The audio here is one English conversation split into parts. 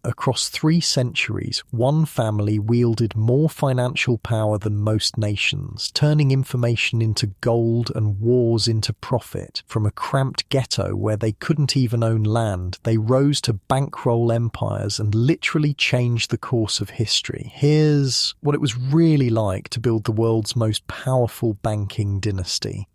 Across 3 centuries, one family wielded more financial power than most nations, turning information into gold and wars into profit. From a cramped ghetto where they couldn't even own land, they rose to bankroll empires and literally changed the course of history. Here's what it was really like to build the world's most powerful banking dynasty.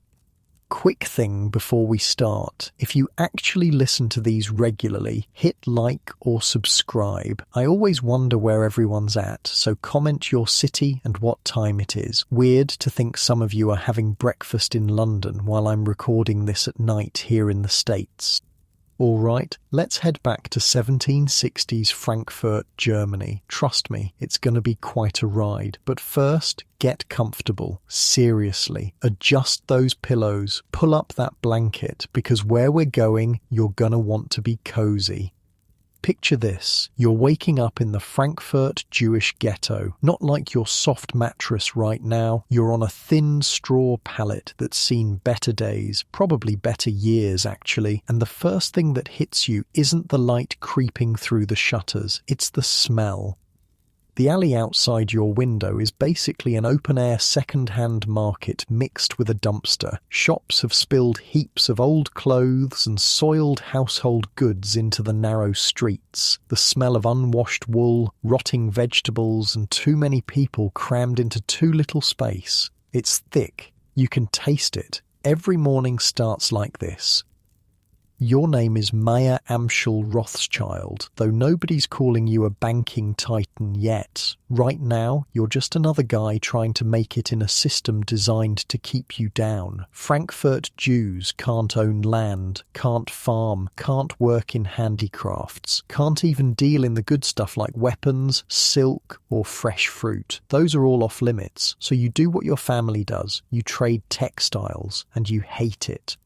Quick thing before we start, if you actually listen to these regularly, hit like or subscribe. I always wonder where everyone's at, so comment your city and what time it is. Weird to think some of you are having breakfast in London while I'm recording this at night here in the States. Alright, let's head back to 1760s Frankfurt, Germany. Trust me, it's gonna be quite a ride. But first, get comfortable. Seriously. Adjust those pillows. Pull up that blanket, because where we're going, you're gonna want to be cozy. Picture this, you're waking up in the Frankfurt Jewish ghetto. Not like your soft mattress right now, you're on a thin straw pallet that's seen better days, probably better years actually, and the first thing that hits you isn't the light creeping through the shutters, it's the smell. The alley outside your window is basically an open-air second-hand market mixed with a dumpster. Shops have spilled heaps of old clothes and soiled household goods into the narrow streets. The smell of unwashed wool, rotting vegetables, and too many people crammed into too little space. It's thick. You can taste it. Every morning starts like this. Your name is Mayer Amschel Rothschild, though nobody's calling you a banking titan yet. Right now, you're just another guy trying to make it in a system designed to keep you down. Frankfurt Jews can't own land, can't farm, can't work in handicrafts, can't even deal in the good stuff like weapons, silk, or fresh fruit. Those are all off limits, so you do what your family does. You trade textiles, and you hate it.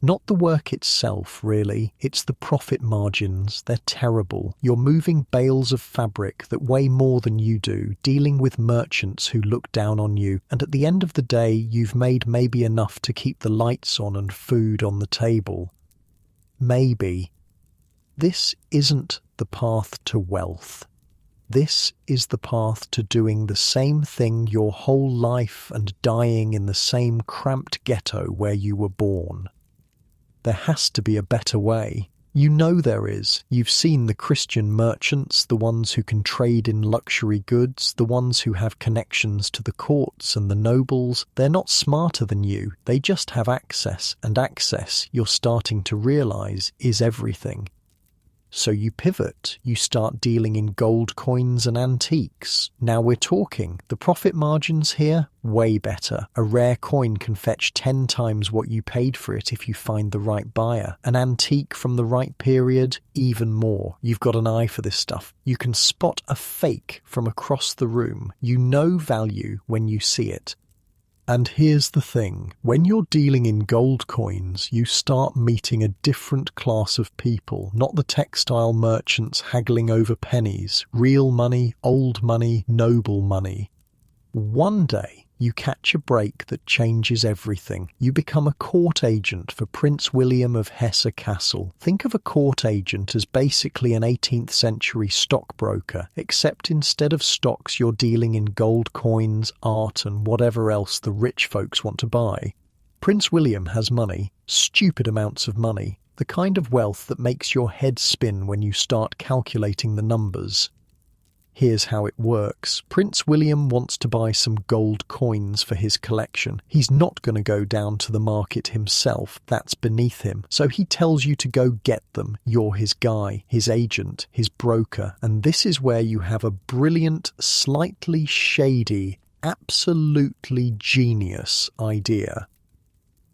Not the work itself, really. It's the profit margins. They're terrible. You're moving bales of fabric that weigh more than you do, dealing with merchants who look down on you, and at the end of the day, you've made maybe enough to keep the lights on and food on the table. Maybe. This isn't the path to wealth. This is the path to doing the same thing your whole life and dying in the same cramped ghetto where you were born. There has to be a better way. You know there is. You've seen the Christian merchants, the ones who can trade in luxury goods, the ones who have connections to the courts and the nobles. They're not smarter than you. They just have access, and access, you're starting to realize, is everything. So you pivot, you start dealing in gold coins and antiques. Now we're talking. The profit margins here, way better. A rare coin can fetch 10 times what you paid for it if you find the right buyer. An antique from the right period, even more. You've got an eye for this stuff. You can spot a fake from across the room. You know value when you see it. And here's the thing, when you're dealing in gold coins, you start meeting a different class of people, not the textile merchants haggling over pennies, real money, old money, noble money. One day, you catch a break that changes everything. You become a court agent for Prince William of Hesse-Kassel. Think of a court agent as basically an 18th century stockbroker, except instead of stocks you're dealing in gold coins, art and whatever else the rich folks want to buy. Prince William has money, stupid amounts of money, the kind of wealth that makes your head spin when you start calculating the numbers. Here's how it works. Prince William wants to buy some gold coins for his collection. He's not going to go down to the market himself. That's beneath him. So he tells you to go get them. You're his guy, his agent, his broker. And this is where you have a brilliant, slightly shady, absolutely genius idea.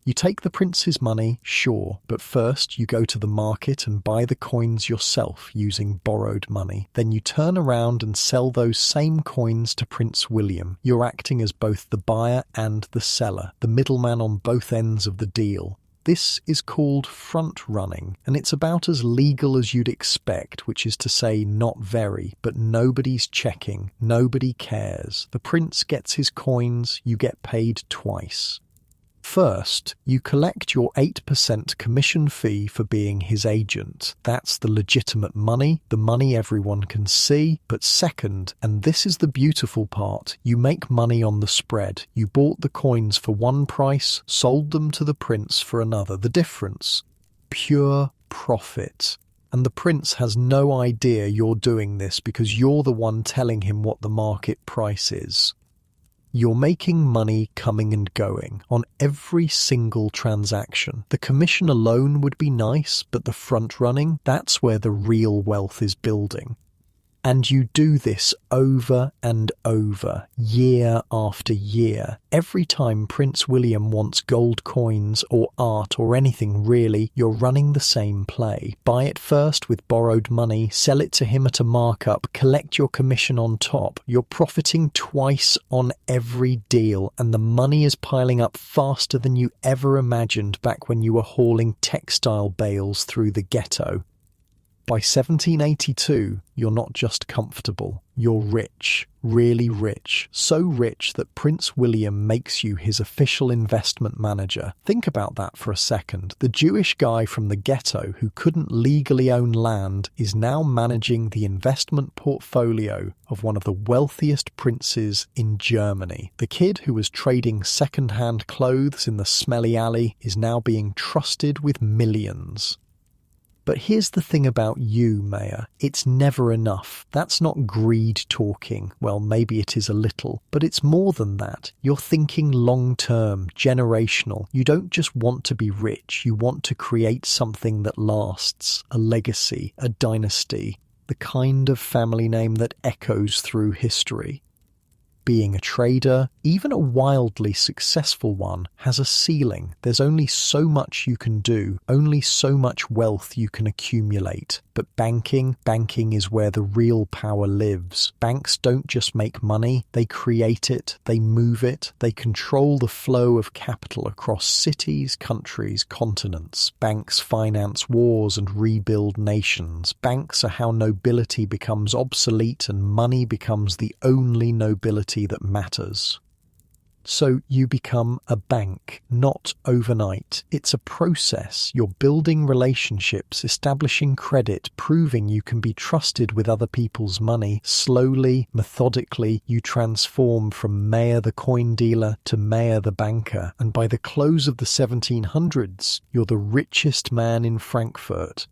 You take the prince's money, sure, but first you go to the market and buy the coins yourself using borrowed money. Then you turn around and sell those same coins to Prince William. You're acting as both the buyer and the seller, the middleman on both ends of the deal. This is called front running, and it's about as legal as you'd expect, which is to say not very, but nobody's checking, nobody cares. The prince gets his coins, you get paid twice. First, you collect your 8% commission fee for being his agent. That's the legitimate money, the money everyone can see. But second, and this is the beautiful part, you make money on the spread. You bought the coins for one price, sold them to the prince for another. The difference? Pure profit. And the prince has no idea you're doing this because you're the one telling him what the market price is. You're making money coming and going on every single transaction. The commission alone would be nice, but the front running, that's where the real wealth is building. And you do this over and over, year after year. Every time Prince William wants gold coins or art or anything really, you're running the same play. Buy it first with borrowed money, sell it to him at a markup, collect your commission on top. You're profiting twice on every deal, and the money is piling up faster than you ever imagined back when you were hauling textile bales through the ghetto. By 1782, you're not just comfortable, you're rich, really rich, so rich that Prince William makes you his official investment manager. Think about that for a second. The Jewish guy from the ghetto who couldn't legally own land is now managing the investment portfolio of one of the wealthiest princes in Germany. The kid who was trading second-hand clothes in the smelly alley is now being trusted with millions. But here's the thing about you, Mayor. It's never enough. That's not greed talking. Well, maybe it is a little, but it's more than that. You're thinking long-term, generational. You don't just want to be rich. You want to create something that lasts, a legacy, a dynasty, the kind of family name that echoes through history. Being a trader, even a wildly successful one, has a ceiling. There's only so much you can do, only so much wealth you can accumulate. But banking is where the real power lives. Banks don't just make money, they create it, they move it, they control the flow of capital across cities, countries, continents. Banks finance wars and rebuild nations. Banks are how nobility becomes obsolete and money becomes the only nobility that matters. So you become a bank, not overnight. It's a process. You're building relationships, establishing credit, proving you can be trusted with other people's money. Slowly, methodically, you transform from mayor the coin dealer to mayor the banker. And by the close of the 1700s, you're the richest man in Frankfurt.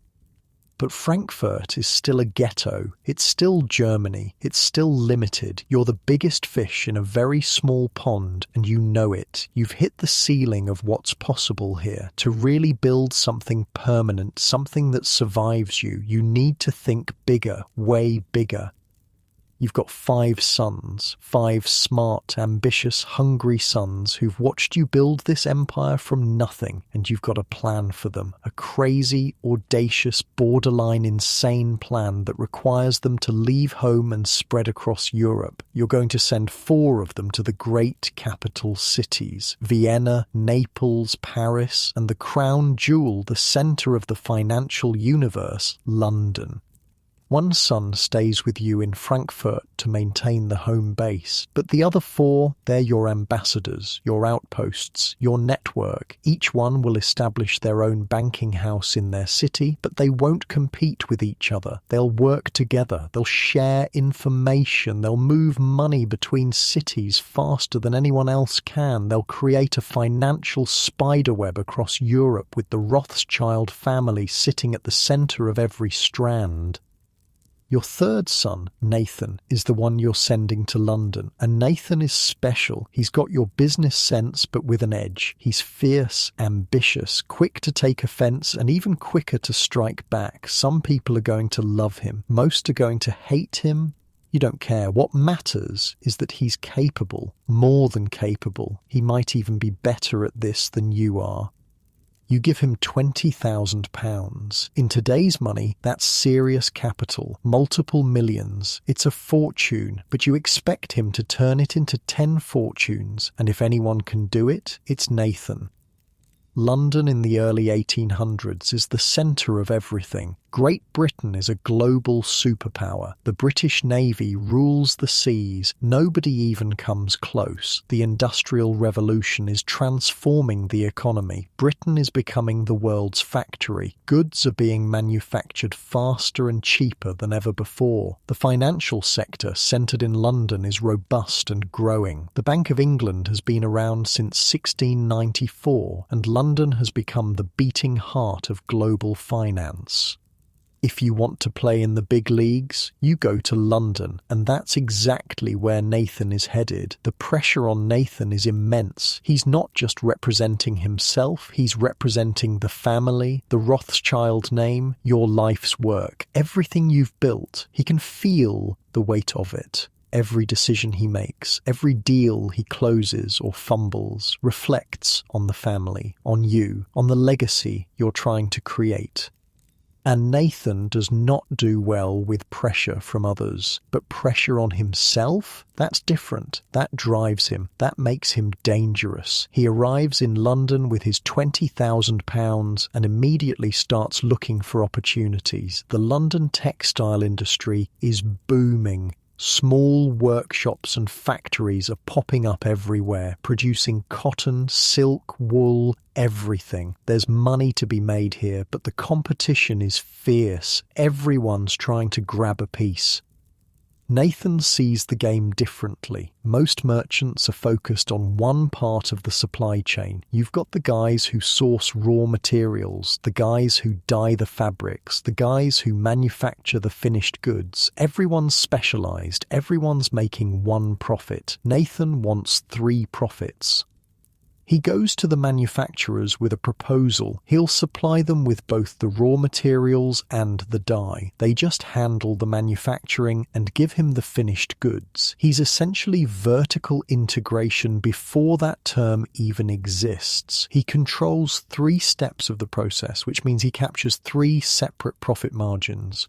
But Frankfurt is still a ghetto. It's still Germany. It's still limited. You're the biggest fish in a very small pond, and you know it. You've hit the ceiling of what's possible here. To really build something permanent, something that survives you, you need to think bigger, way bigger. You've got 5 sons, 5 smart, ambitious, hungry sons who've watched you build this empire from nothing, and you've got a plan for them, a crazy, audacious, borderline insane plan that requires them to leave home and spread across Europe. You're going to send 4 of them to the great capital cities, Vienna, Naples, Paris, and the crown jewel, the center of the financial universe, London. One son stays with you in Frankfurt to maintain the home base, but the other 4, they're your ambassadors, your outposts, your network. Each one will establish their own banking house in their city, but they won't compete with each other. They'll work together, they'll share information, they'll move money between cities faster than anyone else can. They'll create a financial spiderweb across Europe with the Rothschild family sitting at the center of every strand. Your 3rd son, Nathan, is the one you're sending to London. And Nathan is special. He's got your business sense, but with an edge. He's fierce, ambitious, quick to take offense, and even quicker to strike back. Some people are going to love him. Most are going to hate him. You don't care. What matters is that he's capable, more than capable. He might even be better at this than you are. You give him £20,000. In today's money, that's serious capital, multiple millions. It's a fortune, but you expect him to turn it into 10 fortunes, and if anyone can do it, it's Nathan. London in the early 1800s is the centre of everything. Great Britain is a global superpower. The British Navy rules the seas. Nobody even comes close. The Industrial Revolution is transforming the economy. Britain is becoming the world's factory. Goods are being manufactured faster and cheaper than ever before. The financial sector, centred in London, is robust and growing. The Bank of England has been around since 1694, and London has become the beating heart of global finance. If you want to play in the big leagues, you go to London, and that's exactly where Nathan is headed. The pressure on Nathan is immense. He's not just representing himself, he's representing the family, the Rothschild name, your life's work, everything you've built. He can feel the weight of it. Every decision he makes, every deal he closes or fumbles, reflects on the family, on you, on the legacy you're trying to create. And Nathan does not do well with pressure from others, but pressure on himself? That's different. That drives him. That makes him dangerous. He arrives in London with his £20,000 and immediately starts looking for opportunities. The London textile industry is booming. Small workshops and factories are popping up everywhere, producing cotton, silk, wool, everything. There's money to be made here, but the competition is fierce. Everyone's trying to grab a piece. Nathan sees the game differently. Most merchants are focused on one part of the supply chain. You've got the guys who source raw materials, the guys who dye the fabrics, the guys who manufacture the finished goods. Everyone's specialized. Everyone's making one profit. Nathan wants 3 profits. He goes to the manufacturers with a proposal. He'll supply them with both the raw materials and the dye. They just handle the manufacturing and give him the finished goods. He's essentially vertical integration before that term even exists. He controls 3 steps of the process, which means he captures 3 separate profit margins.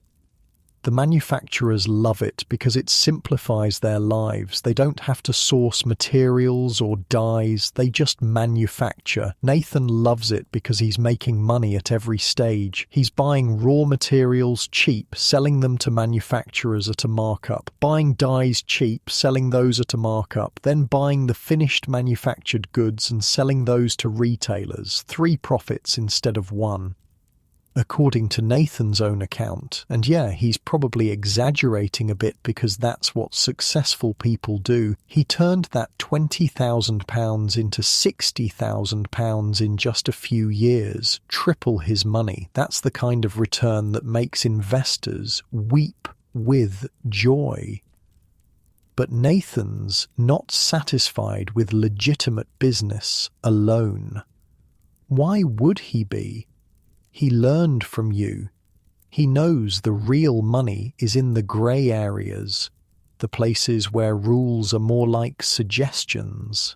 The manufacturers love it because it simplifies their lives. They don't have to source materials or dyes, they just manufacture. Nathan loves it because he's making money at every stage. He's buying raw materials cheap, selling them to manufacturers at a markup, buying dyes cheap, selling those at a markup, then buying the finished manufactured goods and selling those to retailers. 3 profits instead of 1. According to Nathan's own account, and yeah, he's probably exaggerating a bit because that's what successful people do, he turned that £20,000 into £60,000 in just a few years, triple his money. That's the kind of return that makes investors weep with joy. But Nathan's not satisfied with legitimate business alone. Why would he be? He learned from you. He knows the real money is in the grey areas, the places where rules are more like suggestions.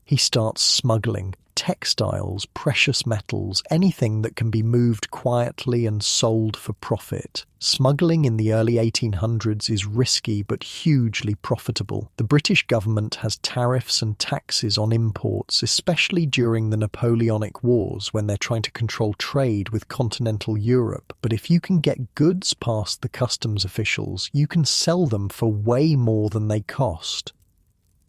He starts smuggling textiles, precious metals, anything that can be moved quietly and sold for profit. Smuggling in the early 1800s is risky but hugely profitable. The British government has tariffs and taxes on imports, especially during the Napoleonic Wars when they're trying to control trade with continental Europe. But if you can get goods past the customs officials, you can sell them for way more than they cost.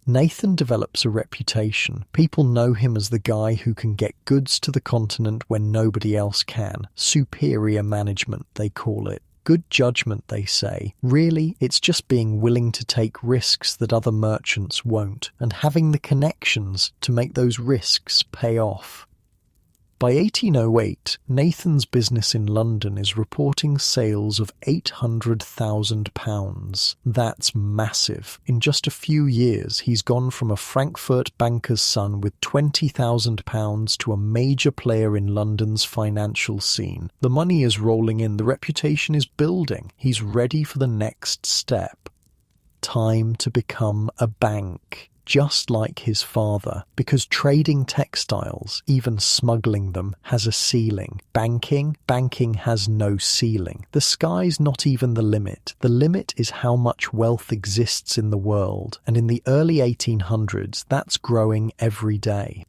Nathan develops a reputation. People know him as the guy who can get goods to the continent when nobody else can. Superior management, they call it. Good judgment, they say. Really, it's just being willing to take risks that other merchants won't, and having the connections to make those risks pay off. By 1808, Nathan's business in London is reporting sales of £800,000. That's massive. In just a few years, he's gone from a Frankfurt banker's son with £20,000 to a major player in London's financial scene. The money is rolling in, the reputation is building. He's ready for the next step. Time to become a bank. Just like his father, because trading textiles, even smuggling them, has a ceiling. Banking has no ceiling. The sky's not even the limit. The limit is how much wealth exists in the world, and in the early 1800s, that's growing every day.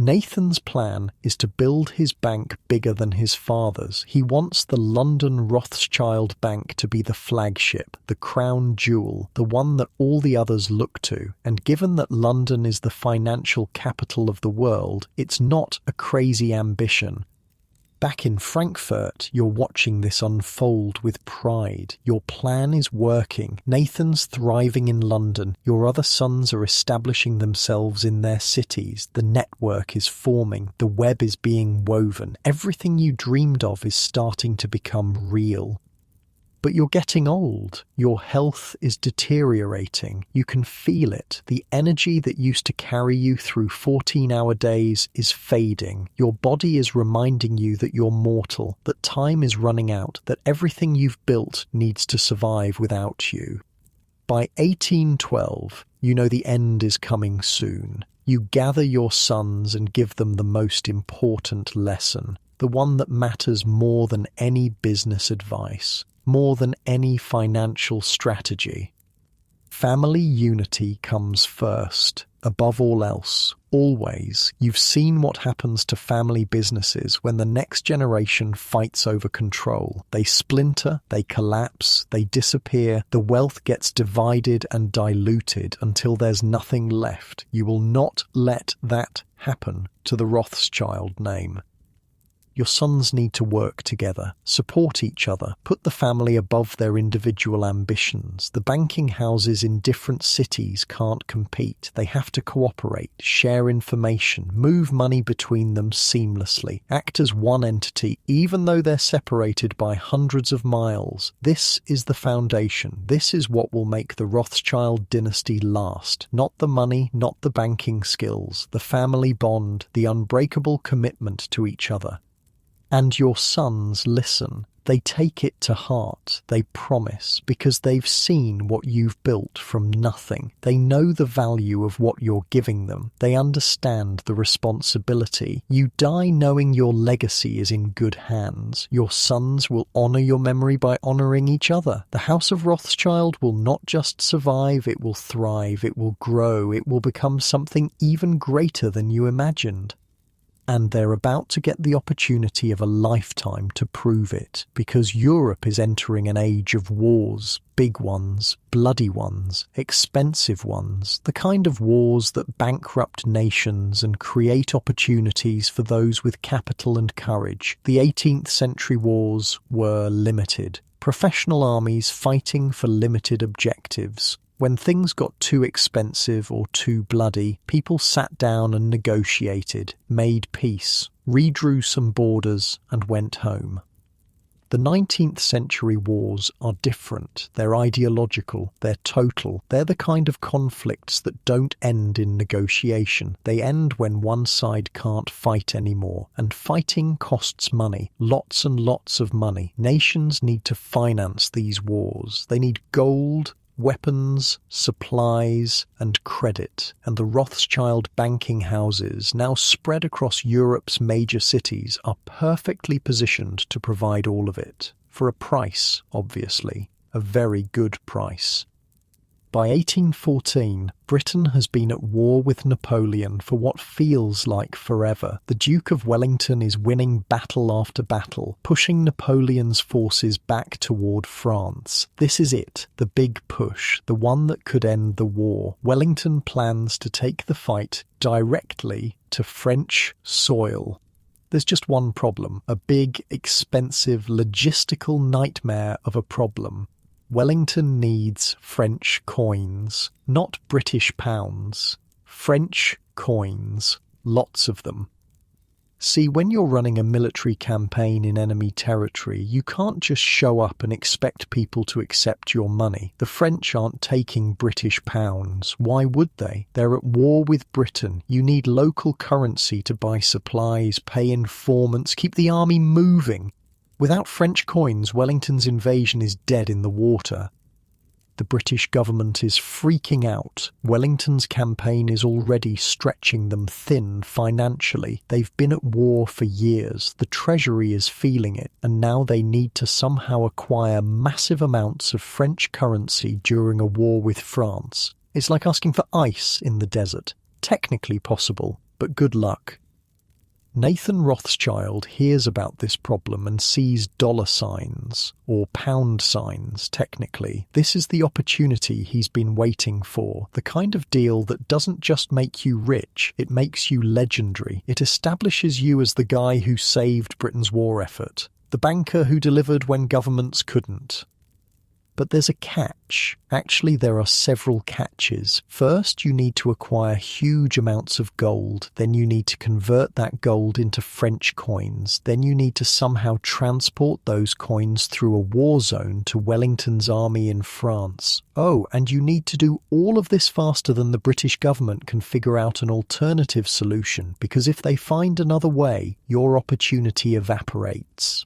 Nathan's plan is to build his bank bigger than his father's. He wants the London Rothschild Bank to be the flagship, the crown jewel, the one that all the others look to. And given that London is the financial capital of the world, it's not a crazy ambition. Back in Frankfurt, you're watching this unfold with pride. Your plan is working. Nathan's thriving in London. Your other sons are establishing themselves in their cities. The network is forming. The web is being woven. Everything you dreamed of is starting to become real. But you're getting old. Your health is deteriorating. You can feel it. The energy that used to carry you through 14-hour days is fading. Your body is reminding you that you're mortal, that time is running out, that everything you've built needs to survive without you. By 1812, you know the end is coming soon. You gather your sons and give them the most important lesson, the one that matters more than any business advice, more than any financial strategy. Family unity comes first, above all else, always. You've seen what happens to family businesses when the next generation fights over control. They splinter, they collapse, they disappear, the wealth gets divided and diluted until there's nothing left. You will not let that happen to the Rothschild name. Your sons need to work together, support each other, put the family above their individual ambitions. The banking houses in different cities can't compete. They have to cooperate, share information, move money between them seamlessly, act as one entity, even though they're separated by hundreds of miles. This is the foundation. This is what will make the Rothschild dynasty last. Not the money, not the banking skills, the family bond, the unbreakable commitment to each other. And your sons listen. They take it to heart. They promise, because they've seen what you've built from nothing. They know the value of what you're giving them. They understand the responsibility. You die knowing your legacy is in good hands. Your sons will honour your memory by honouring each other. The House of Rothschild will not just survive, it will thrive, it will grow, it will become something even greater than you imagined. And they're about to get the opportunity of a lifetime to prove it, because Europe is entering an age of wars, big ones, bloody ones, expensive ones, the kind of wars that bankrupt nations and create opportunities for those with capital and courage. The 18th century wars were limited, professional armies fighting for limited objectives. When things got too expensive or too bloody, people sat down and negotiated, made peace, redrew some borders and went home. The 19th century wars are different. They're ideological, they're total. They're the kind of conflicts that don't end in negotiation. They end when one side can't fight anymore. And fighting costs money, lots and lots of money. Nations need to finance these wars. They need gold, weapons, supplies, and credit, and the Rothschild banking houses, now spread across Europe's major cities, are perfectly positioned to provide all of it. For a price, obviously, a very good price. By 1814, Britain has been at war with Napoleon for what feels like forever. The Duke of Wellington is winning battle after battle, pushing Napoleon's forces back toward France. This is it, the big push, the one that could end the war. Wellington plans to take the fight directly to French soil. There's just one problem, a big, expensive, logistical nightmare of a problem. Wellington needs French coins, not British pounds. French coins, lots of them. See, when you're running a military campaign in enemy territory, you can't just show up and expect people to accept your money. The French aren't taking British pounds. Why would they? They're at war with Britain. You need local currency to buy supplies, pay informants, keep the army moving. Without French coins, Wellington's invasion is dead in the water. The British government is freaking out. Wellington's campaign is already stretching them thin financially. They've been at war for years. The Treasury is feeling it, and now they need to somehow acquire massive amounts of French currency during a war with France. It's like asking for ice in the desert. Technically possible, but good luck. Nathan Rothschild hears about this problem and sees dollar signs, or pound signs technically. This is the opportunity he's been waiting for, the kind of deal that doesn't just make you rich, it makes you legendary. It establishes you as the guy who saved Britain's war effort, the banker who delivered when governments couldn't. But there's a catch. Actually, there are several catches. First, you need to acquire huge amounts of gold. Then you need to convert that gold into French coins. Then you need to somehow transport those coins through a war zone to Wellington's army in France. Oh, and you need to do all of this faster than the British government can figure out an alternative solution, because if they find another way, your opportunity evaporates.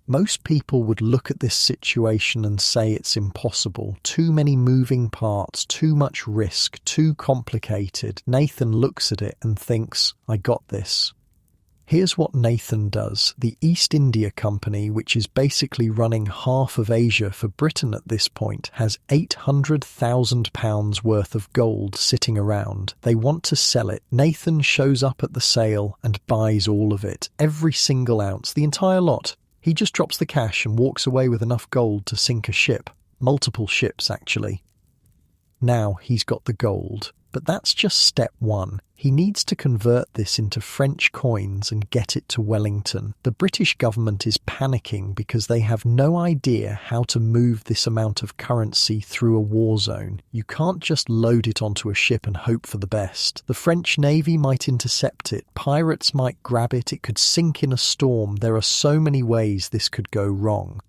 Most people would look at this situation and say it's impossible. Too many moving parts, too much risk, too complicated. Nathan looks at it and thinks, I got this. Here's what Nathan does. The East India Company, which is basically running half of Asia for Britain at this point, has £800,000 worth of gold sitting around. They want to sell it. Nathan shows up at the sale and buys all of it. Every single ounce, the entire lot. He just drops the cash and walks away with enough gold to sink a ship. Multiple ships, actually. Now he's got the gold. But that's just step one. He needs to convert this into French coins and get it to Wellington. The British government is panicking because they have no idea how to move this amount of currency through a war zone. You can't just load it onto a ship and hope for the best. The French Navy might intercept it. Pirates might grab it. It could sink in a storm. There are so many ways this could go wrong.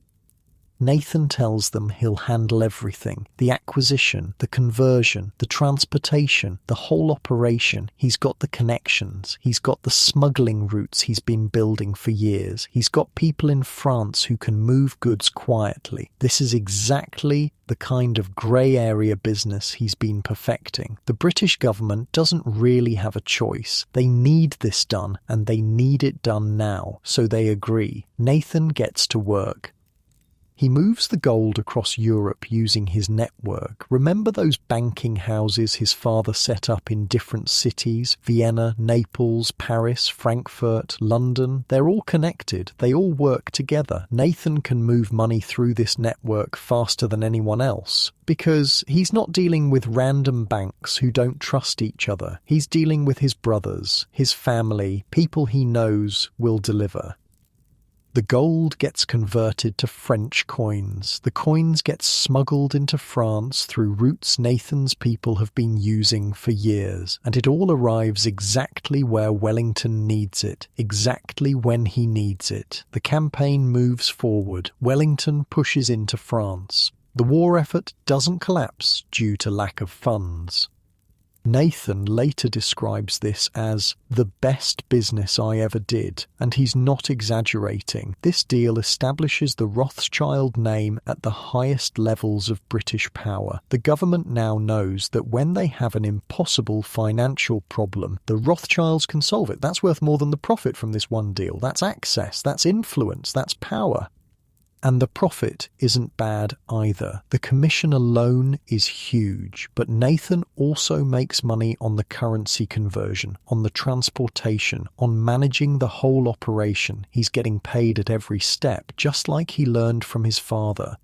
Nathan tells them he'll handle everything. The acquisition, the conversion, the transportation, the whole operation. He's got the connections. He's got the smuggling routes he's been building for years. He's got people in France who can move goods quietly. This is exactly the kind of grey area business he's been perfecting. The British government doesn't really have a choice. They need this done, and they need it done now, so they agree. Nathan gets to work. He moves the gold across Europe using his network. Remember those banking houses his father set up in different cities? Vienna, Naples, Paris, Frankfurt, London. They're all connected. They all work together. Nathan can move money through this network faster than anyone else, because he's not dealing with random banks who don't trust each other. He's dealing with his brothers, his family, people he knows will deliver. The gold gets converted to French coins. The coins get smuggled into France through routes Nathan's people have been using for years, and it all arrives exactly where Wellington needs it, exactly when he needs it. The campaign moves forward. Wellington pushes into France. The war effort doesn't collapse due to lack of funds. Nathan later describes this as the best business I ever did, and he's not exaggerating. This deal establishes the Rothschild name at the highest levels of British power. The government now knows that when they have an impossible financial problem, the Rothschilds can solve it. That's worth more than the profit from this one deal. That's access, that's influence, that's power. And the profit isn't bad either. The commission alone is huge, but Nathan also makes money on the currency conversion, on the transportation, on managing the whole operation. He's getting paid at every step, just like he learned from his father.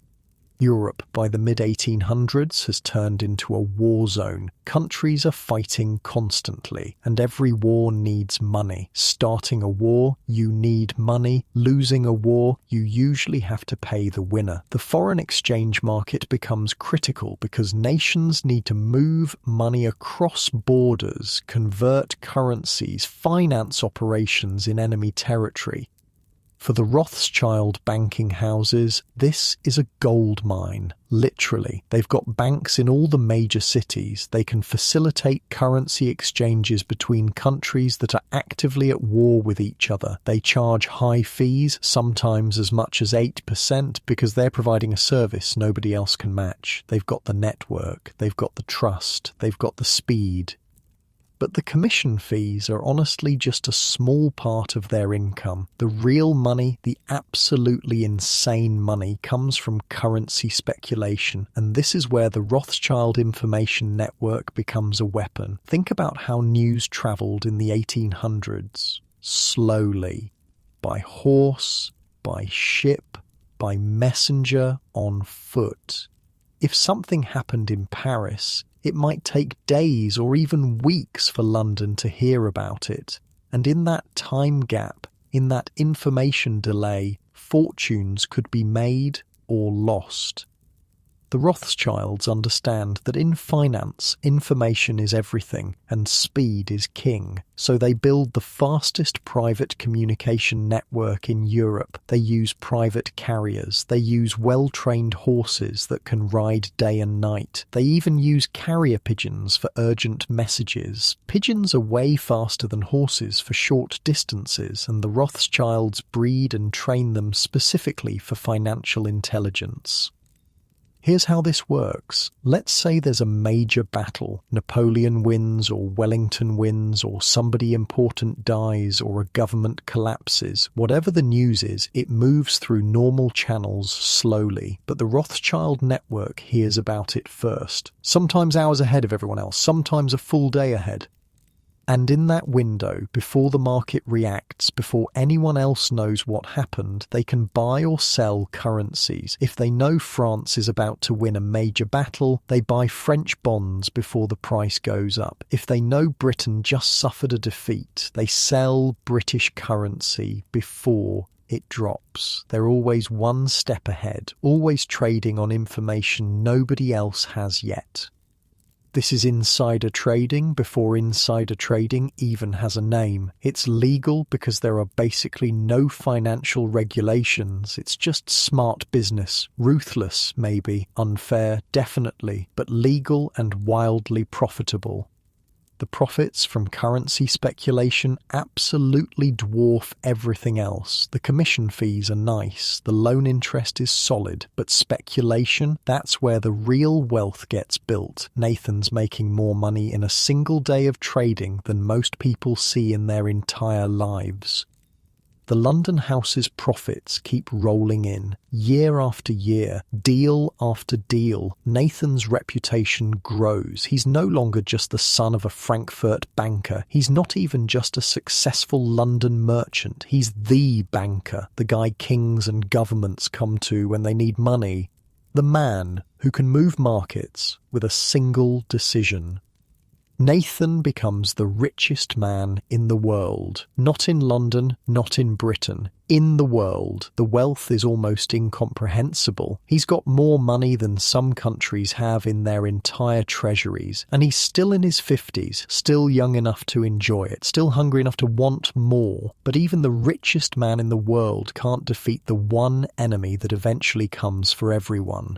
Europe by the mid-1800s has turned into a war zone. Countries are fighting constantly, and every war needs money. Starting a war, you need money. Losing a war, you usually have to pay the winner. The foreign exchange market becomes critical because nations need to move money across borders, convert currencies, finance operations in enemy territory. For the Rothschild banking houses, this is a gold mine, literally. They've got banks in all the major cities. They can facilitate currency exchanges between countries that are actively at war with each other. They charge high fees, sometimes as much as 8%, because they're providing a service nobody else can match. They've got the network, they've got the trust, they've got the speed. But the commission fees are honestly just a small part of their income. The real money, the absolutely insane money, comes from currency speculation, and this is where the Rothschild information network becomes a weapon. Think about how news travelled in the 1800s. slowly, by horse, by ship, by messenger, on foot. If something happened in Paris, it might take days or even weeks for London to hear about it. And in that time gap, in that information delay, fortunes could be made or lost. The Rothschilds understand that in finance, information is everything and speed is king. So they build the fastest private communication network in Europe. They use private carriers. They use well-trained horses that can ride day and night. They even use carrier pigeons for urgent messages. Pigeons are way faster than horses for short distances, and the Rothschilds breed and train them specifically for financial intelligence. Here's how this works. Let's say there's a major battle. Napoleon wins, or Wellington wins, or somebody important dies, or a government collapses. Whatever the news is, it moves through normal channels slowly. But the Rothschild network hears about it first. Sometimes hours ahead of everyone else, sometimes a full day ahead. And in that window, before the market reacts, before anyone else knows what happened, they can buy or sell currencies. If they know France is about to win a major battle, they buy French bonds before the price goes up. If they know Britain just suffered a defeat, they sell British currency before it drops. They're always one step ahead, always trading on information nobody else has yet. This is insider trading before insider trading even has a name. It's legal because there are basically no financial regulations. It's just smart business. Ruthless, maybe. Unfair, definitely. But legal and wildly profitable. The profits from currency speculation absolutely dwarf everything else. The commission fees are nice, the loan interest is solid, but speculation, that's where the real wealth gets built. Nathan's making more money in a single day of trading than most people see in their entire lives. The London house's profits keep rolling in, year after year, deal after deal. Nathan's reputation grows. He's no longer just the son of a Frankfurt banker. He's not even just a successful London merchant. He's the banker, the guy kings and governments come to when they need money. The man who can move markets with a single decision. Nathan becomes the richest man in the world. Not in London, not in Britain. In the world. The wealth is almost incomprehensible. He's got more money than some countries have in their entire treasuries. And he's still in his 50s, still young enough to enjoy it, still hungry enough to want more. But even the richest man in the world can't defeat the one enemy that eventually comes for everyone.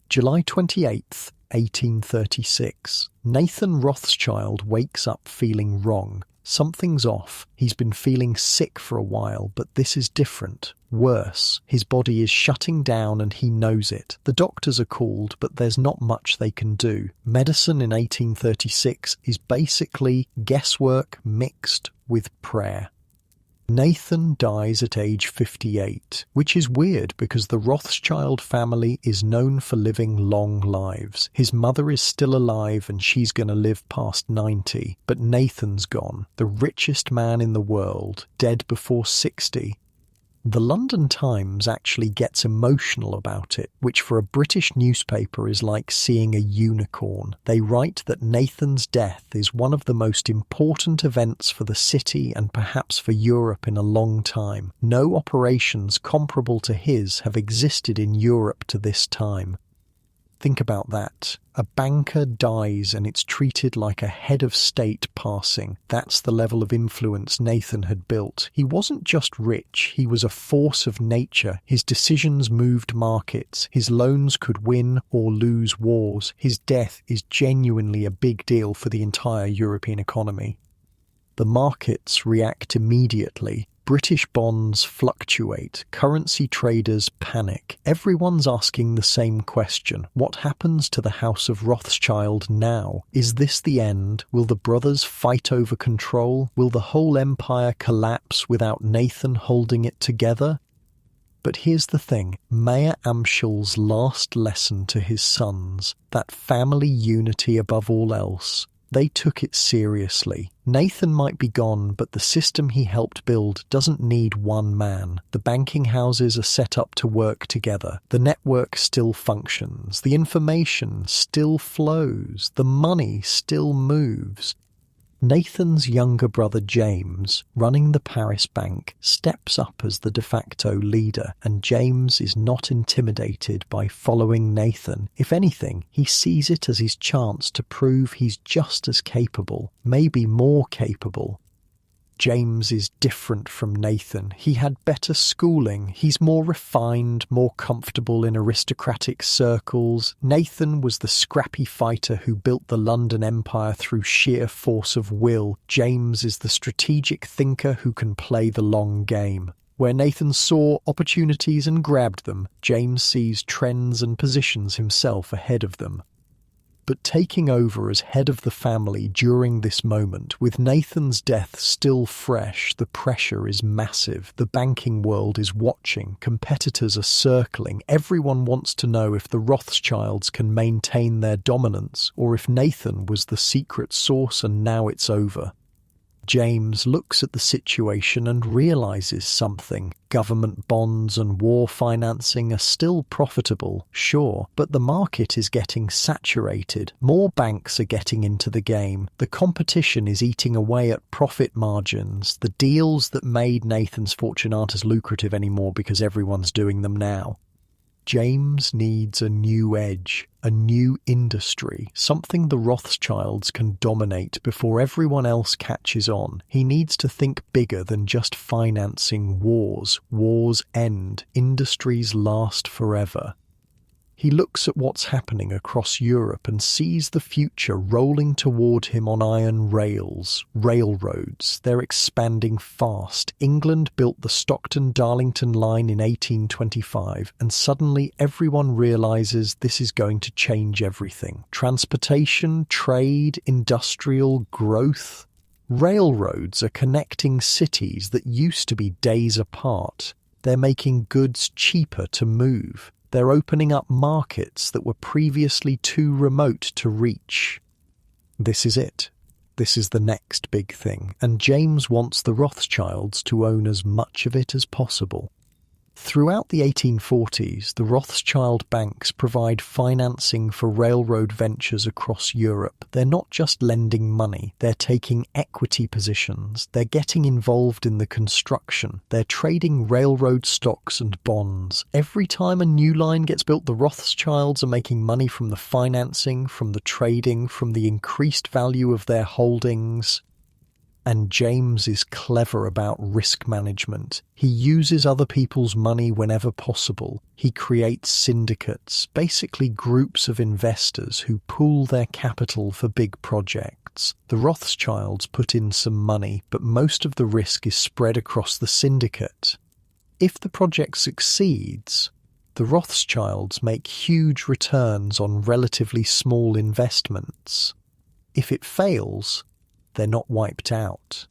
July 28th. 1836. Nathan Rothschild wakes up feeling wrong. Something's off. He's been feeling sick for a while, but this is different. Worse. His body is shutting down and he knows it. The doctors are called, but there's not much they can do. Medicine in 1836 is basically guesswork mixed with prayer. Nathan dies at age 58, which is weird because the Rothschild family is known for living long lives. His mother is still alive and she's going to live past 90, but Nathan's gone, the richest man in the world, dead before 60. The London Times actually gets emotional about it, which for a British newspaper is like seeing a unicorn. They write that Nathan's death is one of the most important events for the city and perhaps for Europe in a long time. No operations comparable to his have existed in Europe to this time. Think about that. A banker dies and it's treated like a head of state passing. That's the level of influence Nathan had built. He wasn't just rich, he was a force of nature. His decisions moved markets. His loans could win or lose wars. His death is genuinely a big deal for the entire European economy. The markets react immediately. British bonds fluctuate, currency traders panic. Everyone's asking the same question. What happens to the House of Rothschild now? Is this the end? Will the brothers fight over control? Will the whole empire collapse without Nathan holding it together? But here's the thing, Mayor Amschel's last lesson to his sons, that family unity above all else, They took it seriously. Nathan might be gone, but the system he helped build doesn't need one man. The banking houses are set up to work together. The network still functions. The information still flows. The money still moves. Nathan's younger brother James, running the Paris bank, steps up as the de facto leader, and James is not intimidated by following Nathan. If anything, he sees it as his chance to prove he's just as capable, maybe more capable. James is different from Nathan. He had better schooling. He's more refined, more comfortable in aristocratic circles. Nathan was the scrappy fighter who built the London Empire through sheer force of will. James is the strategic thinker who can play the long game. Where Nathan saw opportunities and grabbed them, James sees trends and positions himself ahead of them. But taking over as head of the family during this moment, with Nathan's death still fresh, the pressure is massive. The banking world is watching, competitors are circling, everyone wants to know if the Rothschilds can maintain their dominance, or if Nathan was the secret source and now it's over. James looks at the situation and realizes something. Government bonds and war financing are still profitable, sure, but the market is getting saturated. More banks are getting into the game. The competition is eating away at profit margins. The deals that made Nathan's fortune aren't as lucrative anymore because everyone's doing them now. James needs a new edge, a new industry, something the Rothschilds can dominate before everyone else catches on. He needs to think bigger than just financing wars. Wars end, industries last forever. He looks at what's happening across Europe and sees the future rolling toward him on iron rails, railroads. They're expanding fast. England built the Stockton-Darlington line in 1825, and suddenly everyone realizes this is going to change everything. Transportation, trade, industrial growth. Railroads are connecting cities that used to be days apart. They're making goods cheaper to move. They're opening up markets that were previously too remote to reach. This is it. This is the next big thing, and James wants the Rothschilds to own as much of it as possible. Throughout the 1840s, the Rothschild banks provide financing for railroad ventures across Europe. They're not just lending money, they're taking equity positions, they're getting involved in the construction, they're trading railroad stocks and bonds. Every time a new line gets built, the Rothschilds are making money from the financing, from the trading, from the increased value of their holdings. And James is clever about risk management. He uses other people's money whenever possible. He creates syndicates, basically groups of investors who pool their capital for big projects. The Rothschilds put in some money, but most of the risk is spread across the syndicate. If the project succeeds, the Rothschilds make huge returns on relatively small investments. If it fails, they're not wiped out.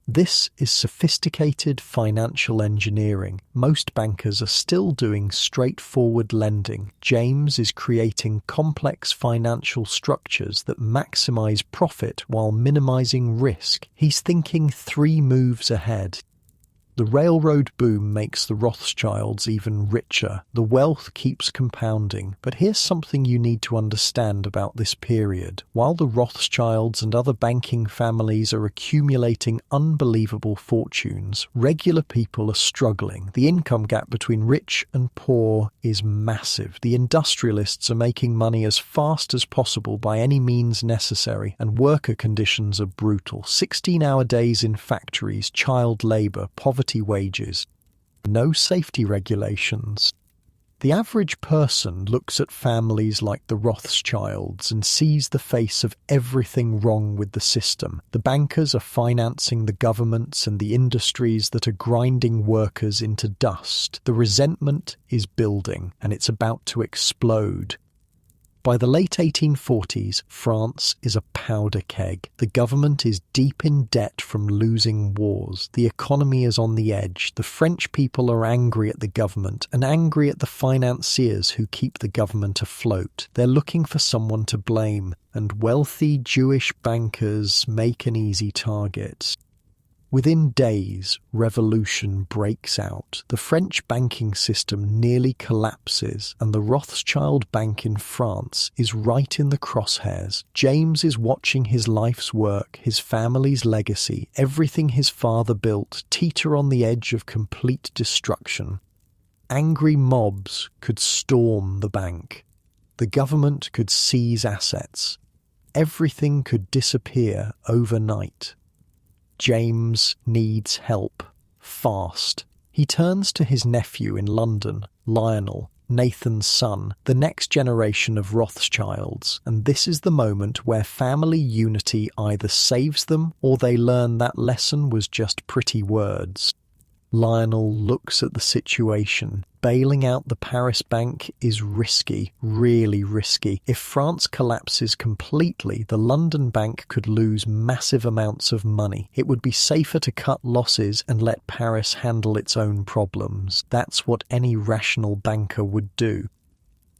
This is sophisticated financial engineering. Most bankers are still doing straightforward lending. James is creating complex financial structures that maximize profit while minimizing risk. He's thinking 3 moves ahead. The railroad boom makes the Rothschilds even richer. The wealth keeps compounding. But here's something you need to understand about this period. While the Rothschilds and other banking families are accumulating unbelievable fortunes, regular people are struggling. The income gap between rich and poor is massive. The industrialists are making money as fast as possible by any means necessary, and worker conditions are brutal. 16-hour days in factories, child labour, poverty wages, no safety regulations. The average person looks at families like the Rothschilds and sees the face of everything wrong with the system. The bankers are financing the governments and the industries that are grinding workers into dust. The resentment is building, and it's about to explode. By the late 1840s, France is a powder keg. The government is deep in debt from losing wars. The economy is on the edge. The French people are angry at the government and angry at the financiers who keep the government afloat. They're looking for someone to blame, and wealthy Jewish bankers make an easy target. Within days, revolution breaks out. The French banking system nearly collapses, and the Rothschild Bank in France is right in the crosshairs. James is watching his life's work, his family's legacy, everything his father built, teeter on the edge of complete destruction. Angry mobs could storm the bank. The government could seize assets. Everything could disappear overnight. James needs help. Fast. He turns to his nephew in London, Lionel, Nathan's son, the next generation of Rothschilds, and this is the moment where family unity either saves them or they learn that lesson was just pretty words. Lionel looks at the situation. Bailing out the Paris bank is risky, really risky. If France collapses completely, the London bank could lose massive amounts of money. It would be safer to cut losses and let Paris handle its own problems. That's what any rational banker would do.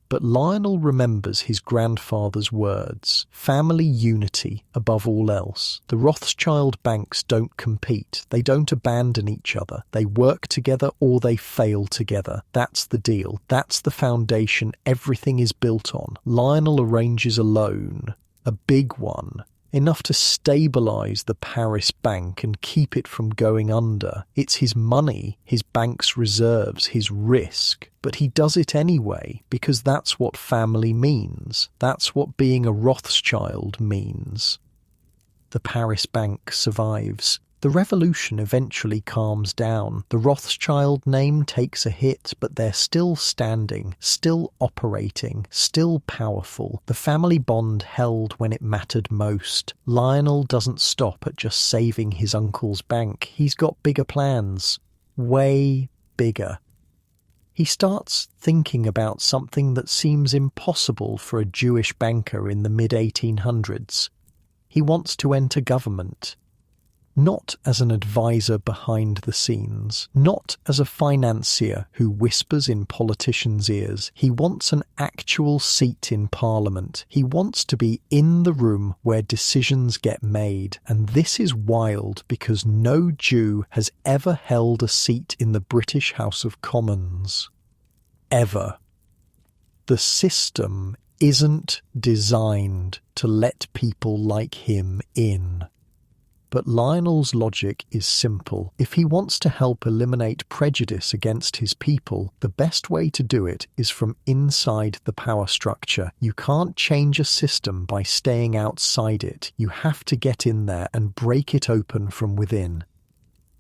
But Lionel remembers his grandfather's words. Family unity above all else. The Rothschild banks don't compete. They don't abandon each other. They work together or they fail together. That's the deal. That's the foundation everything is built on. Lionel arranges a loan. A big one. Enough to stabilise the Paris bank and keep it from going under. It's his money, his bank's reserves, his risk. But he does it anyway, because that's what family means. That's what being a Rothschild means. The Paris bank survives. The revolution eventually calms down. The Rothschild name takes a hit, but they're still standing, still operating, still powerful. The family bond held when it mattered most. Lionel doesn't stop at just saving his uncle's bank. He's got bigger plans. Way bigger. He starts thinking about something that seems impossible for a Jewish banker in the mid-1800s. He wants to enter government. Not as an advisor behind the scenes, not as a financier who whispers in politicians' ears. He wants an actual seat in Parliament. He wants to be in the room where decisions get made. And this is wild because no Jew has ever held a seat in the British House of Commons. Ever. The system isn't designed to let people like him in. But Lionel's logic is simple. If he wants to help eliminate prejudice against his people, the best way to do it is from inside the power structure. You can't change a system by staying outside it. You have to get in there and break it open from within.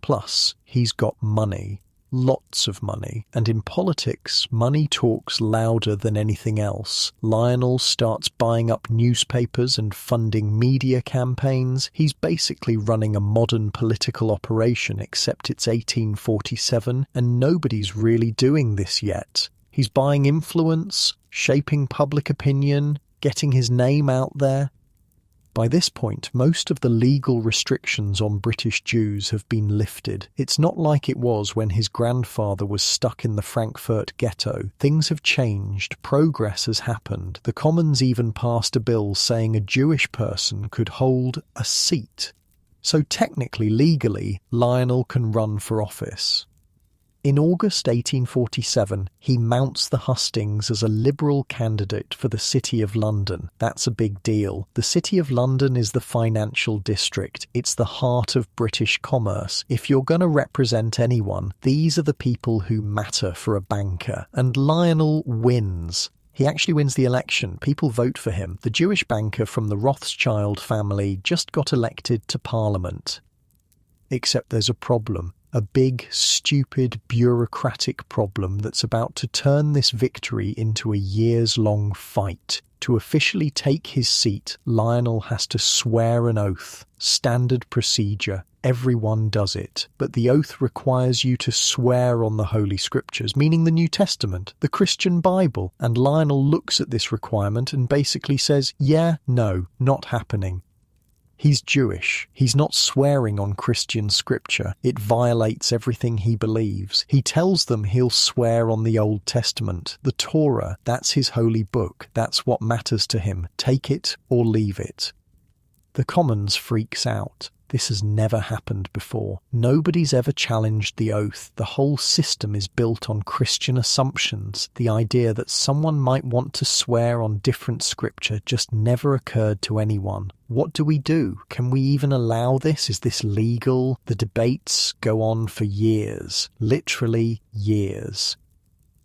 Plus, he's got money. Lots of money, and in politics, money talks louder than anything else. Lionel starts buying up newspapers and funding media campaigns. He's basically running a modern political operation, except it's 1847, and nobody's really doing this yet. He's buying influence, shaping public opinion, getting his name out there. By this point, most of the legal restrictions on British Jews have been lifted. It's not like it was when his grandfather was stuck in the Frankfurt ghetto. Things have changed. Progress has happened. The Commons even passed a bill saying a Jewish person could hold a seat. So technically, legally, Lionel can run for office. In August 1847, he mounts the hustings as a Liberal candidate for the City of London. That's a big deal. The City of London is the financial district. It's the heart of British commerce. If you're going to represent anyone, these are the people who matter for a banker. And Lionel wins. He actually wins the election. People vote for him. The Jewish banker from the Rothschild family just got elected to Parliament. Except there's a problem. A big, stupid, bureaucratic problem that's about to turn this victory into a years-long fight. To officially take his seat, Lionel has to swear an oath. Standard procedure. Everyone does it. But the oath requires you to swear on the Holy Scriptures, meaning the New Testament, the Christian Bible. And Lionel looks at this requirement and basically says, yeah, no, not happening. He's Jewish. He's not swearing on Christian scripture. It violates everything he believes. He tells them he'll swear on the Old Testament, the Torah. That's his holy book. That's what matters to him. Take it or leave it. The Commons freaks out. This has never happened before. Nobody's ever challenged the oath. The whole system is built on Christian assumptions. The idea that someone might want to swear on different scripture just never occurred to anyone. What do we do? Can we even allow this? Is this legal? The debates go on for years. Literally years.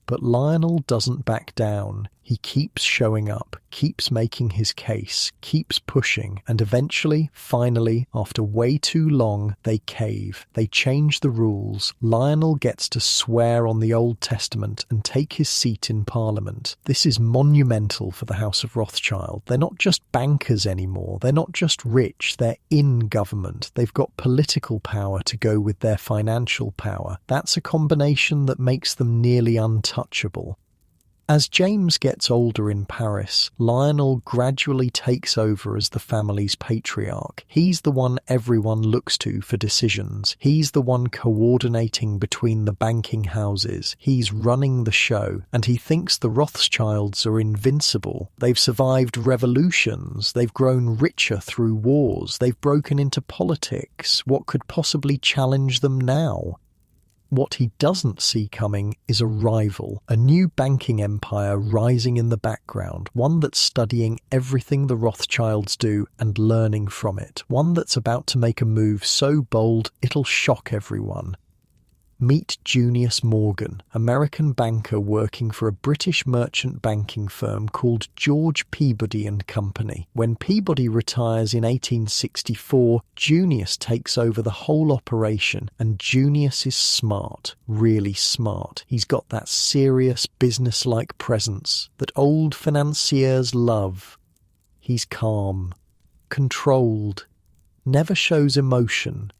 But Lionel doesn't back down. He keeps showing up, keeps making his case, keeps pushing, and eventually, finally, after way too long, they cave. They change the rules. Lionel gets to swear on the Old Testament and take his seat in Parliament. This is monumental for the House of Rothschild. They're not just bankers anymore. They're not just rich. They're in government. They've got political power to go with their financial power. That's a combination that makes them nearly untouchable. As James gets older in Paris, Lionel gradually takes over as the family's patriarch. He's the one everyone looks to for decisions. He's the one coordinating between the banking houses. He's running the show, and he thinks the Rothschilds are invincible. They've survived revolutions. They've grown richer through wars. They've broken into politics. What could possibly challenge them now? What he doesn't see coming is a rival, a new banking empire rising in the background, one that's studying everything the Rothschilds do and learning from it, one that's about to make a move so bold it'll shock everyone. Meet Junius Morgan, American banker working for a British merchant banking firm called George Peabody and Company. When Peabody retires in 1864, Junius takes over the whole operation, and Junius is smart, really smart. He's got that serious, business-like presence that old financiers love. He's calm, controlled, never shows emotion.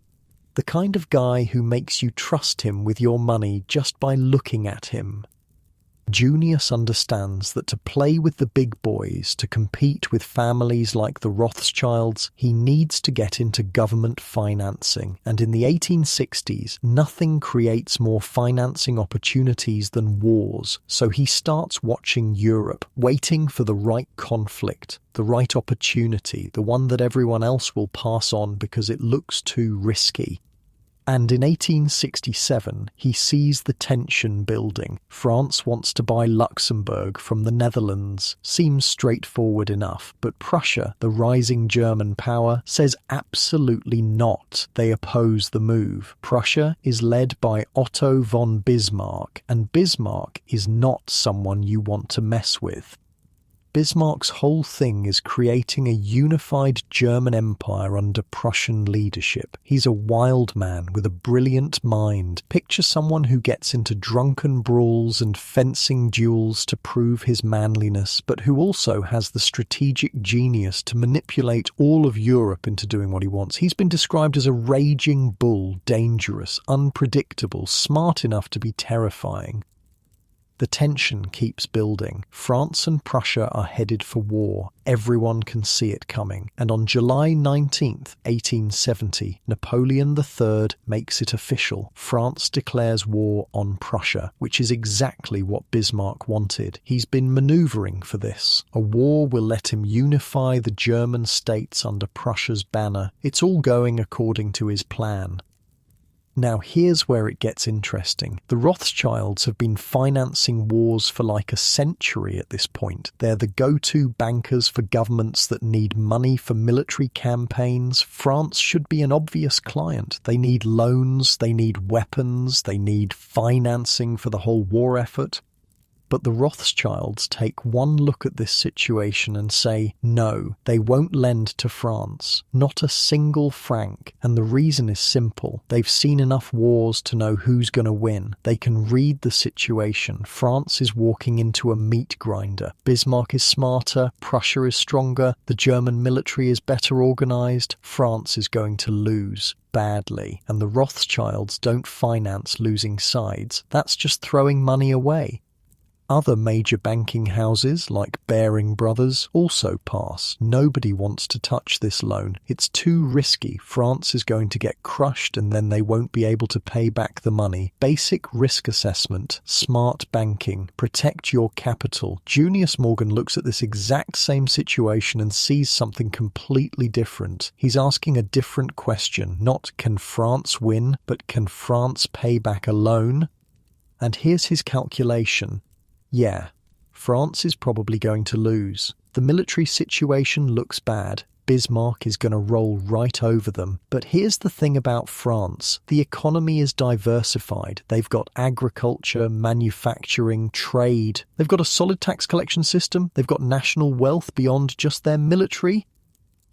The kind of guy who makes you trust him with your money just by looking at him. Junius understands that to play with the big boys, to compete with families like the Rothschilds, he needs to get into government financing. And in the 1860s, nothing creates more financing opportunities than wars. So he starts watching Europe, waiting for the right conflict, the right opportunity, the one that everyone else will pass on because it looks too risky. And in 1867, he sees the tension building. France wants to buy Luxembourg from the Netherlands. Seems straightforward enough, but Prussia, the rising German power, says absolutely not. They oppose the move. Prussia is led by Otto von Bismarck, and Bismarck is not someone you want to mess with. Bismarck's whole thing is creating a unified German empire under Prussian leadership. He's a wild man with a brilliant mind. Picture someone who gets into drunken brawls and fencing duels to prove his manliness, but who also has the strategic genius to manipulate all of Europe into doing what he wants. He's been described as a raging bull, dangerous, unpredictable, smart enough to be terrifying. The tension keeps building. France and Prussia are headed for war. Everyone can see it coming. And on July 19th, 1870, Napoleon III makes it official. France declares war on Prussia, which is exactly what Bismarck wanted. He's been manoeuvring for this. A war will let him unify the German states under Prussia's banner. It's all going according to his plan. Now here's where it gets interesting. The Rothschilds have been financing wars for like a century at this point. They're the go-to bankers for governments that need money for military campaigns. France should be an obvious client. They need loans, they need weapons, they need financing for the whole war effort. But the Rothschilds take one look at this situation and say, no, they won't lend to France, not a single franc. And the reason is simple. They've seen enough wars to know who's going to win. They can read the situation. France is walking into a meat grinder. Bismarck is smarter, Prussia is stronger, the German military is better organised. France is going to lose badly, and the Rothschilds don't finance losing sides. That's just throwing money away. Other major banking houses, like Baring Brothers, also pass. Nobody wants to touch this loan. It's too risky. France is going to get crushed and then they won't be able to pay back the money. Basic risk assessment, smart banking, protect your capital. Junius Morgan looks at this exact same situation and sees something completely different. He's asking a different question. Not can France win, but can France pay back a loan? And here's his calculation. Yeah, France is probably going to lose. The military situation looks bad. Bismarck is going to roll right over them. But here's the thing about France. The economy is diversified. They've got agriculture, manufacturing, trade. They've got a solid tax collection system. They've got national wealth beyond just their military.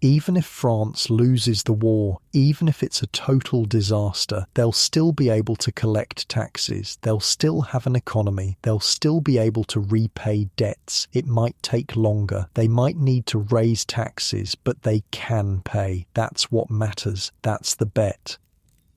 Even if France loses the war, even if it's a total disaster, they'll still be able to collect taxes. They'll still have an economy. They'll still be able to repay debts. It might take longer. They might need to raise taxes, but they can pay. That's what matters. That's the bet.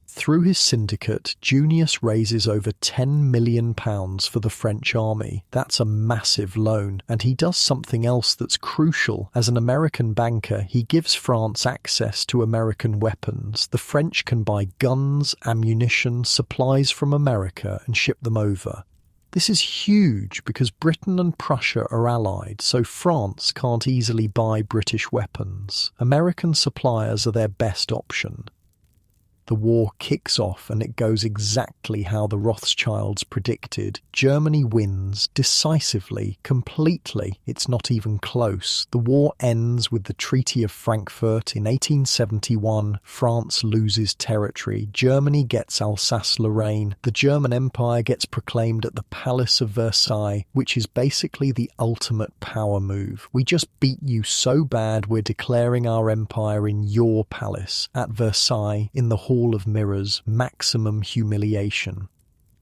Through his syndicate, Junius raises over £10 million for the French army. That's a massive loan, and he does something else that's crucial. As an American banker, he gives France access to American weapons. The French can buy guns, ammunition, supplies from America and ship them over. This is huge because Britain and Prussia are allied, so France can't easily buy British weapons. American suppliers are their best option. The war kicks off and it goes exactly how the Rothschilds predicted. Germany wins decisively, completely. It's not even close. The war ends with the Treaty of Frankfurt in 1871. France loses territory. Germany gets Alsace-Lorraine. The German Empire gets proclaimed at the Palace of Versailles, which is basically the ultimate power move. We just beat you so bad we're declaring our empire in your palace. At Versailles, in the Hall of Mirrors, maximum humiliation.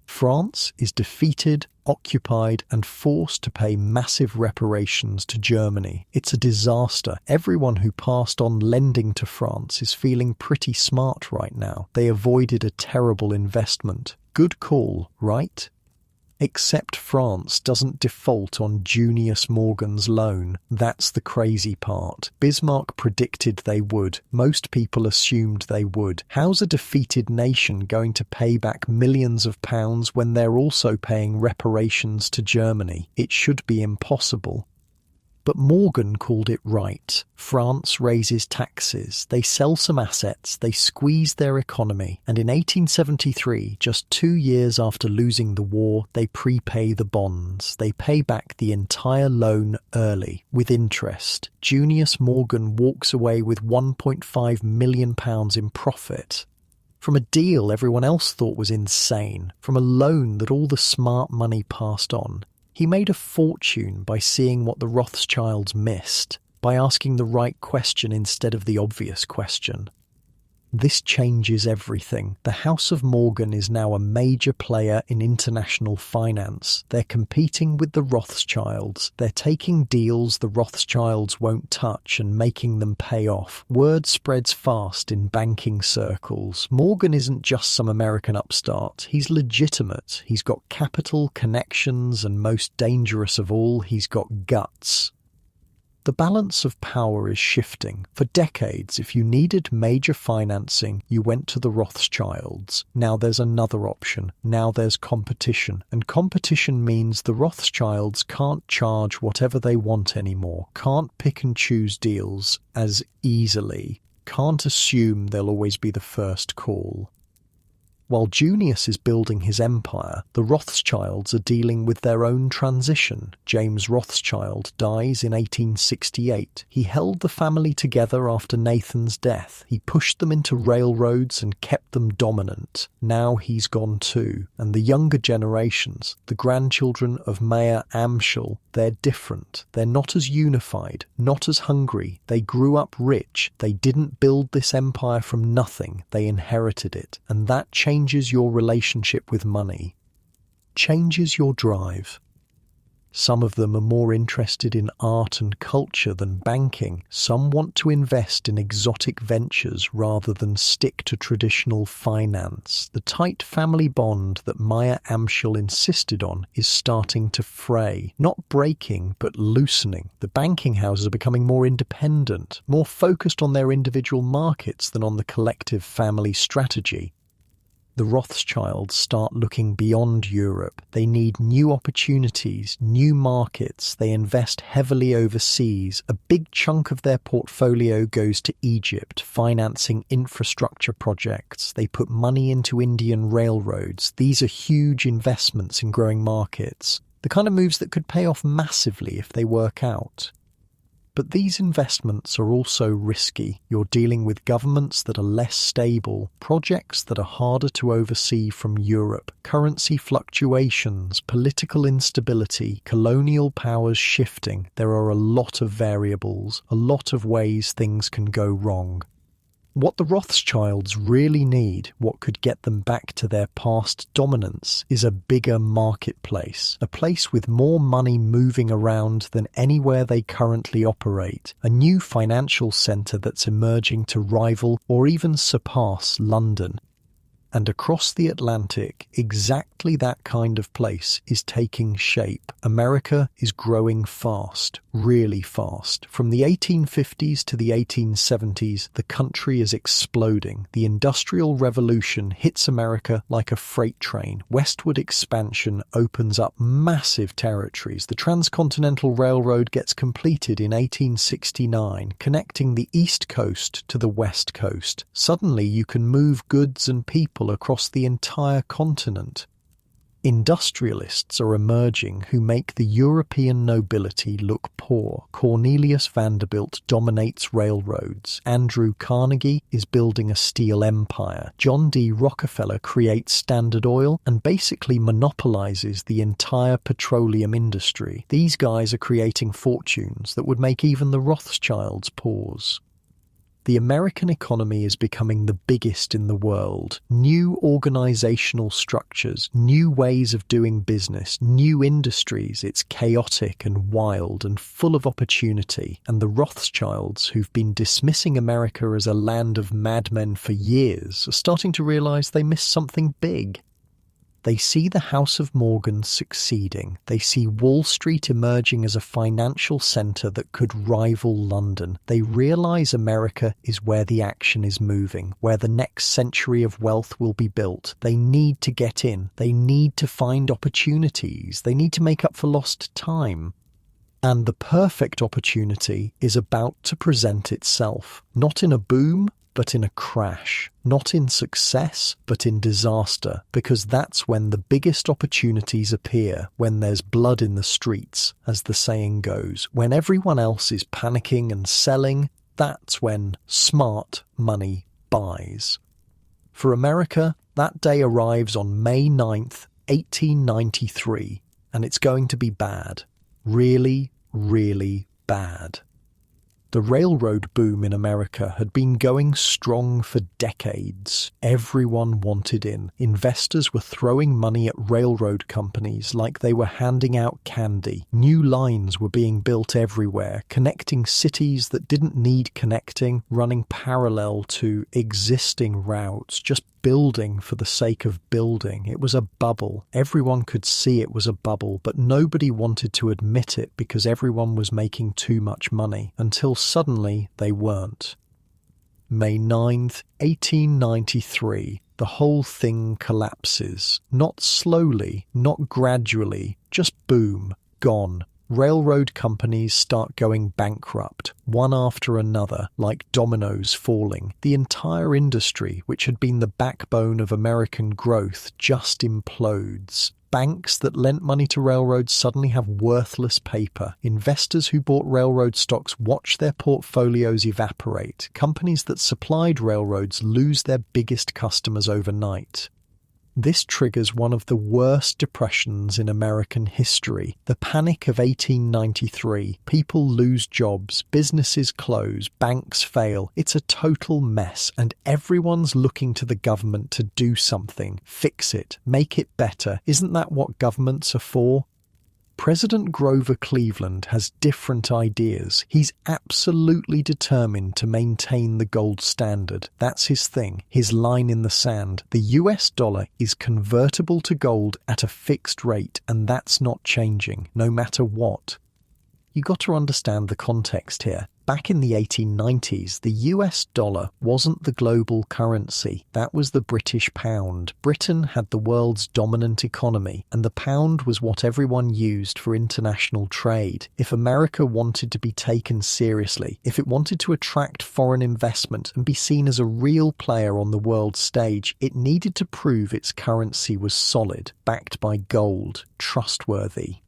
France is defeated, occupied, and forced to pay massive reparations to Germany. It's a disaster. Everyone who passed on lending to France is feeling pretty smart right now. They avoided a terrible investment. Good call, right? Except France doesn't default on Junius Morgan's loan. That's the crazy part. Bismarck predicted they would. Most people assumed they would. How's a defeated nation going to pay back millions of pounds when they're also paying reparations to Germany? It should be impossible. But Morgan called it right. France raises taxes, they sell some assets, they squeeze their economy, and in 1873, just 2 years after losing the war, they prepay the bonds. They pay back the entire loan early, with interest. Junius Morgan walks away with £1.5 million in profit. From a deal everyone else thought was insane, from a loan that all the smart money passed on. He made a fortune by seeing what the Rothschilds missed, by asking the right question instead of the obvious question. This changes everything. The House of Morgan is now a major player in international finance. They're competing with the Rothschilds. They're taking deals the Rothschilds won't touch and making them pay off. Word spreads fast in banking circles. Morgan isn't just some American upstart. He's legitimate. He's got capital, connections, and most dangerous of all, he's got guts. The balance of power is shifting. For decades, if you needed major financing, you went to the Rothschilds. Now there's another option. Now there's competition. And competition means the Rothschilds can't charge whatever they want anymore, can't pick and choose deals as easily, can't assume they'll always be the first call. While Junius is building his empire, the Rothschilds are dealing with their own transition. James Rothschild dies in 1868. He held the family together after Nathan's death. He pushed them into railroads and kept them dominant. Now he's gone too. And the younger generations, the grandchildren of Mayer Amschel, they're different. They're not as unified, not as hungry. They grew up rich. They didn't build this empire from nothing. They inherited it. And that changes your relationship with money, changes your drive. Some of them are more interested in art and culture than banking. Some want to invest in exotic ventures rather than stick to traditional finance. The tight family bond that Mayer Amschel insisted on is starting to fray. Not breaking, but loosening. The banking houses are becoming more independent, more focused on their individual markets than on the collective family strategy. The Rothschilds start looking beyond Europe. They need new opportunities, new markets. They invest heavily overseas. A big chunk of their portfolio goes to Egypt, financing infrastructure projects. They put money into Indian railroads. These are huge investments in growing markets. The kind of moves that could pay off massively if they work out. But these investments are also risky. You're dealing with governments that are less stable, projects that are harder to oversee from Europe, currency fluctuations, political instability, colonial powers shifting. There are a lot of variables, a lot of ways things can go wrong. What the Rothschilds really need, what could get them back to their past dominance, is a bigger marketplace, a place with more money moving around than anywhere they currently operate, a new financial centre that's emerging to rival or even surpass London. And across the Atlantic, exactly that kind of place is taking shape. America is growing fast, really fast. From the 1850s to the 1870s, the country is exploding. The Industrial Revolution hits America like a freight train. Westward expansion opens up massive territories. The Transcontinental Railroad gets completed in 1869, connecting the East Coast to the West Coast. Suddenly, you can move goods and people across the entire continent. Industrialists are emerging who make the European nobility look poor. Cornelius Vanderbilt dominates railroads. Andrew Carnegie is building a steel empire. John D. Rockefeller creates Standard Oil and basically monopolizes the entire petroleum industry. These guys are creating fortunes that would make even the Rothschilds pause. The American economy is becoming the biggest in the world. New organizational structures, new ways of doing business, new industries. It's chaotic and wild and full of opportunity. And the Rothschilds, who've been dismissing America as a land of madmen for years, are starting to realize they missed something big. They see the House of Morgan succeeding. They see Wall Street emerging as a financial centre that could rival London. They realise America is where the action is moving, where the next century of wealth will be built. They need to get in. They need to find opportunities. They need to make up for lost time. And the perfect opportunity is about to present itself, not in a boom, but in a crash, not in success, but in disaster, because that's when the biggest opportunities appear, when there's blood in the streets, as the saying goes. When everyone else is panicking and selling, that's when smart money buys. For America, that day arrives on May 9th, 1893, and it's going to be bad. Really, really bad. The railroad boom in America had been going strong for decades. Everyone wanted in. Investors were throwing money at railroad companies like they were handing out candy. New lines were being built everywhere, connecting cities that didn't need connecting, running parallel to existing routes, just building for the sake of building. It was a bubble. Everyone could see it was a bubble, but nobody wanted to admit it because everyone was making too much money, until suddenly they weren't. May 9th, 1893, the whole thing collapses. Not slowly, not gradually, just boom, gone. Railroad companies start going bankrupt, one after another, like dominoes falling. The entire industry, which had been the backbone of American growth, just implodes. Banks that lent money to railroads suddenly have worthless paper. Investors who bought railroad stocks watch their portfolios evaporate. Companies that supplied railroads lose their biggest customers overnight. This triggers one of the worst depressions in American history, the Panic of 1893. People lose jobs, businesses close, banks fail. It's a total mess, and everyone's looking to the government to do something, fix it, make it better. Isn't that what governments are for? President Grover Cleveland has different ideas. He's absolutely determined to maintain the gold standard. That's his thing, his line in the sand. The US dollar is convertible to gold at a fixed rate, and that's not changing, no matter what. You got to understand the context here. Back in the 1890s, the US dollar wasn't the global currency. That was the British pound. Britain had the world's dominant economy, and the pound was what everyone used for international trade. If America wanted to be taken seriously, if it wanted to attract foreign investment and be seen as a real player on the world stage, it needed to prove its currency was solid, backed by gold, trustworthy.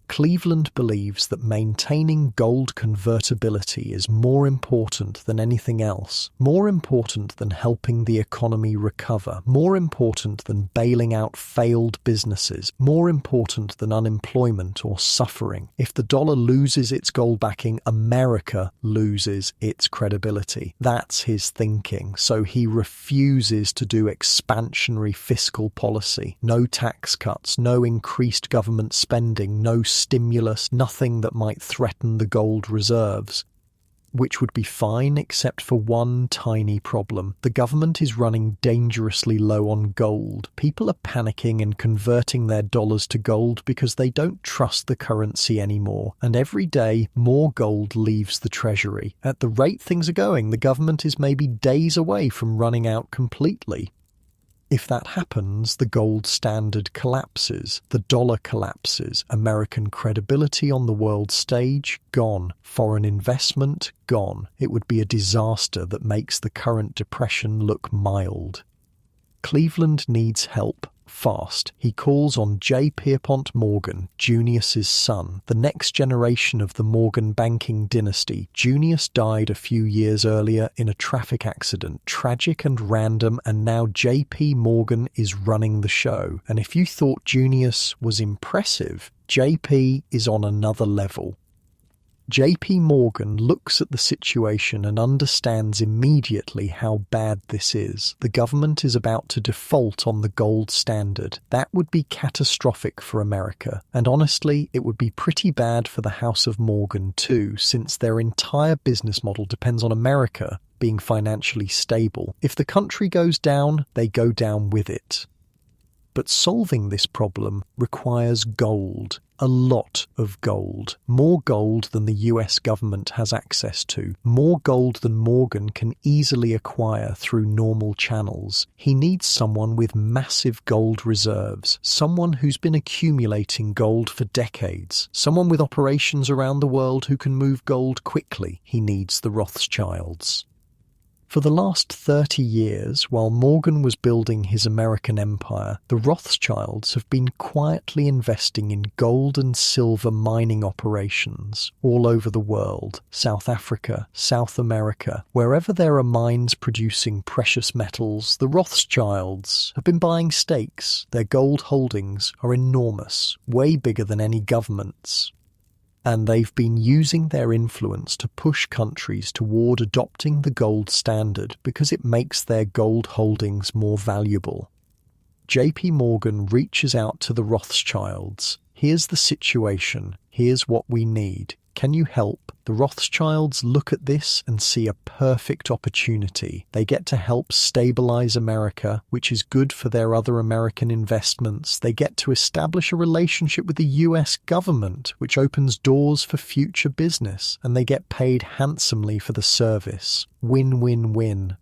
Cleveland believes that maintaining gold convertibility is more important than anything else, more important than helping the economy recover, more important than bailing out failed businesses, more important than unemployment or suffering. If the dollar loses its gold backing, America loses its credibility. That's his thinking, so he refuses to do expansionary fiscal policy. No tax cuts, no increased government spending, no stimulus, nothing that might threaten the gold reserves. Which would be fine except for one tiny problem. The government is running dangerously low on gold. People are panicking and converting their dollars to gold because they don't trust the currency anymore. And every day, more gold leaves the treasury. At the rate things are going, the government is maybe days away from running out completely. If that happens, the gold standard collapses, the dollar collapses, American credibility on the world stage, gone, foreign investment, gone. It would be a disaster that makes the current depression look mild. Cleveland needs help. Fast. He calls on J. Pierpont Morgan, Junius's son, the next generation of the Morgan banking dynasty. Junius died a few years earlier in a traffic accident, tragic and random, and now J.P. Morgan is running the show. And if you thought Junius was impressive, J.P. is on another level. J.P. Morgan looks at the situation and understands immediately how bad this is. The government is about to default on the gold standard. That would be catastrophic for America. And honestly, it would be pretty bad for the House of Morgan too, since their entire business model depends on America being financially stable. If the country goes down, they go down with it. But solving this problem requires gold. A lot of gold. More gold than the US government has access to. More gold than Morgan can easily acquire through normal channels. He needs someone with massive gold reserves. Someone who's been accumulating gold for decades. Someone with operations around the world who can move gold quickly. He needs the Rothschilds. For the last 30 years, while Morgan was building his American empire, the Rothschilds have been quietly investing in gold and silver mining operations all over the world, South Africa, South America. Wherever there are mines producing precious metals, the Rothschilds have been buying stakes. Their gold holdings are enormous, way bigger than any government's. And they've been using their influence to push countries toward adopting the gold standard because it makes their gold holdings more valuable. J.P. Morgan reaches out to the Rothschilds. Here's the situation. Here's what we need. Can you help? The Rothschilds look at this and see a perfect opportunity. They get to help stabilize America, which is good for their other American investments. They get to establish a relationship with the US government, which opens doors for future business, and they get paid handsomely for the service. Win-win-win.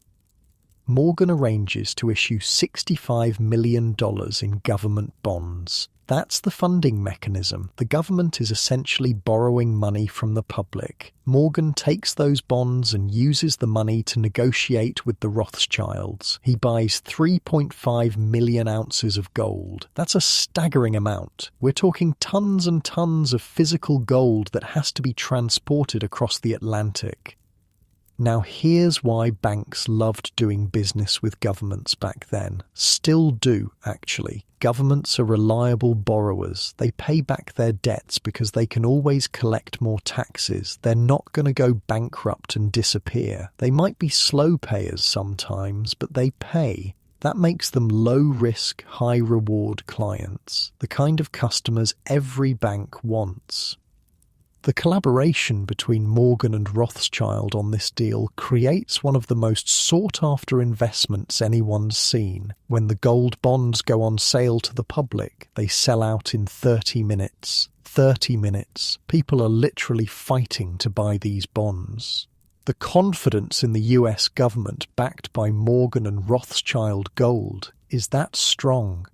Morgan arranges to issue $65 million in government bonds. That's the funding mechanism. The government is essentially borrowing money from the public. Morgan takes those bonds and uses the money to negotiate with the Rothschilds. He buys 3.5 million ounces of gold. That's a staggering amount. We're talking tons and tons of physical gold that has to be transported across the Atlantic. Now here's why banks loved doing business with governments back then. Still do, actually. Governments are reliable borrowers. They pay back their debts because they can always collect more taxes. They're not going to go bankrupt and disappear. They might be slow payers sometimes, but they pay. That makes them low-risk, high-reward clients, the kind of customers every bank wants. The collaboration between Morgan and Rothschild on this deal creates one of the most sought-after investments anyone's seen. When the gold bonds go on sale to the public, they sell out in 30 minutes. 30 minutes. People are literally fighting to buy these bonds. The confidence in the US government backed by Morgan and Rothschild gold is that strong.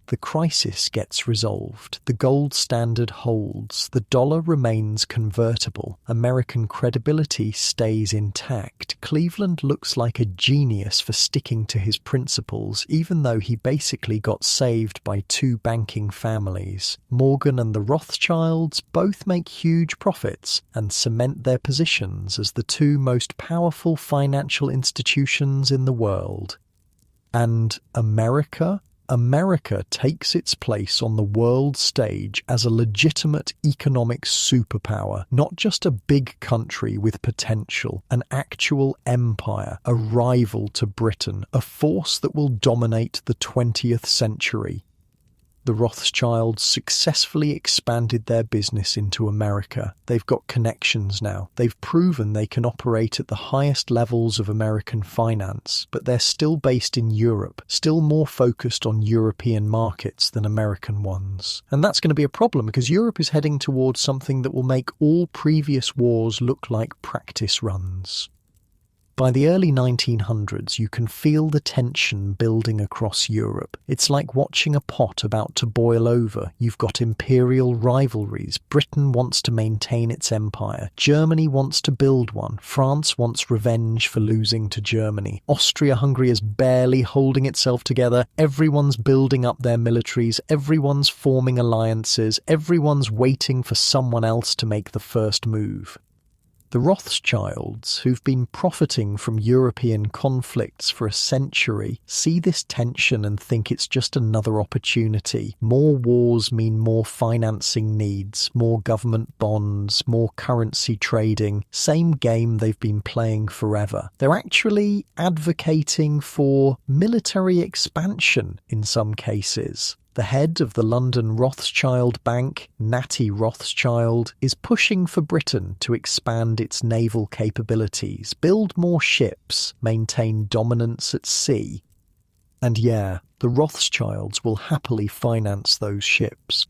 The crisis gets resolved, the gold standard holds, the dollar remains convertible, American credibility stays intact. Cleveland looks like a genius for sticking to his principles, even though he basically got saved by two banking families. Morgan and the Rothschilds both make huge profits and cement their positions as the two most powerful financial institutions in the world. And America takes its place on the world stage as a legitimate economic superpower, not just a big country with potential, an actual empire, a rival to Britain, a force that will dominate the 20th century. The Rothschilds successfully expanded their business into America. They've got connections now. They've proven they can operate at the highest levels of American finance, but they're still based in Europe, still more focused on European markets than American ones. And that's going to be a problem because Europe is heading towards something that will make all previous wars look like practice runs. By the early 1900s, you can feel the tension building across Europe. It's like watching a pot about to boil over. You've got imperial rivalries. Britain wants to maintain its empire. Germany wants to build one. France wants revenge for losing to Germany. Austria-Hungary is barely holding itself together. Everyone's building up their militaries. Everyone's forming alliances. Everyone's waiting for someone else to make the first move. The Rothschilds, who've been profiting from European conflicts for a century, see this tension and think it's just another opportunity. More wars mean more financing needs, more government bonds, more currency trading. Same game they've been playing forever. They're actually advocating for military expansion in some cases. The head of the London Rothschild Bank, Natty Rothschild, is pushing for Britain to expand its naval capabilities, build more ships, maintain dominance at sea. And yeah, the Rothschilds will happily finance those ships.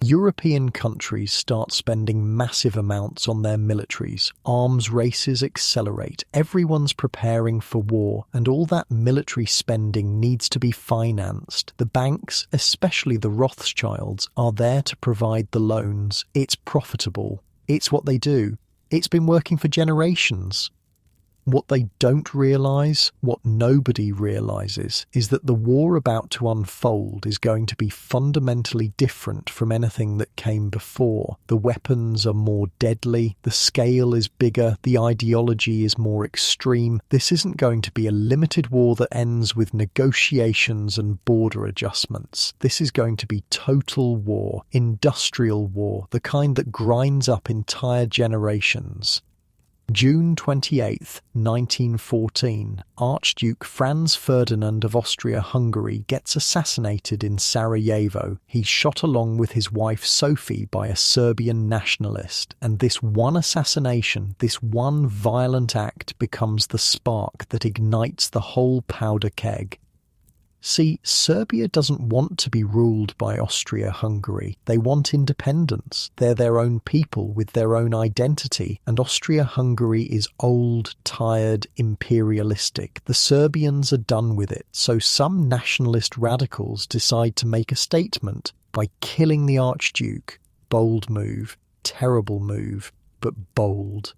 European countries start spending massive amounts on their militaries. Arms races accelerate. Everyone's preparing for war, and all that military spending needs to be financed. The banks, especially the Rothschilds, are there to provide the loans. It's profitable. It's what they do. It's been working for generations. What they don't realise, what nobody realises, is that the war about to unfold is going to be fundamentally different from anything that came before. The weapons are more deadly, the scale is bigger, the ideology is more extreme. This isn't going to be a limited war that ends with negotiations and border adjustments. This is going to be total war, industrial war, the kind that grinds up entire generations. June 28, 1914, Archduke Franz Ferdinand of Austria-Hungary gets assassinated in Sarajevo. He's shot along with his wife Sophie by a Serbian nationalist, and this one assassination, this one violent act becomes the spark that ignites the whole powder keg. See, Serbia doesn't want to be ruled by Austria-Hungary. They want independence. They're their own people with their own identity, and Austria-Hungary is old, tired, imperialistic. The Serbians are done with it, so some nationalist radicals decide to make a statement. by killing the Archduke. Bold move, terrible move, but bold.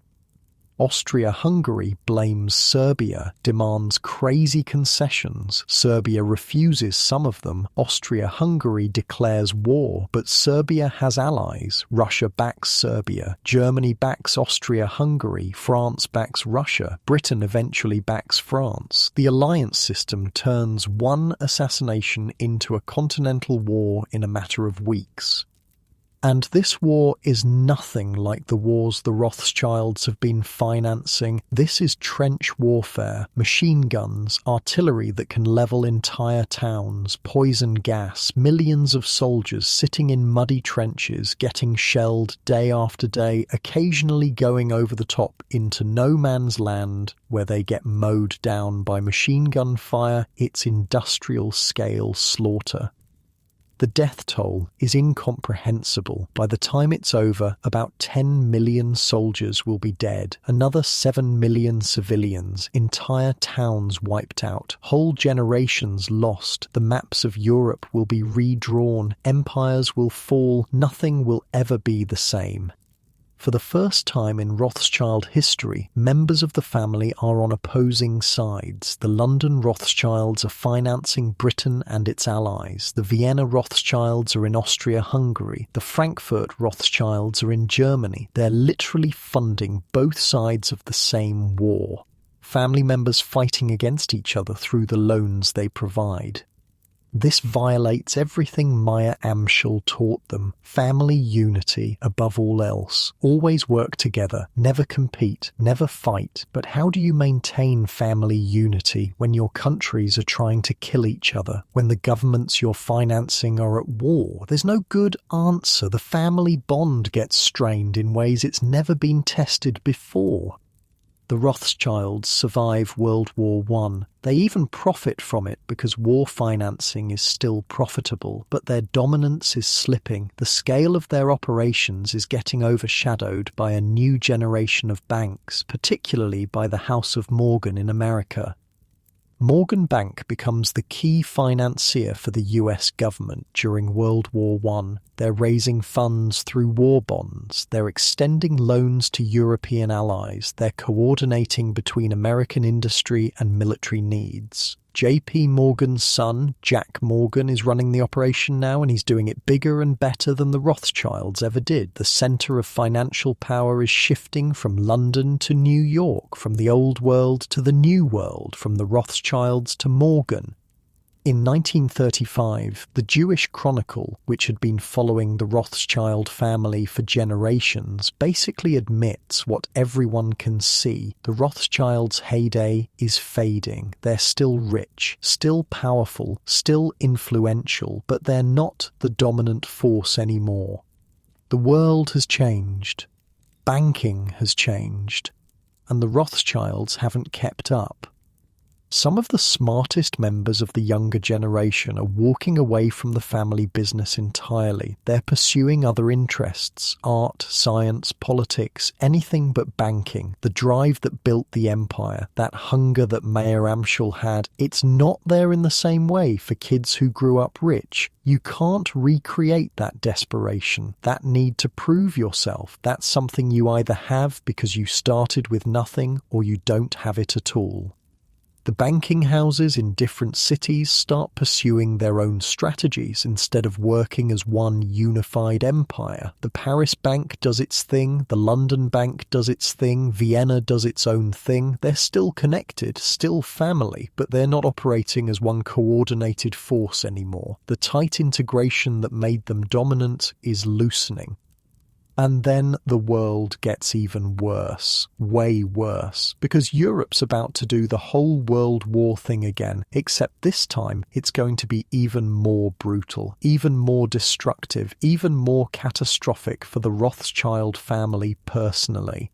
Austria-Hungary blames Serbia, demands crazy concessions. Serbia refuses some of them. Austria-Hungary declares war, but Serbia has allies. Russia backs Serbia. Germany backs Austria-Hungary. France backs Russia. Britain eventually backs France. The alliance system turns one assassination into a continental war in a matter of weeks. And this war is nothing like the wars the Rothschilds have been financing. This is trench warfare, machine guns, artillery that can level entire towns, poison gas, millions of soldiers sitting in muddy trenches, getting shelled day after day, occasionally going over the top into no man's land where they get mowed down by machine gun fire. It's industrial scale slaughter. The death toll is incomprehensible. By the time it's over, about 10 million soldiers will be dead, another 7 million civilians, entire towns wiped out, whole generations lost. The maps of Europe will be redrawn, empires will fall, nothing will ever be the same. For the first time in Rothschild history, members of the family are on opposing sides. The London Rothschilds are financing Britain and its allies. The Vienna Rothschilds are in Austria-Hungary. The Frankfurt Rothschilds are in Germany. They're literally funding both sides of the same war. Family members fighting against each other through the loans they provide. This violates everything Maya Angelou taught them. Family unity above all else. Always work together, never compete, never fight. But how do you maintain family unity when your countries are trying to kill each other? When the governments you're financing are at war? There's no good answer. The family bond gets strained in ways it's never been tested before. The Rothschilds survive World War I. They even profit from it because war financing is still profitable, but their dominance is slipping. The scale of their operations is getting overshadowed by a new generation of banks, particularly by the House of Morgan in America. Morgan Bank becomes the key financier for the US government during World War I. They're raising funds through war bonds. They're extending loans to European allies. They're coordinating between American industry and military needs. J.P. Morgan's son, Jack Morgan, is running the operation now, and he's doing it bigger and better than the Rothschilds ever did. The centre of financial power is shifting from London to New York, from the old world to the new world, from the Rothschilds to Morgan. In 1935, the Jewish Chronicle, which had been following the Rothschild family for generations, basically admits what everyone can see. The Rothschilds' heyday is fading. They're still rich, still powerful, still influential, but they're not the dominant force anymore. The world has changed. Banking has changed. And the Rothschilds haven't kept up. Some of the smartest members of the younger generation are walking away from the family business entirely. They're pursuing other interests, art, science, politics, anything but banking. The drive that built the empire, that hunger that Maya Angelou had, it's not there in the same way for kids who grew up rich. You can't recreate that desperation, that need to prove yourself. That's something you either have because you started with nothing or you don't have it at all. The banking houses in different cities start pursuing their own strategies instead of working as one unified empire. The Paris Bank does its thing, the London Bank does its thing, Vienna does its own thing. They're still connected, still family, but they're not operating as one coordinated force anymore. The tight integration that made them dominant is loosening. And then the world gets even worse, way worse, because Europe's about to do the whole World War thing again, except this time it's going to be even more brutal, even more destructive, even more catastrophic for the Rothschild family personally.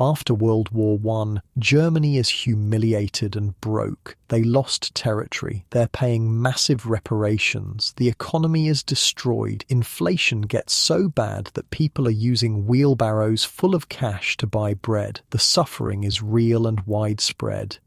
After World War I, Germany is humiliated and broke. They lost territory. They're paying massive reparations. The economy is destroyed. Inflation gets so bad that people are using wheelbarrows full of cash to buy bread. The suffering is real and widespread.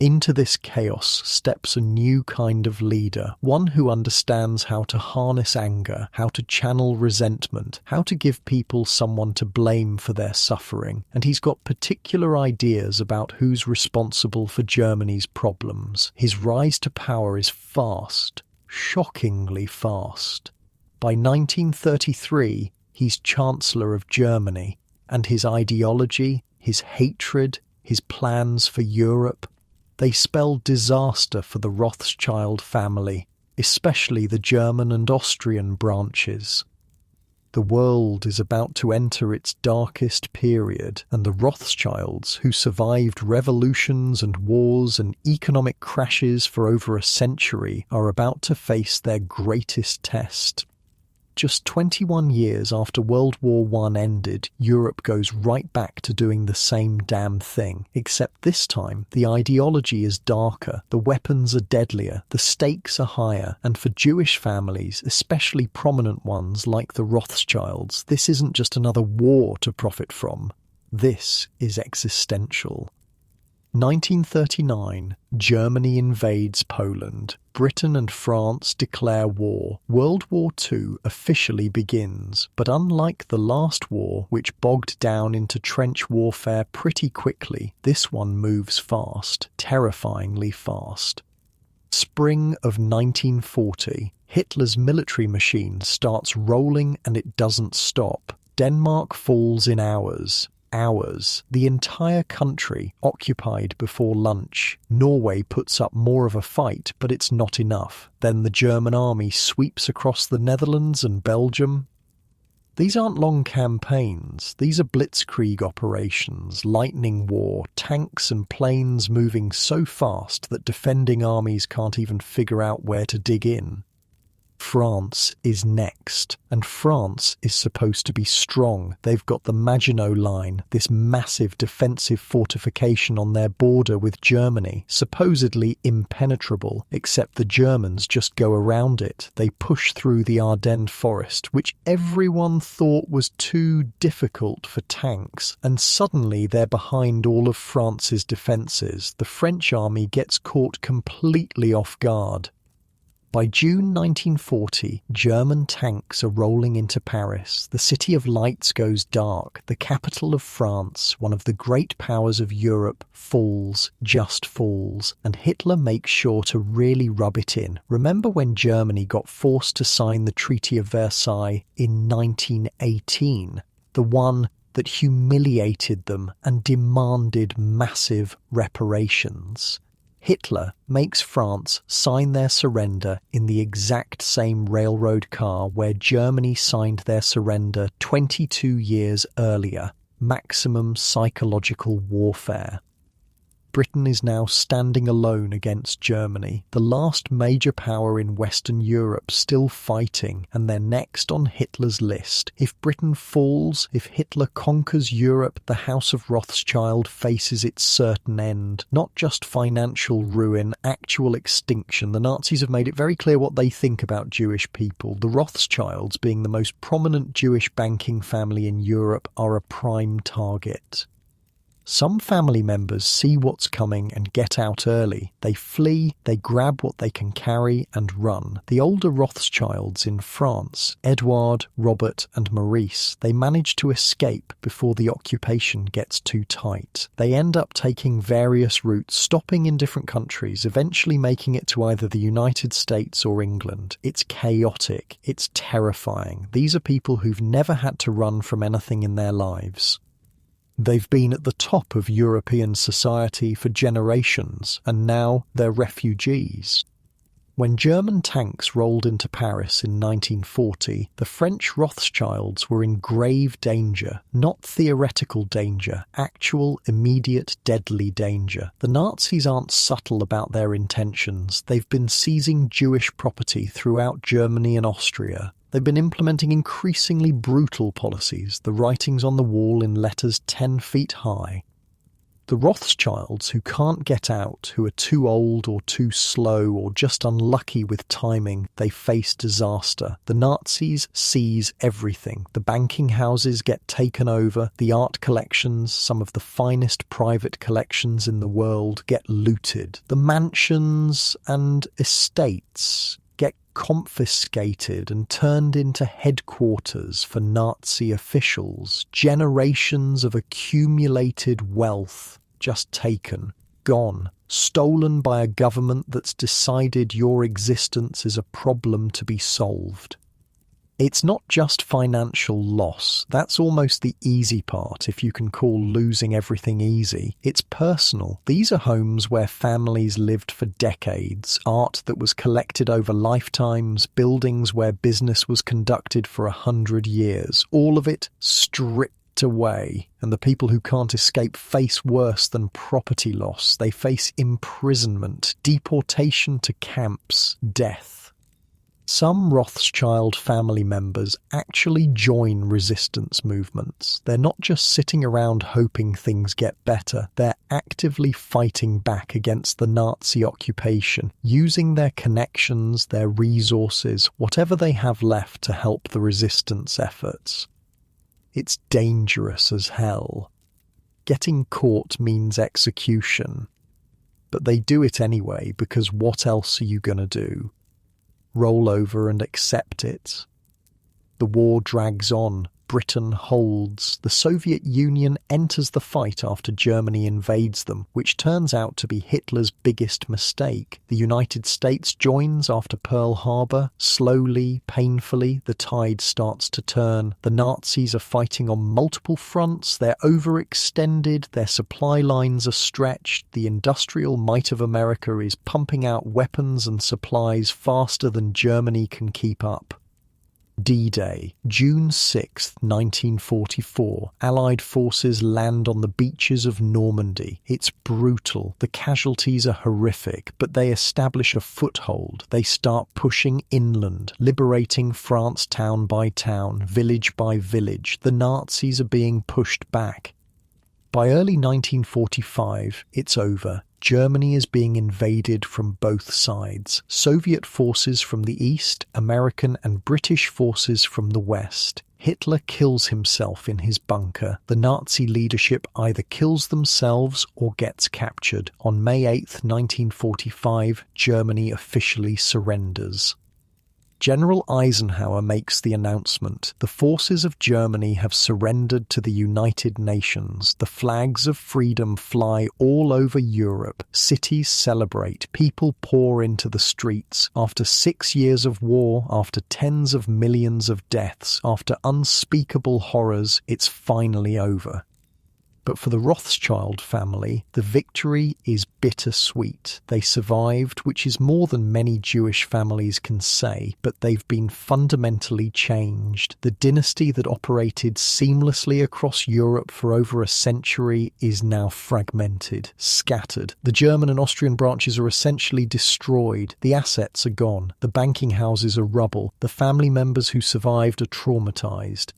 Into this chaos steps a new kind of leader, one who understands how to harness anger, how to channel resentment, how to give people someone to blame for their suffering, and he's got particular ideas about who's responsible for Germany's problems. His rise to power is fast, shockingly fast. By 1933, he's Chancellor of Germany, and his ideology, his hatred, his plans for Europe, they spell disaster for the Rothschild family, especially the German and Austrian branches. The world is about to enter its darkest period, and the Rothschilds, who survived revolutions and wars and economic crashes for over a century, are about to face their greatest test. Just 21 years after World War I ended, Europe goes right back to doing the same damn thing, except this time the ideology is darker, the weapons are deadlier, the stakes are higher, and for Jewish families, especially prominent ones like the Rothschilds, this isn't just another war to profit from. This is existential. 1939, Germany invades Poland. Britain and France declare war. World War II officially begins, but unlike the last war, which bogged down into trench warfare pretty quickly, this one moves fast, terrifyingly fast. Spring of 1940, Hitler's military machine starts rolling and it doesn't stop. Denmark falls in hours. The entire country occupied before lunch. Norway puts up more of a fight, but it's not enough. Then the German army sweeps across the Netherlands and Belgium. These aren't long campaigns. These are blitzkrieg operations, lightning war, tanks and planes moving so fast that defending armies can't even figure out where to dig in. France is next, and France is supposed to be strong. They've got the Maginot Line, this massive defensive fortification on their border with Germany, supposedly impenetrable, except the Germans just go around it. They push through the Ardennes forest, which everyone thought was too difficult for tanks, and suddenly they're behind all of France's defences. The French army gets caught completely off guard. By June 1940, German tanks are rolling into Paris. The City of Lights goes dark. The capital of France, one of the great powers of Europe, falls, just falls, and Hitler makes sure to really rub it in. Remember when Germany got forced to sign the Treaty of Versailles in 1918? The one that humiliated them and demanded massive reparations. Hitler makes France sign their surrender in the exact same railroad car where Germany signed their surrender 22 years earlier. Maximum psychological warfare. Britain is now standing alone against Germany, the last major power in Western Europe still fighting, and they're next on Hitler's list. If Britain falls, if Hitler conquers Europe, the House of Rothschild faces its certain end. Not just financial ruin, actual extinction. The Nazis have made it very clear what they think about Jewish people. The Rothschilds, being the most prominent Jewish banking family in Europe, are a prime target. Some family members see what's coming and get out early. They flee, they grab what they can carry and run. The older Rothschilds in France, Edouard, Robert and Maurice, they manage to escape before the occupation gets too tight. They end up taking various routes, stopping in different countries, eventually making it to either the United States or England. It's chaotic, it's terrifying. These are people who've never had to run from anything in their lives. They've been at the top of European society for generations, and now they're refugees. When German tanks rolled into Paris in 1940, the French Rothschilds were in grave danger, not theoretical danger, actual, immediate, deadly danger. The Nazis aren't subtle about their intentions. They've been seizing Jewish property throughout Germany and Austria. They've been implementing increasingly brutal policies, the writings on the wall in letters 10 feet high. The Rothschilds, who can't get out, who are too old or too slow or just unlucky with timing, they face disaster. The Nazis seize everything. The banking houses get taken over. The art collections, some of the finest private collections in the world, get looted. The mansions and estates get confiscated and turned into headquarters for Nazi officials. Generations of accumulated wealth just taken, gone, stolen by a government that's decided your existence is a problem to be solved. It's not just financial loss. That's almost the easy part, if you can call losing everything easy. It's personal. These are homes where families lived for decades, art that was collected over lifetimes, buildings where business was conducted for 100 years. All of it stripped away, and the people who can't escape face worse than property loss. They face imprisonment, deportation to camps, death. Some Rothschild family members actually join resistance movements. They're not just sitting around hoping things get better. They're actively fighting back against the Nazi occupation, using their connections, their resources, whatever they have left to help the resistance efforts. It's dangerous as hell. Getting caught means execution. But they do it anyway, because what else are you going to do? Roll over and accept it. The war drags on. Britain holds. The Soviet Union enters the fight after Germany invades them, which turns out to be Hitler's biggest mistake. The United States joins after Pearl Harbor. Slowly, painfully, the tide starts to turn. The Nazis are fighting on multiple fronts. They're overextended. Their supply lines are stretched. The industrial might of America is pumping out weapons and supplies faster than Germany can keep up. D-Day, June 6, 1944. Allied forces land on the beaches of Normandy. It's brutal. The casualties are horrific, but they establish a foothold. They start pushing inland, liberating France town by town, village by village. The Nazis are being pushed back. By early 1945, it's over. Germany is being invaded from both sides. Soviet forces from the east, American and British forces from the west. Hitler kills himself in his bunker. The Nazi leadership either kills themselves or gets captured. On May 8, 1945, Germany officially surrenders. General Eisenhower makes the announcement. The forces of Germany have surrendered to the United Nations. The flags of freedom fly all over Europe. Cities celebrate. People pour into the streets. After 6 years of war, after tens of millions of deaths, after unspeakable horrors, it's finally over. But for the Rothschild family, the victory is bittersweet. They survived, which is more than many Jewish families can say, but they've been fundamentally changed. The dynasty that operated seamlessly across Europe for over a century is now fragmented, scattered. The German and Austrian branches are essentially destroyed. The assets are gone. The banking houses are rubble. The family members who survived are traumatized.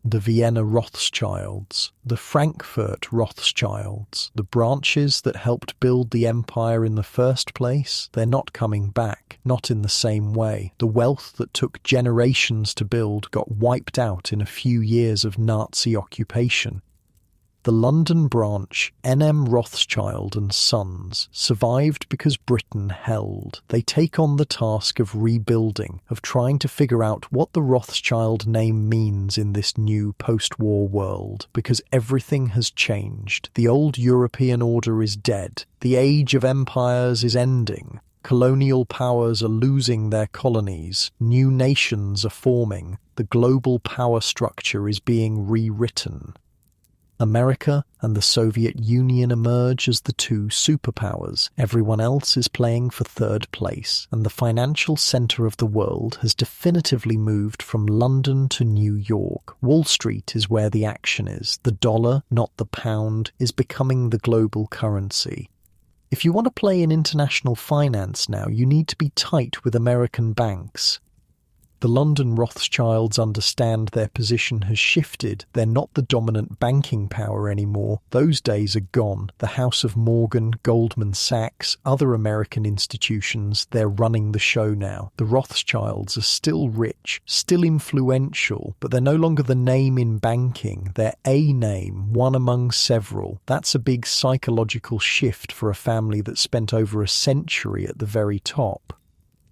The Vienna Rothschilds, the Frankfurt Rothschilds, the branches that helped build the empire in the first place, they're not coming back, not in the same way. The wealth that took generations to build got wiped out in a few years of Nazi occupation. The London branch, N.M. Rothschild and Sons, survived because Britain held. They take on the task of rebuilding, of trying to figure out what the Rothschild name means in this new post-war world, because everything has changed. The old European order is dead. The age of empires is ending. Colonial powers are losing their colonies. New nations are forming. The global power structure is being rewritten. America and the Soviet Union emerge as the two superpowers. Everyone else is playing for third place, and the financial center of the world has definitively moved from London to New York. Wall Street is where the action is. The dollar, not the pound, is becoming the global currency. If you want to play in international finance now, you need to be tight with American banks. The London Rothschilds understand their position has shifted. They're not the dominant banking power anymore. Those days are gone. The House of Morgan, Goldman Sachs, other American institutions, they're running the show now. The Rothschilds are still rich, still influential, but they're no longer the name in banking. They're a name, one among several. That's a big psychological shift for a family that spent over a century at the very top.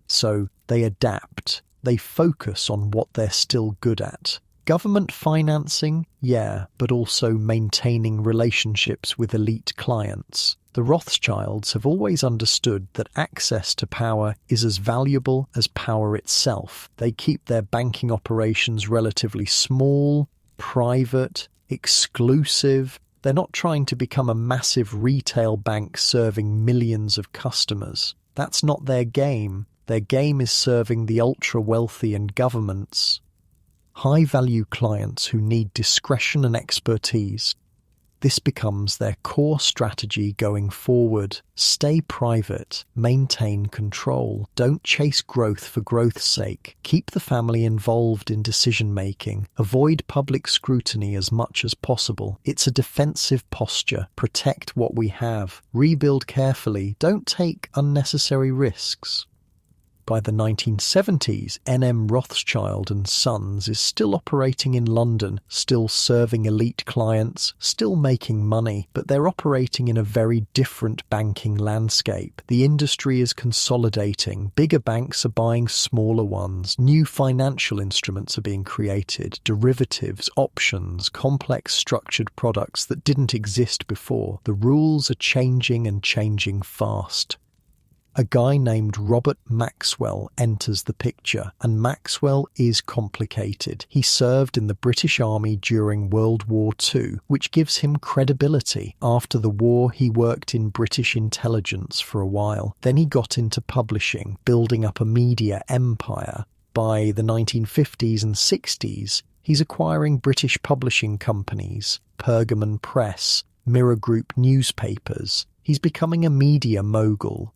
So they adapt. They focus on what they're still good at. Government financing, yeah, but also maintaining relationships with elite clients. The Rothschilds have always understood that access to power is as valuable as power itself. They keep their banking operations relatively small, private, exclusive. They're not trying to become a massive retail bank serving millions of customers. That's not their game. Their game is serving the ultra-wealthy and governments. High-value clients who need discretion and expertise. This becomes their core strategy going forward. Stay private, maintain control, don't chase growth for growth's sake, keep the family involved in decision-making, avoid public scrutiny as much as possible. It's a defensive posture, protect what we have, rebuild carefully, don't take unnecessary risks. By the 1970s, N.M. Rothschild and Sons is still operating in London, still serving elite clients, still making money, but they're operating in a very different banking landscape. The industry is consolidating, bigger banks are buying smaller ones, new financial instruments are being created, derivatives, options, complex structured products that didn't exist before. The rules are changing and changing fast. A guy named Robert Maxwell enters the picture, and Maxwell is complicated. He served in the British Army during World War II, which gives him credibility. After the war, he worked in British intelligence for a while. Then he got into publishing, building up a media empire. By the 1950s and 60s, he's acquiring British publishing companies, Pergamon Press, Mirror Group newspapers. He's becoming a media mogul.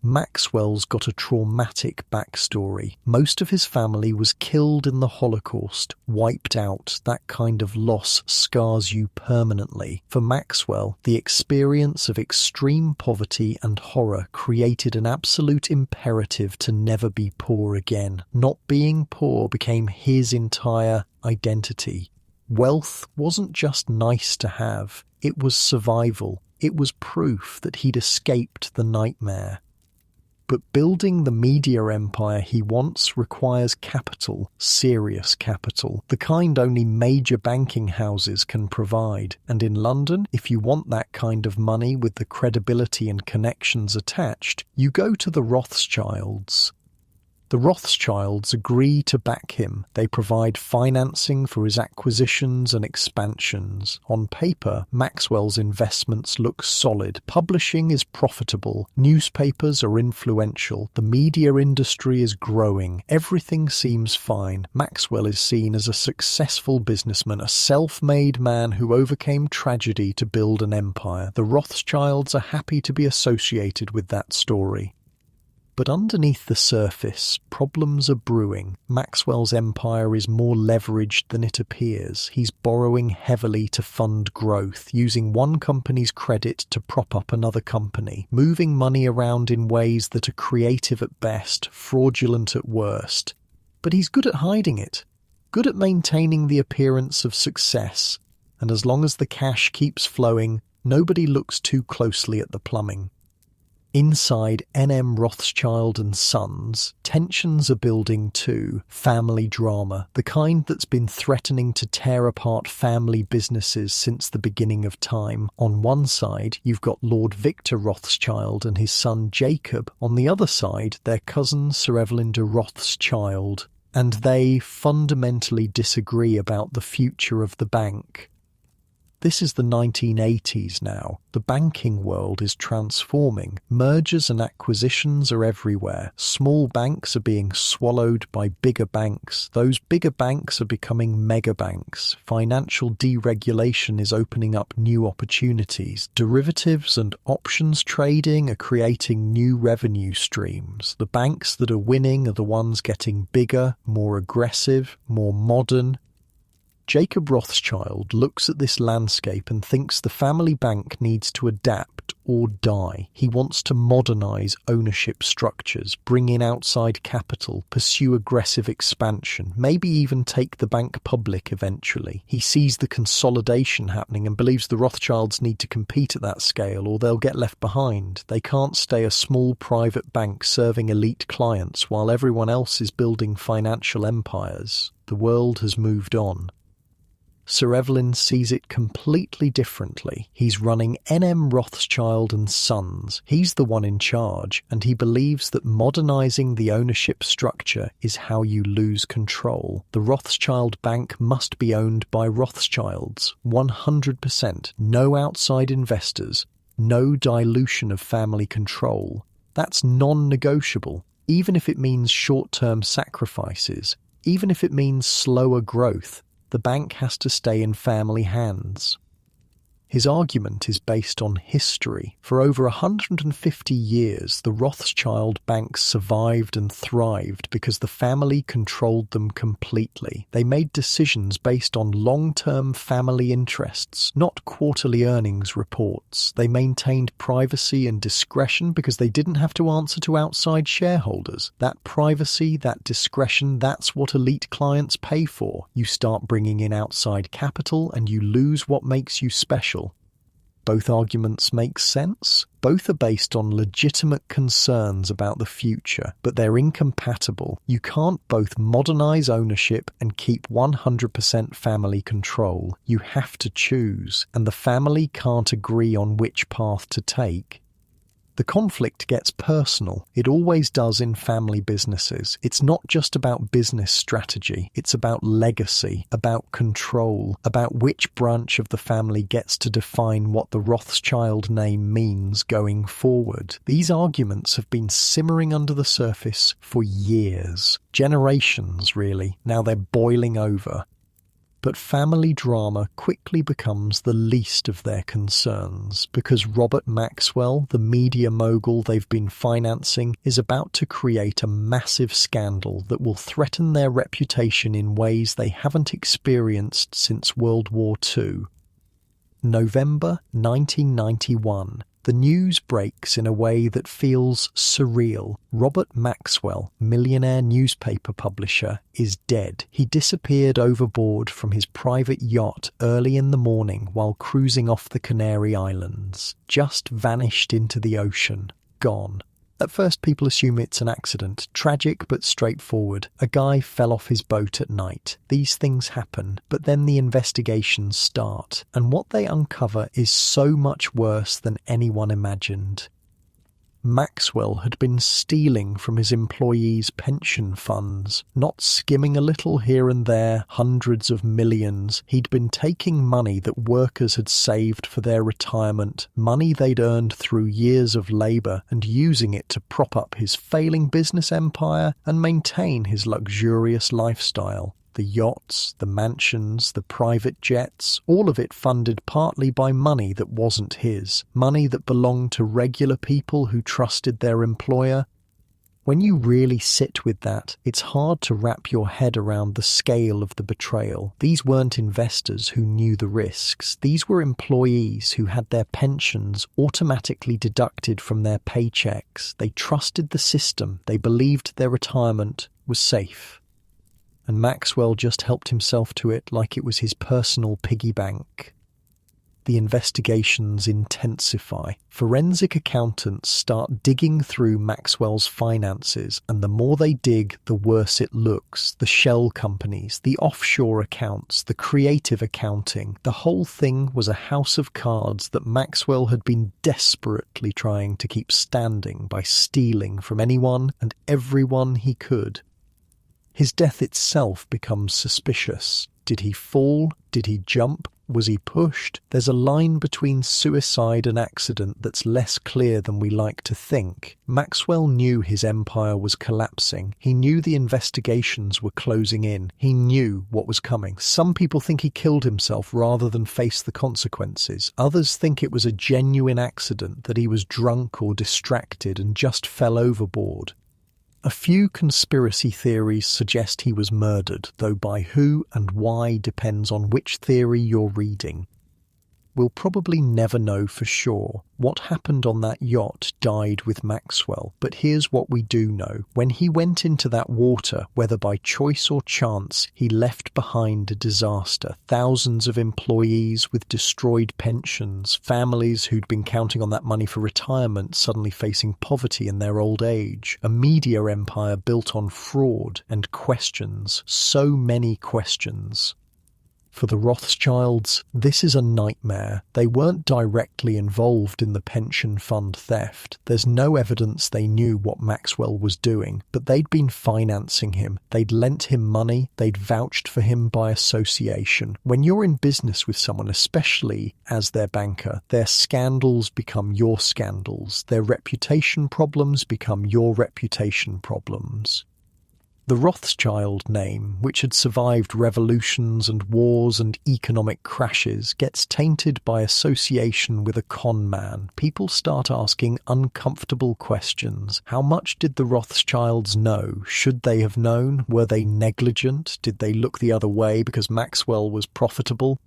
Maxwell's got a traumatic backstory. Most of his family was killed in the Holocaust, wiped out. That kind of loss scars you permanently. For Maxwell, the experience of extreme poverty and horror created an absolute imperative to never be poor again. Not being poor became his entire identity. Wealth wasn't just nice to have, it was survival. It was proof that he'd escaped the nightmare. But building the media empire he wants requires capital, serious capital, the kind only major banking houses can provide. And in London, if you want that kind of money with the credibility and connections attached, you go to the Rothschilds. The Rothschilds agree to back him. They provide financing for his acquisitions and expansions. On paper, Maxwell's investments look solid. Publishing is profitable. Newspapers are influential. The media industry is growing. Everything seems fine. Maxwell is seen as a successful businessman, a self-made man who overcame tragedy to build an empire. The Rothschilds are happy to be associated with that story. But underneath the surface, problems are brewing. Maxwell's empire is more leveraged than it appears. He's borrowing heavily to fund growth, using one company's credit to prop up another company, moving money around in ways that are creative at best, fraudulent at worst. But he's good at hiding it, good at maintaining the appearance of success, and as long as the cash keeps flowing, nobody looks too closely at the plumbing. Inside N.M. Rothschild and Sons, tensions are building too. Family drama, the kind that's been threatening to tear apart family businesses since the beginning of time. On one side, you've got Lord Victor Rothschild and his son Jacob. On the other side, their cousin Sir Evelyn de Rothschild. And they fundamentally disagree about the future of the bank. This is the 1980s now. The banking world is transforming. Mergers and acquisitions are everywhere. Small banks are being swallowed by bigger banks. Those bigger banks are becoming mega banks. Financial deregulation is opening up new opportunities. Derivatives and options trading are creating new revenue streams. The banks that are winning are the ones getting bigger, more aggressive, more modern. Jacob Rothschild looks at this landscape and thinks the family bank needs to adapt or die. He wants to modernize ownership structures, bring in outside capital, pursue aggressive expansion, maybe even take the bank public eventually. He sees the consolidation happening and believes the Rothschilds need to compete at that scale or they'll get left behind. They can't stay a small private bank serving elite clients while everyone else is building financial empires. The world has moved on. Sir Evelyn sees it completely differently. He's running NM Rothschild and Sons. He's the one in charge, and he believes that modernizing the ownership structure is how you lose control. The Rothschild Bank must be owned by Rothschilds, 100%. No outside investors, no dilution of family control. That's non-negotiable, even if it means short-term sacrifices, even if it means slower growth. The bank has to stay in family hands. His argument is based on history. For over 150 years, the Rothschild banks survived and thrived because the family controlled them completely. They made decisions based on long-term family interests, not quarterly earnings reports. They maintained privacy and discretion because they didn't have to answer to outside shareholders. That privacy, that discretion, that's what elite clients pay for. You start bringing in outside capital and you lose what makes you special. Both arguments make sense. Both are based on legitimate concerns about the future, but they're incompatible. You can't both modernize ownership and keep 100% family control. You have to choose, and the family can't agree on which path to take. The conflict gets personal. It always does in family businesses. It's not just about business strategy. It's about legacy, about control, about which branch of the family gets to define what the Rothschild name means going forward. These arguments have been simmering under the surface for years. Generations, really. Now they're boiling over. But family drama quickly becomes the least of their concerns because Robert Maxwell, the media mogul they've been financing, is about to create a massive scandal that will threaten their reputation in ways they haven't experienced since World War II. November 1991. The news breaks in a way that feels surreal. Robert Maxwell, millionaire newspaper publisher, is dead. He disappeared overboard from his private yacht early in the morning while cruising off the Canary Islands. Just vanished into the ocean. Gone. At first people assume it's an accident, tragic but straightforward. A guy fell off his boat at night. These things happen, but then the investigations start, and what they uncover is so much worse than anyone imagined. Maxwell had been stealing from his employees' pension funds, not skimming a little here and there, hundreds of millions. He'd been taking money that workers had saved for their retirement, money they'd earned through years of labour, and using it to prop up his failing business empire and maintain his luxurious lifestyle. The yachts, the mansions, the private jets, all of it funded partly by money that wasn't his, money that belonged to regular people who trusted their employer. When you really sit with that, it's hard to wrap your head around the scale of the betrayal. These weren't investors who knew the risks. These were employees who had their pensions automatically deducted from their paychecks. They trusted the system. They believed their retirement was safe. And Maxwell just helped himself to it like it was his personal piggy bank. The investigations intensify. Forensic accountants start digging through Maxwell's finances, and the more they dig, the worse it looks. The shell companies, the offshore accounts, the creative accounting. The whole thing was a house of cards that Maxwell had been desperately trying to keep standing by stealing from anyone and everyone he could. His death itself becomes suspicious. Did he fall? Did he jump? Was he pushed? There's a line between suicide and accident that's less clear than we like to think. Maxwell knew his empire was collapsing. He knew the investigations were closing in. He knew what was coming. Some people think he killed himself rather than face the consequences. Others think it was a genuine accident, that he was drunk or distracted and just fell overboard. A few conspiracy theories suggest he was murdered, though by who and why depends on which theory you're reading. We'll probably never know for sure. What happened on that yacht died with Maxwell, but here's what we do know. When he went into that water, whether by choice or chance, he left behind a disaster. Thousands of employees with destroyed pensions, families who'd been counting on that money for retirement suddenly facing poverty in their old age, a media empire built on fraud and questions, so many questions. For the Rothschilds, this is a nightmare. They weren't directly involved in the pension fund theft. There's no evidence they knew what Maxwell was doing, but they'd been financing him. They'd lent him money. They'd vouched for him by association. When you're in business with someone, especially as their banker, their scandals become your scandals. Their reputation problems become your reputation problems. The Rothschild name, which had survived revolutions and wars and economic crashes, gets tainted by association with a con man. People start asking uncomfortable questions. How much did the Rothschilds know? Should they have known? Were they negligent? Did they look the other way because Maxwell was profitable?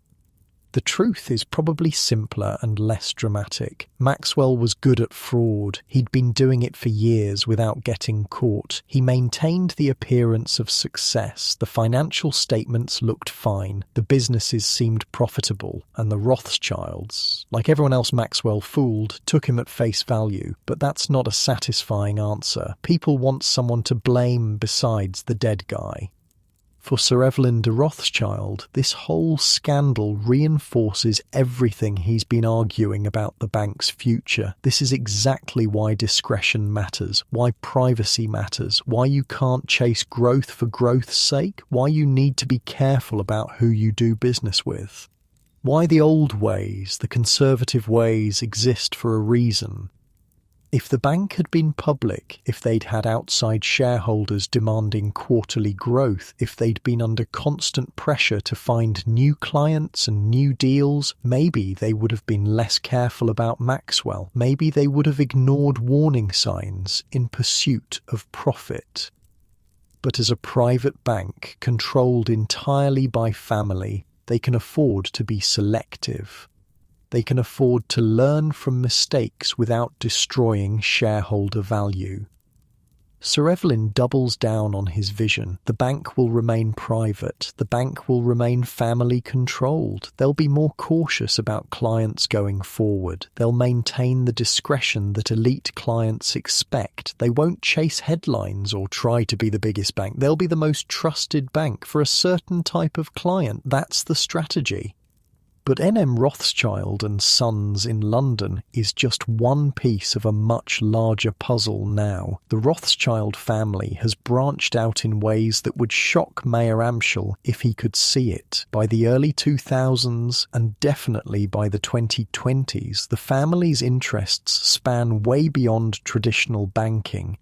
The truth is probably simpler and less dramatic. Maxwell was good at fraud. He'd been doing it for years without getting caught. He maintained the appearance of success. The financial statements looked fine. The businesses seemed profitable. And the Rothschilds, like everyone else Maxwell fooled, took him at face value. But that's not a satisfying answer. People want someone to blame besides the dead guy. For Sir Evelyn de Rothschild, this whole scandal reinforces everything he's been arguing about the bank's future. This is exactly why discretion matters, why privacy matters, why you can't chase growth for growth's sake, why you need to be careful about who you do business with. Why the old ways, the conservative ways, exist for a reason. If the bank had been public, if they'd had outside shareholders demanding quarterly growth, if they'd been under constant pressure to find new clients and new deals, maybe they would have been less careful about Maxwell. Maybe they would have ignored warning signs in pursuit of profit. But as a private bank, controlled entirely by family, they can afford to be selective. They can afford to learn from mistakes without destroying shareholder value. Sir Evelyn doubles down on his vision. The bank will remain private. The bank will remain family-controlled. They'll be more cautious about clients going forward. They'll maintain the discretion that elite clients expect. They won't chase headlines or try to be the biggest bank. They'll be the most trusted bank for a certain type of client. That's the strategy. But N.M. Rothschild and Sons in London is just one piece of a much larger puzzle now. The Rothschild family has branched out in ways that would shock Mayor Amschel if he could see it. By the early 2000s, and definitely by the 2020s, the family's interests span way beyond traditional banking.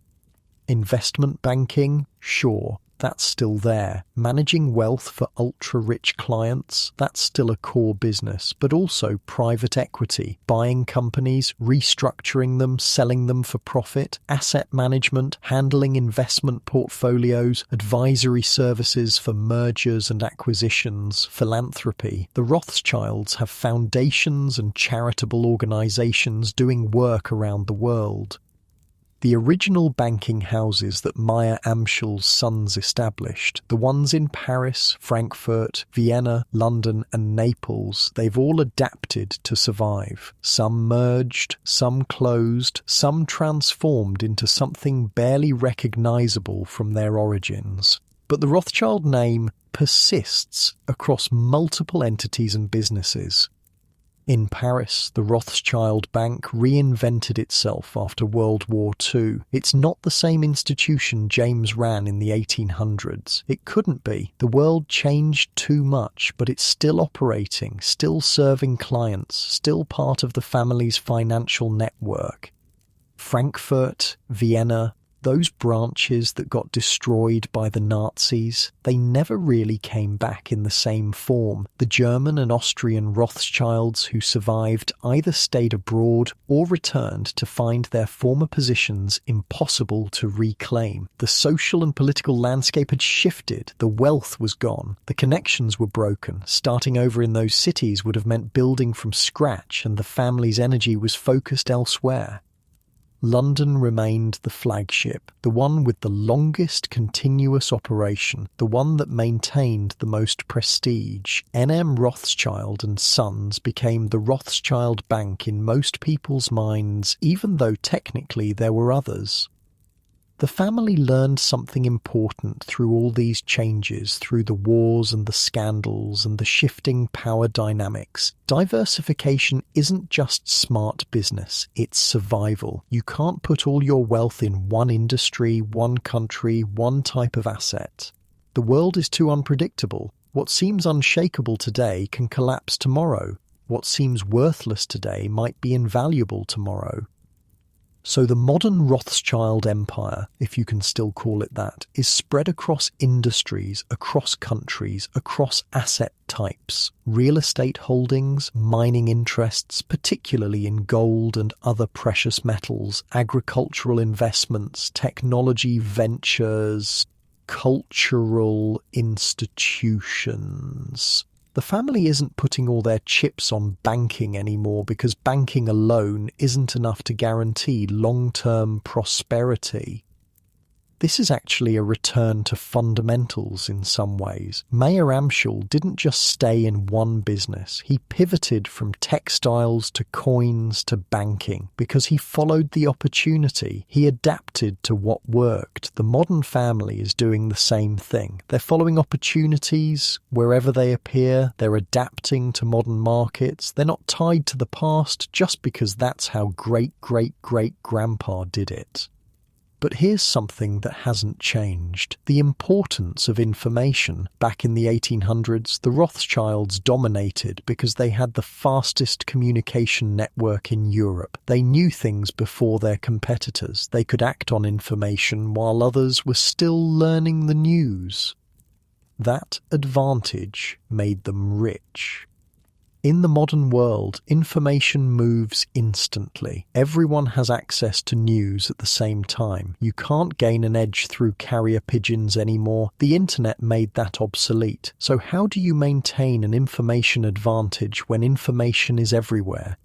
Investment banking? Sure. That's still there. Managing wealth for ultra-rich clients, that's still a core business, but also private equity, buying companies, restructuring them, selling them for profit, asset management, handling investment portfolios, advisory services for mergers and acquisitions, philanthropy. The Rothschilds have foundations and charitable organizations doing work around the world. The original banking houses that Mayer Amschel's sons established, the ones in Paris, Frankfurt, Vienna, London and Naples, they've all adapted to survive. Some merged, some closed, some transformed into something barely recognizable from their origins. But the Rothschild name persists across multiple entities and businesses. In Paris, the Rothschild Bank reinvented itself after World War II. It's not the same institution James ran in the 1800s. It couldn't be. The world changed too much, but it's still operating, still serving clients, still part of the family's financial network. Frankfurt, Vienna, those branches that got destroyed by the Nazis, they never really came back in the same form. The German and Austrian Rothschilds who survived either stayed abroad or returned to find their former positions impossible to reclaim. The social and political landscape had shifted. The wealth was gone. The connections were broken. Starting over in those cities would have meant building from scratch, and the family's energy was focused elsewhere. London remained the flagship, the one with the longest continuous operation, the one that maintained the most prestige. N.M. Rothschild and Sons became the Rothschild Bank in most people's minds, even though technically there were others. The family learned something important through all these changes, through the wars and the scandals and the shifting power dynamics. Diversification isn't just smart business, it's survival. You can't put all your wealth in one industry, one country, one type of asset. The world is too unpredictable. What seems unshakable today can collapse tomorrow. What seems worthless today might be invaluable tomorrow. So the modern Rothschild empire, if you can still call it that, is spread across industries, across countries, across asset types, real estate holdings, mining interests, particularly in gold and other precious metals, agricultural investments, technology ventures, cultural institutions. The family isn't putting all their chips on banking anymore because banking alone isn't enough to guarantee long-term prosperity. This is actually a return to fundamentals in some ways. Mayer Amschel didn't just stay in one business. He pivoted from textiles to coins to banking because he followed the opportunity. He adapted to what worked. The modern family is doing the same thing. They're following opportunities wherever they appear. They're adapting to modern markets. They're not tied to the past just because that's how great-great-great-grandpa did it. But here's something that hasn't changed. The importance of information. Back in the 1800s, the Rothschilds dominated because they had the fastest communication network in Europe. They knew things before their competitors. They could act on information while others were still learning the news. That advantage made them rich. In the modern world, information moves instantly. Everyone has access to news at the same time. You can't gain an edge through carrier pigeons anymore. The internet made that obsolete. So how do you maintain an information advantage when information is everywhere?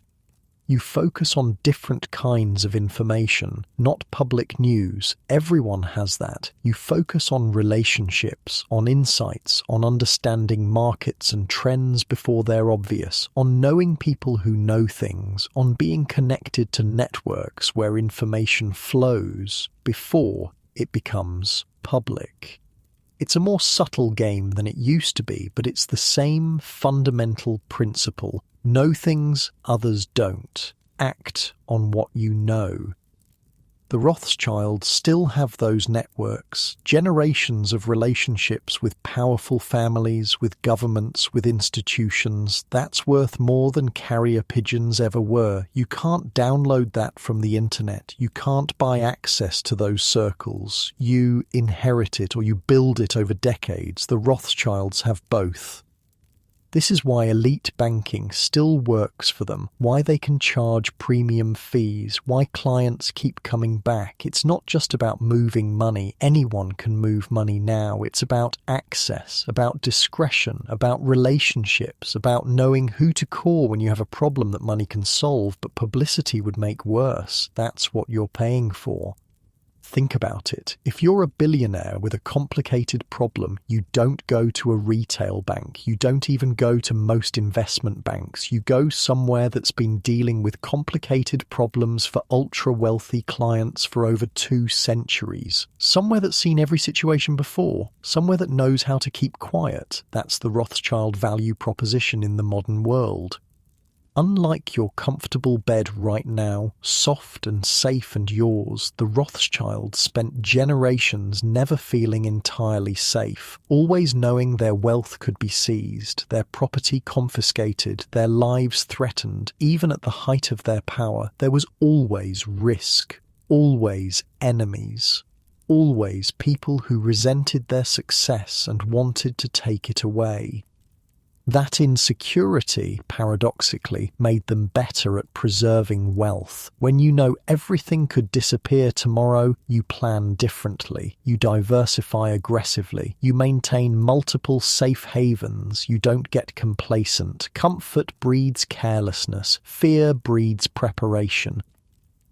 You focus on different kinds of information, not public news. Everyone has that. You focus on relationships, on insights, on understanding markets and trends before they're obvious, on knowing people who know things, on being connected to networks where information flows before it becomes public. It's a more subtle game than it used to be, but it's the same fundamental principle. Know things others don't. Act on what you know. The Rothschilds still have those networks, generations of relationships with powerful families, with governments, with institutions. That's worth more than carrier pigeons ever were. You can't download that from the internet. You can't buy access to those circles. You inherit it or you build it over decades. The Rothschilds have both. This is why elite banking still works for them, why they can charge premium fees, why clients keep coming back. It's not just about moving money. Anyone can move money now. It's about access, about discretion, about relationships, about knowing who to call when you have a problem that money can solve, but publicity would make worse. That's what you're paying for. Think about it. If you're a billionaire with a complicated problem, you don't go to a retail bank. You don't even go to most investment banks. You go somewhere that's been dealing with complicated problems for ultra-wealthy clients for over 2 centuries. Somewhere that's seen every situation before. Somewhere that knows how to keep quiet. That's the Rothschild value proposition in the modern world. Unlike your comfortable bed right now, soft and safe and yours, the Rothschilds spent generations never feeling entirely safe, always knowing their wealth could be seized, their property confiscated, their lives threatened. Even at the height of their power, there was always risk, always enemies, always people who resented their success and wanted to take it away. That insecurity, paradoxically, made them better at preserving wealth. When you know everything could disappear tomorrow, you plan differently. You diversify aggressively. You maintain multiple safe havens. You don't get complacent. Comfort breeds carelessness. Fear breeds preparation.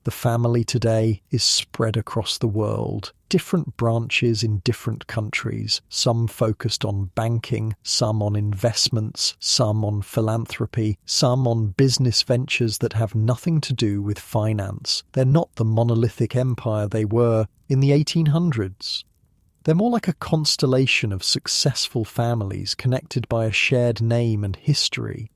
The family today is spread across the world. Different branches in different countries, some focused on banking, some on investments, some on philanthropy, some on business ventures that have nothing to do with finance. They're not the monolithic empire they were in the 1800s. They're more like a constellation of successful families connected by a shared name and history.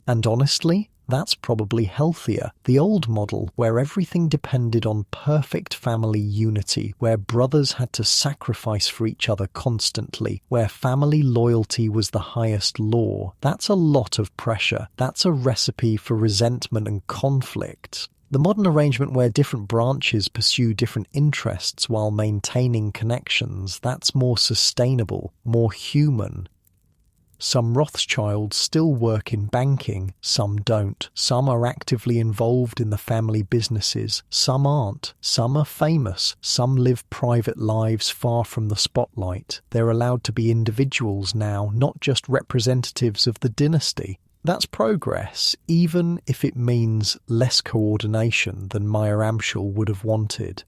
And honestly, that's probably healthier. The old model, where everything depended on perfect family unity, where brothers had to sacrifice for each other constantly, where family loyalty was the highest law, that's a lot of pressure. That's a recipe for resentment and conflict. The modern arrangement where different branches pursue different interests while maintaining connections, that's more sustainable, more human. Some Rothschilds still work in banking, some don't. Some are actively involved in the family businesses, some aren't. Some are famous, some live private lives far from the spotlight. They're allowed to be individuals now, not just representatives of the dynasty. That's progress, even if it means less coordination than Maya Amschel would have wanted.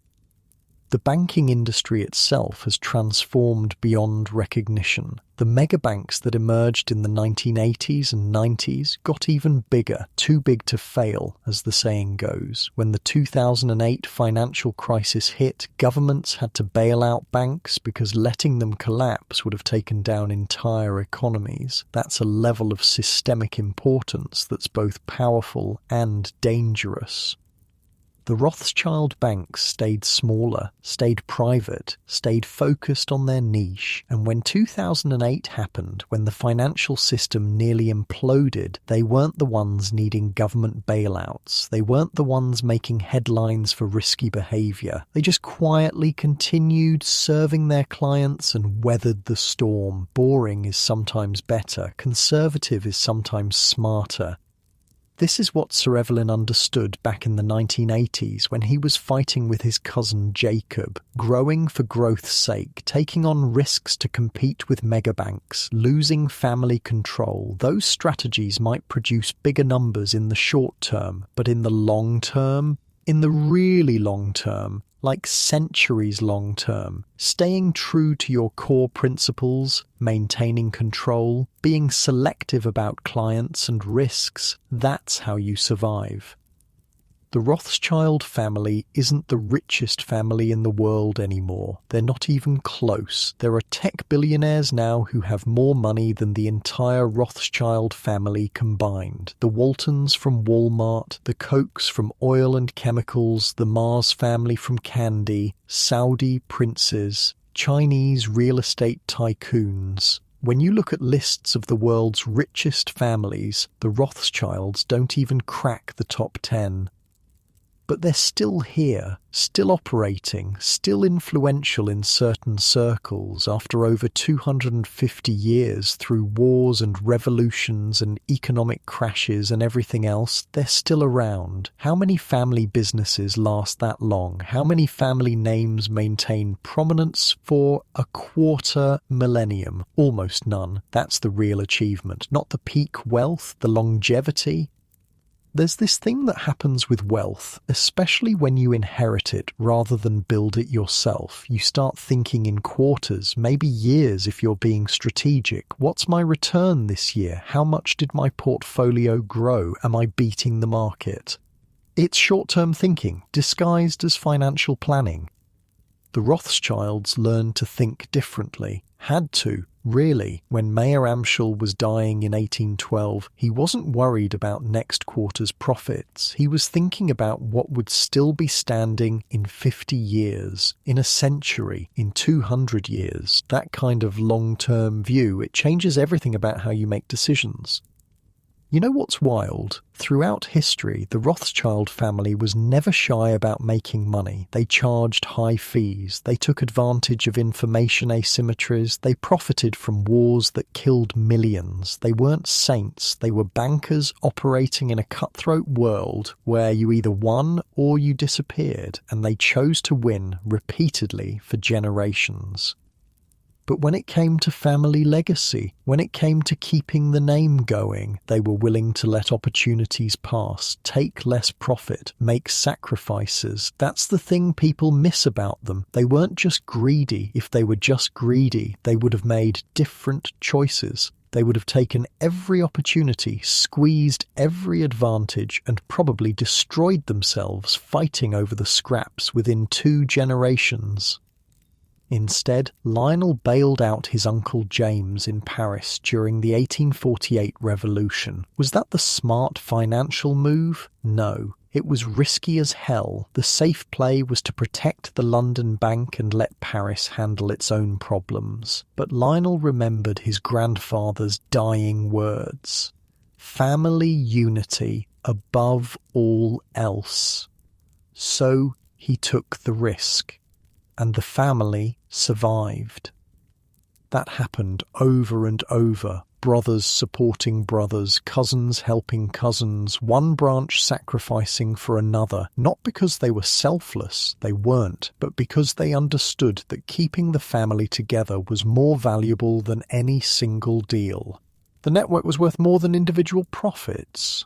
The banking industry itself has transformed beyond recognition. The megabanks that emerged in the 1980s and 90s got even bigger, too big to fail, as the saying goes. When the 2008 financial crisis hit, governments had to bail out banks because letting them collapse would have taken down entire economies. That's a level of systemic importance that's both powerful and dangerous. The Rothschild banks stayed smaller, stayed private, stayed focused on their niche, and when 2008 happened, when the financial system nearly imploded, they weren't the ones needing government bailouts. They weren't the ones making headlines for risky behavior. They just quietly continued serving their clients and weathered the storm. Boring is sometimes better. Conservative is sometimes smarter. This is what Sir Evelyn understood back in the 1980s when he was fighting with his cousin Jacob, growing for growth's sake, taking on risks to compete with megabanks, losing family control. Those strategies might produce bigger numbers in the short term, but in the long term, in the really long term, like centuries long term, staying true to your core principles, maintaining control, being selective about clients and risks, that's how you survive. The Rothschild family isn't the richest family in the world anymore. They're not even close. There are tech billionaires now who have more money than the entire Rothschild family combined. The Waltons from Walmart, the Kochs from oil and chemicals, the Mars family from candy, Saudi princes, Chinese real estate tycoons. When you look at lists of the world's richest families, the Rothschilds don't even crack the top 10. But they're still here, still operating, still influential in certain circles after over 250 years through wars and revolutions and economic crashes and everything else. They're still around. How many family businesses last that long? How many family names maintain prominence for a quarter millennium? Almost none. That's the real achievement, not the peak wealth, the longevity. There's this thing that happens with wealth, especially when you inherit it rather than build it yourself. You start thinking in quarters, maybe years if you're being strategic. What's my return this year? How much did my portfolio grow? Am I beating the market? It's short-term thinking, disguised as financial planning. The Rothschilds learned to think differently. Had to, really. When Mayer Amschel was dying in 1812, he wasn't worried about next quarter's profits. He was thinking about what would still be standing in 50 years, in a century, in 200 years. That kind of long-term view, it changes everything about how you make decisions. You know what's wild? Throughout history, the Rothschild family was never shy about making money. They charged high fees. They took advantage of information asymmetries. They profited from wars that killed millions. They weren't saints. They were bankers operating in a cutthroat world where you either won or you disappeared, and they chose to win repeatedly for generations. But when it came to family legacy, when it came to keeping the name going, they were willing to let opportunities pass, take less profit, make sacrifices. That's the thing people miss about them. They weren't just greedy. If they were just greedy, they would have made different choices. They would have taken every opportunity, squeezed every advantage, and probably destroyed themselves fighting over the scraps within 2 generations. Instead, Lionel bailed out his uncle James in Paris during the 1848 revolution. Was that the smart financial move? No. It was risky as hell. The safe play was to protect the London bank and let Paris handle its own problems. But Lionel remembered his grandfather's dying words. Family unity above all else. So he took the risk. And the family survived. That happened over and over. Brothers supporting brothers, cousins helping cousins, one branch sacrificing for another, not because they were selfless, they weren't, but because they understood that keeping the family together was more valuable than any single deal. The network was worth more than individual profits.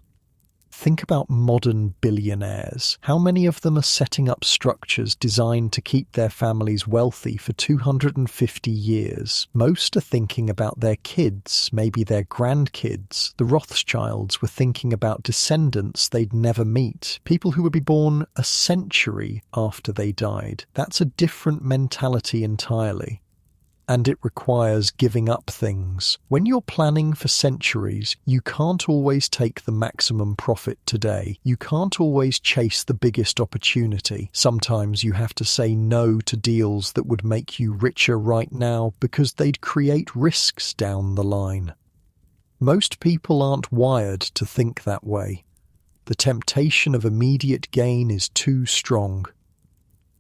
Think about modern billionaires. How many of them are setting up structures designed to keep their families wealthy for 250 years? Most are thinking about their kids, maybe their grandkids. The Rothschilds were thinking about descendants they'd never meet, people who would be born a century after they died. That's a different mentality entirely. And it requires giving up things. When you're planning for centuries, you can't always take the maximum profit today. You can't always chase the biggest opportunity. Sometimes you have to say no to deals that would make you richer right now because they'd create risks down the line. Most people aren't wired to think that way. The temptation of immediate gain is too strong.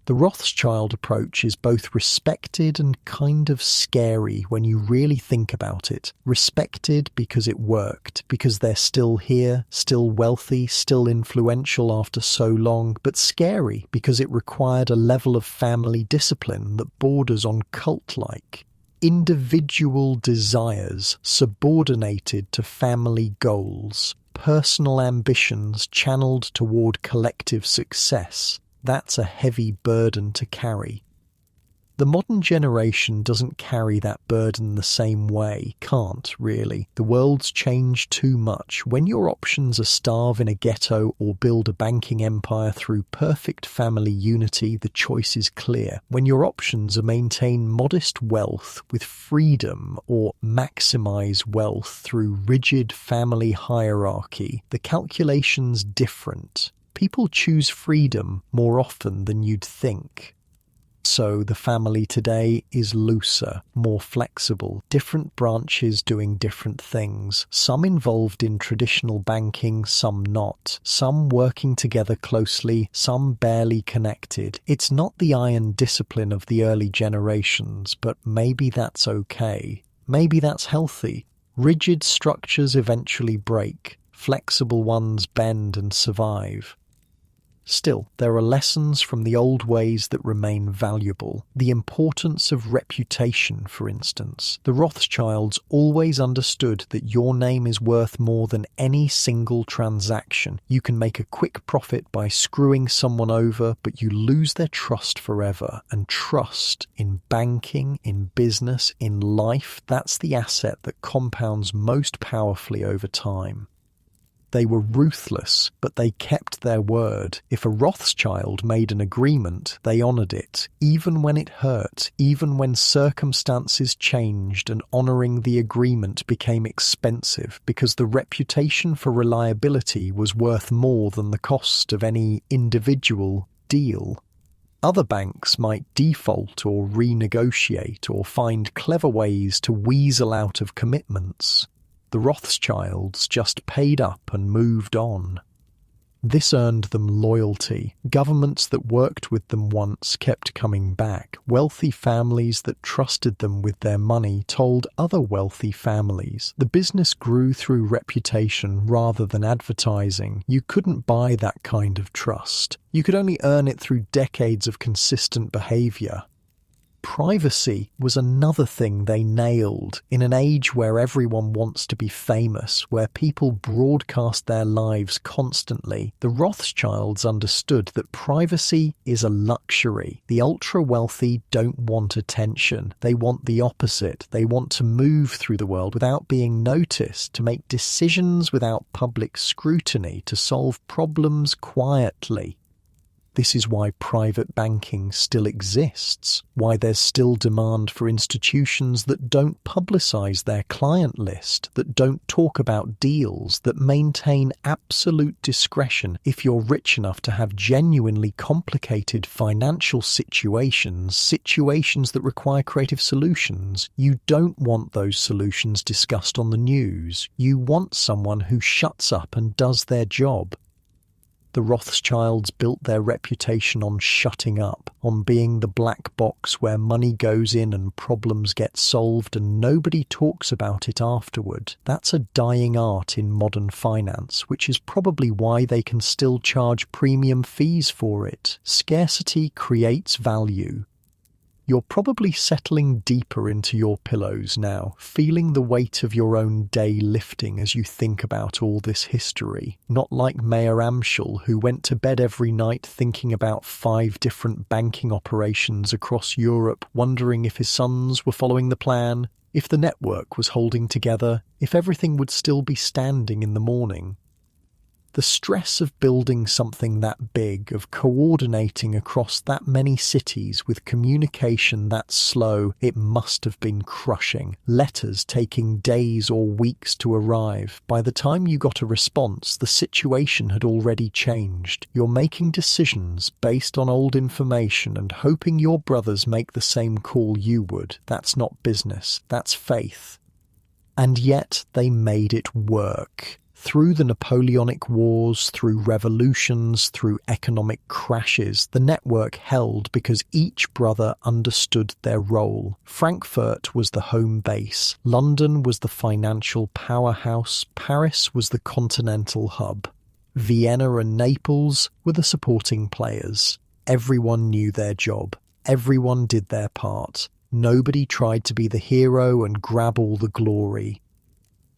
The Rothschild approach is both respected and kind of scary when you really think about it. Respected because it worked, because they're still here, still wealthy, still influential after so long, but scary because it required a level of family discipline that borders on cult-like. Individual desires subordinated to family goals, personal ambitions channeled toward collective success. That's a heavy burden to carry. The modern generation doesn't carry that burden the same way, can't really. The world's changed too much. When your options are starve in a ghetto or build a banking empire through perfect family unity, the choice is clear. When your options are maintain modest wealth with freedom or maximize wealth through rigid family hierarchy, the calculation's different. People choose freedom more often than you'd think. So the family today is looser, more flexible, different branches doing different things, some involved in traditional banking, some not, some working together closely, some barely connected. It's not the iron discipline of the early generations, but maybe that's okay. Maybe that's healthy. Rigid structures eventually break, flexible ones bend and survive. Still, there are lessons from the old ways that remain valuable. The importance of reputation, for instance. The Rothschilds always understood that your name is worth more than any single transaction. You can make a quick profit by screwing someone over, but you lose their trust forever. And trust in banking, in business, in life, that's the asset that compounds most powerfully over time. They were ruthless, but they kept their word. If a Rothschild made an agreement, they honored it, even when it hurt, even when circumstances changed and honoring the agreement became expensive, because the reputation for reliability was worth more than the cost of any individual deal. Other banks might default or renegotiate or find clever ways to weasel out of commitments. The Rothschilds just paid up and moved on. This earned them loyalty. Governments that worked with them once kept coming back. Wealthy families that trusted them with their money told other wealthy families. The business grew through reputation rather than advertising. You couldn't buy that kind of trust. You could only earn it through decades of consistent behavior. Privacy was another thing they nailed. In an age where everyone wants to be famous, where people broadcast their lives constantly, the Rothschilds understood that privacy is a luxury. The ultra-wealthy don't want attention. They want the opposite. They want to move through the world without being noticed, to make decisions without public scrutiny, to solve problems quietly. This is why private banking still exists, why there's still demand for institutions that don't publicize their client list, that don't talk about deals, that maintain absolute discretion. If you're rich enough to have genuinely complicated financial situations that require creative solutions, you don't want those solutions discussed on the news. You want someone who shuts up and does their job. The Rothschilds built their reputation on shutting up, on being the black box where money goes in and problems get solved and nobody talks about it afterward. That's a dying art in modern finance, which is probably why they can still charge premium fees for it. Scarcity creates value. You're probably settling deeper into your pillows now, feeling the weight of your own day lifting as you think about all this history. Not like Mayor Amschel, who went to bed every night thinking about 5 different banking operations across Europe, wondering if his sons were following the plan, if the network was holding together, if everything would still be standing in the morning. The stress of building something that big, of coordinating across that many cities with communication that slow, it must have been crushing. Letters taking days or weeks to arrive. By the time you got a response, the situation had already changed. You're making decisions based on old information and hoping your brothers make the same call you would. That's not business, that's faith. And yet they made it work. Through the Napoleonic Wars, through revolutions, through economic crashes, the network held because each brother understood their role. Frankfurt was the home base, London was the financial powerhouse, Paris was the continental hub. Vienna and Naples were the supporting players. Everyone knew their job. Everyone did their part. Nobody tried to be the hero and grab all the glory.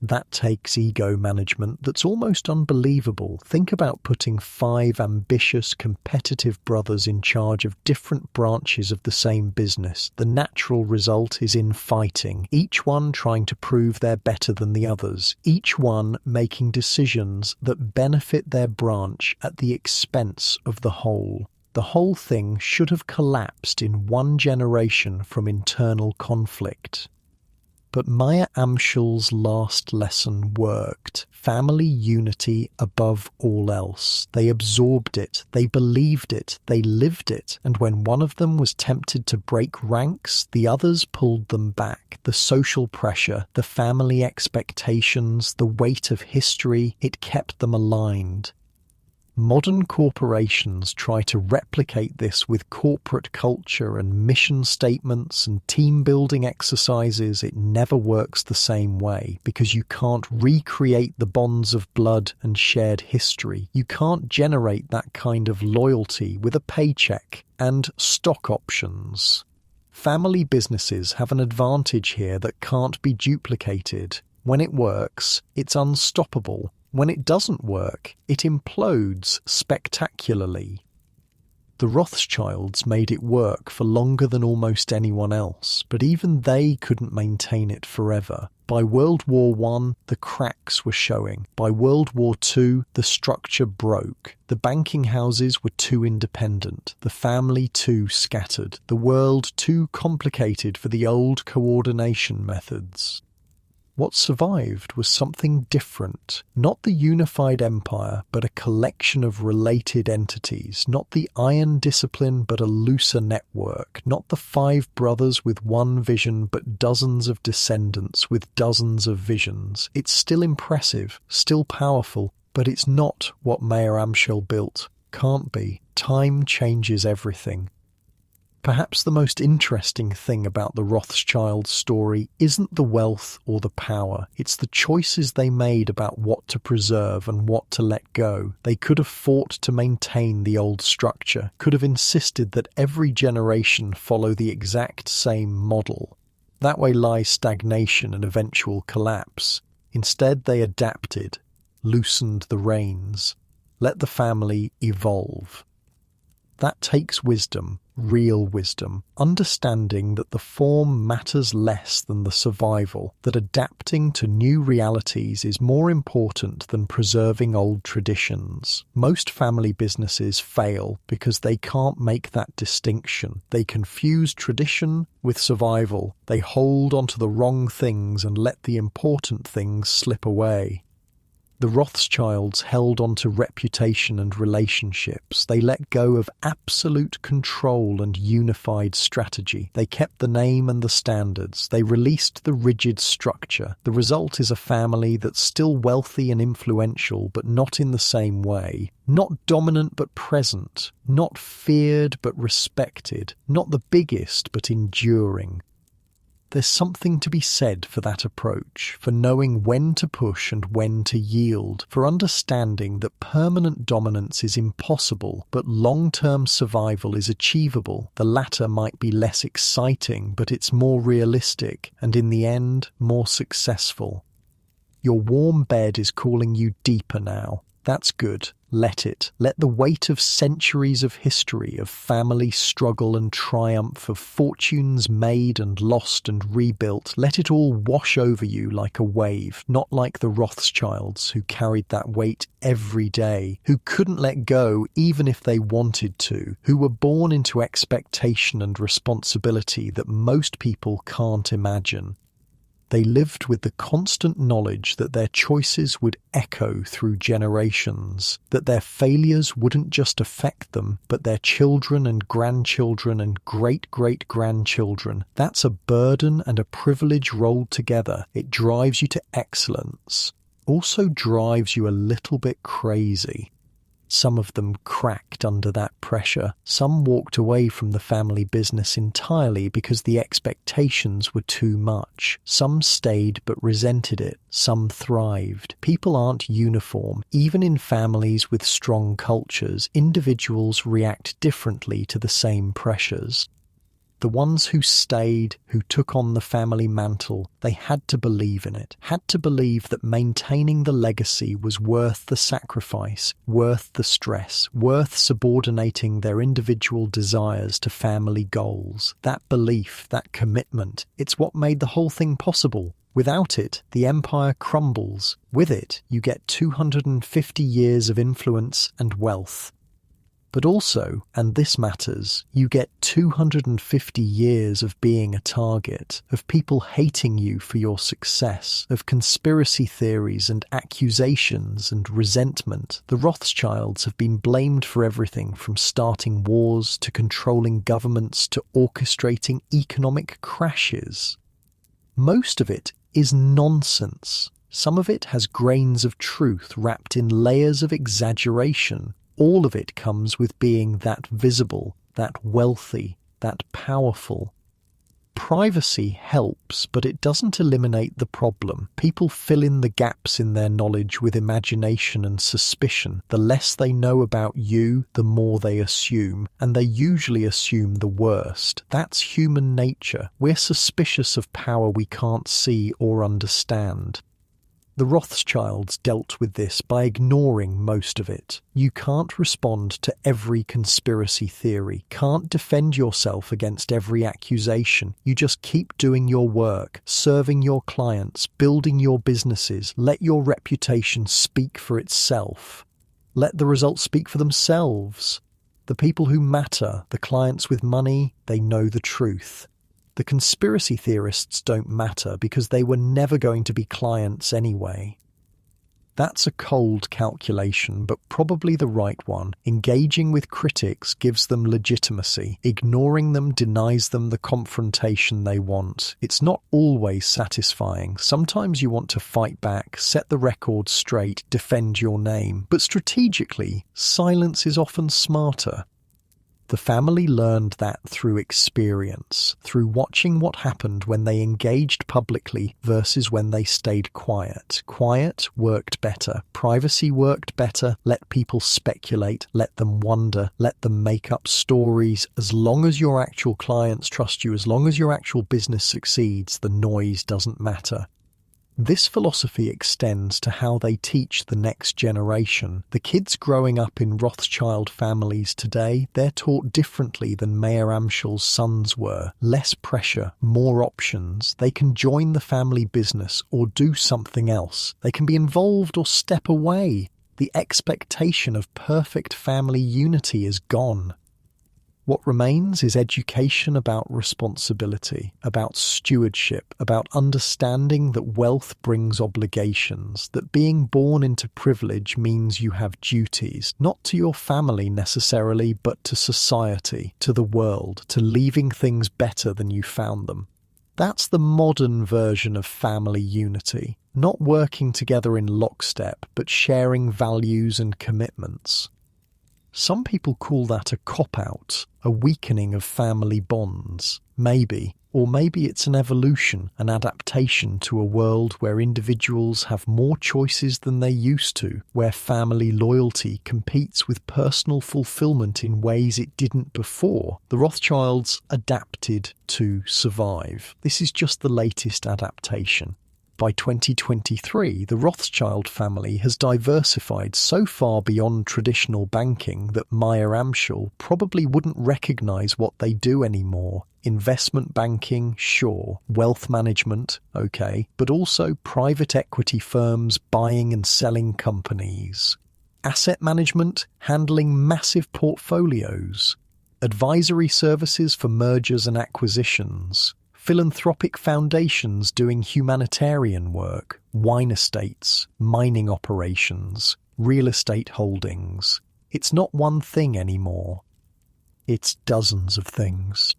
That takes ego management that's almost unbelievable. Think about putting 5 ambitious, competitive brothers in charge of different branches of the same business. The natural result is infighting, each one trying to prove they're better than the others, each one making decisions that benefit their branch at the expense of the whole. The whole thing should have collapsed in one generation from internal conflict. But Mayor Amschel's last lesson worked. Family unity above all else. They absorbed it, they believed it, they lived it, and when one of them was tempted to break ranks, the others pulled them back. The social pressure, the family expectations, the weight of history, it kept them aligned. Modern corporations try to replicate this with corporate culture and mission statements and team-building exercises. It never works the same way because you can't recreate the bonds of blood and shared history. You can't generate that kind of loyalty with a paycheck and stock options. Family businesses have an advantage here that can't be duplicated. When it works, it's unstoppable. When it doesn't work, it implodes spectacularly. The Rothschilds made it work for longer than almost anyone else, but even they couldn't maintain it forever. By World War I, the cracks were showing. By World War II, the structure broke. The banking houses were too independent, the family too scattered, the world too complicated for the old coordination methods. What survived was something different, not the unified empire, but a collection of related entities, not the iron discipline, but a looser network, not the 5 brothers with one vision, but dozens of descendants with dozens of visions. It's still impressive, still powerful, but it's not what Mayor Amschel built. Can't be. Time changes everything. Perhaps the most interesting thing about the Rothschilds story isn't the wealth or the power, it's the choices they made about what to preserve and what to let go. They could have fought to maintain the old structure, could have insisted that every generation follow the exact same model. That way lies stagnation and eventual collapse. Instead, they adapted, loosened the reins, let the family evolve. That takes wisdom, real wisdom, understanding that the form matters less than the survival, that adapting to new realities is more important than preserving old traditions. Most family businesses fail because they can't make that distinction. They confuse tradition with survival. They hold onto the wrong things and let the important things slip away. The Rothschilds held on to reputation and relationships. They let go of absolute control and unified strategy. They kept the name and the standards. They released the rigid structure. The result is a family that's still wealthy and influential, but not in the same way. Not dominant but present. Not feared but respected. Not the biggest but enduring. There's something to be said for that approach, for knowing when to push and when to yield, for understanding that permanent dominance is impossible, but long-term survival is achievable. The latter might be less exciting, but it's more realistic, and in the end, more successful. Your warm bed is calling you deeper now. That's good. Let it. Let the weight of centuries of history, of family struggle and triumph, of fortunes made and lost and rebuilt, let it all wash over you like a wave, not like the Rothschilds who carried that weight every day, who couldn't let go even if they wanted to, who were born into expectation and responsibility that most people can't imagine. They lived with the constant knowledge that their choices would echo through generations, that their failures wouldn't just affect them, but their children and grandchildren and great-great-grandchildren. That's a burden and a privilege rolled together. It drives you to excellence. Also drives you a little bit crazy. Some of them cracked under that pressure. Some walked away from the family business entirely because the expectations were too much. Some stayed but resented it. Some thrived. People aren't uniform. Even in families with strong cultures, individuals react differently to the same pressures. The ones who stayed, who took on the family mantle, they had to believe in it, had to believe that maintaining the legacy was worth the sacrifice, worth the stress, worth subordinating their individual desires to family goals. That belief, that commitment, it's what made the whole thing possible. Without it, the empire crumbles. With it, you get 250 years of influence and wealth. But also, and this matters, you get 250 years of being a target, of people hating you for your success, of conspiracy theories and accusations and resentment. The Rothschilds have been blamed for everything from starting wars to controlling governments to orchestrating economic crashes. Most of it is nonsense. Some of it has grains of truth wrapped in layers of exaggeration. All of it comes with being that visible, that wealthy, that powerful. Privacy helps, but it doesn't eliminate the problem. People fill in the gaps in their knowledge with imagination and suspicion. The less they know about you, the more they assume, and they usually assume the worst. That's human nature. We're suspicious of power we can't see or understand. The Rothschilds dealt with this by ignoring most of it. You can't respond to every conspiracy theory, can't defend yourself against every accusation. You just keep doing your work, serving your clients, building your businesses. Let your reputation speak for itself. Let the results speak for themselves. The people who matter, the clients with money, they know the truth. The conspiracy theorists don't matter because they were never going to be clients anyway. That's a cold calculation, but probably the right one. Engaging with critics gives them legitimacy. Ignoring them denies them the confrontation they want. It's not always satisfying. Sometimes you want to fight back, set the record straight, defend your name. But strategically, silence is often smarter. The family learned that through experience, through watching what happened when they engaged publicly versus when they stayed quiet. Quiet worked better. Privacy worked better. Let people speculate. Let them wonder. Let them make up stories. As long as your actual clients trust you, as long as your actual business succeeds, the noise doesn't matter. This philosophy extends to how they teach the next generation. The kids growing up in Rothschild families today, they're taught differently than Mayer Amschel's sons were. Less pressure, more options. They can join the family business or do something else. They can be involved or step away. The expectation of perfect family unity is gone. What remains is education about responsibility, about stewardship, about understanding that wealth brings obligations, that being born into privilege means you have duties, not to your family necessarily, but to society, to the world, to leaving things better than you found them. That's the modern version of family unity, not working together in lockstep, but sharing values and commitments. Some people call that a cop-out, a weakening of family bonds. Maybe. Or maybe it's an evolution, an adaptation to a world where individuals have more choices than they used to, where family loyalty competes with personal fulfillment in ways it didn't before. The Rothschilds adapted to survive. This is just the latest adaptation. By 2023, the Rothschild family has diversified so far beyond traditional banking that Mayer Amschel probably wouldn't recognize what they do anymore. Investment banking, sure. Wealth management, okay. But also private equity firms buying and selling companies. Asset management, handling massive portfolios. Advisory services for mergers and acquisitions. Philanthropic foundations doing humanitarian work, wine estates, mining operations, real estate holdings. It's not one thing anymore. It's dozens of things.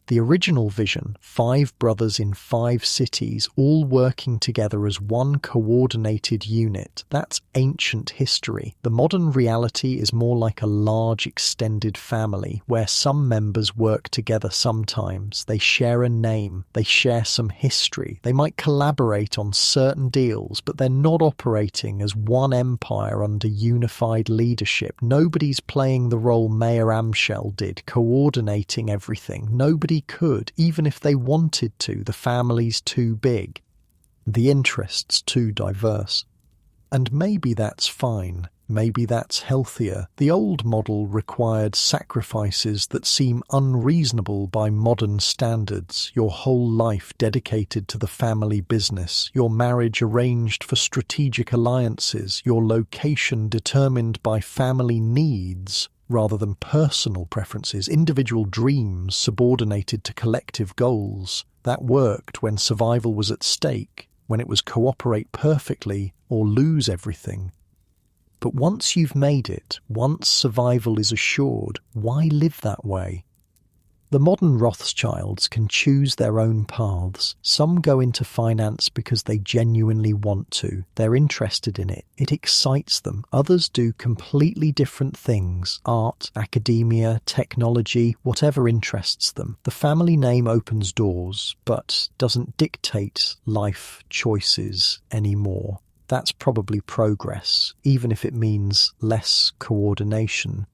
The original vision, 5 brothers in 5 cities, all working together as one coordinated unit, that's ancient history. The modern reality is more like a large extended family, where some members work together sometimes. They share a name, they share some history. They might collaborate on certain deals, but they're not operating as one empire under unified leadership. Nobody's playing the role Mayer Amschel did, coordinating everything. Nobody could, even if they wanted to. The family's too big. The interests too diverse. And maybe that's fine. Maybe that's healthier. The old model required sacrifices that seem unreasonable by modern standards. Your whole life dedicated to the family business. Your marriage arranged for strategic alliances. Your location determined by family needs rather than personal preferences, individual dreams subordinated to collective goals. That worked when survival was at stake, when it was cooperate perfectly or lose everything. But once you've made it, once survival is assured, why live that way? The modern Rothschilds can choose their own paths. Some go into finance because they genuinely want to. They're interested in it. It excites them. Others do completely different things. Art, academia, technology, whatever interests them. The family name opens doors, but doesn't dictate life choices anymore. That's probably progress, even if it means less coordination.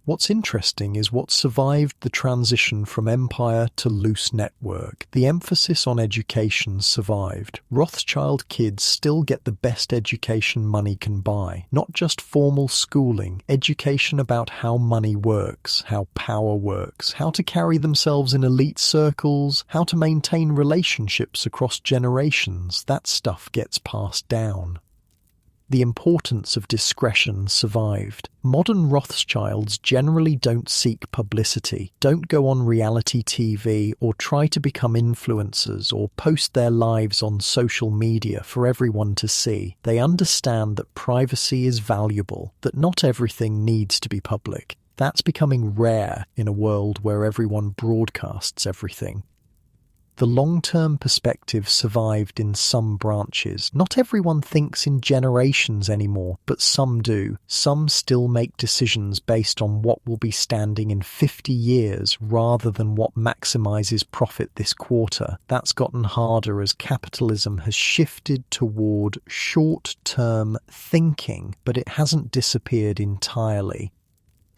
What's interesting is what survived the transition from empire to loose network. The emphasis on education survived. Rothschild kids still get the best education money can buy. Not just formal schooling, education about how money works, how power works, how to carry themselves in elite circles, how to maintain relationships across generations. That stuff gets passed down. The importance of discretion survived. Modern Rothschilds generally don't seek publicity, don't go on reality TV or try to become influencers or post their lives on social media for everyone to see. They understand that privacy is valuable, that not everything needs to be public. That's becoming rare in a world where everyone broadcasts everything. The long-term perspective survived in some branches. Not everyone thinks in generations anymore, but some do. Some still make decisions based on what will be standing in 50 years rather than what maximizes profit this quarter. That's gotten harder as capitalism has shifted toward short-term thinking, but it hasn't disappeared entirely.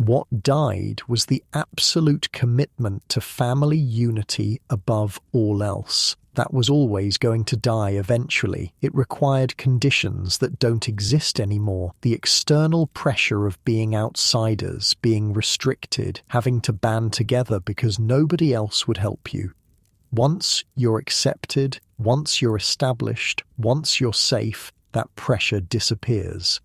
What died was the absolute commitment to family unity above all else. That was always going to die eventually. It required conditions that don't exist anymore. The external pressure of being outsiders, being restricted, having to band together because nobody else would help you. Once you're accepted, once you're established, once you're safe, that pressure disappears.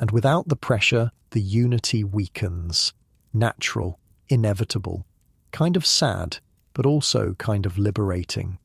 And without the pressure, the unity weakens. Natural, inevitable. Kind of sad, but also kind of liberating.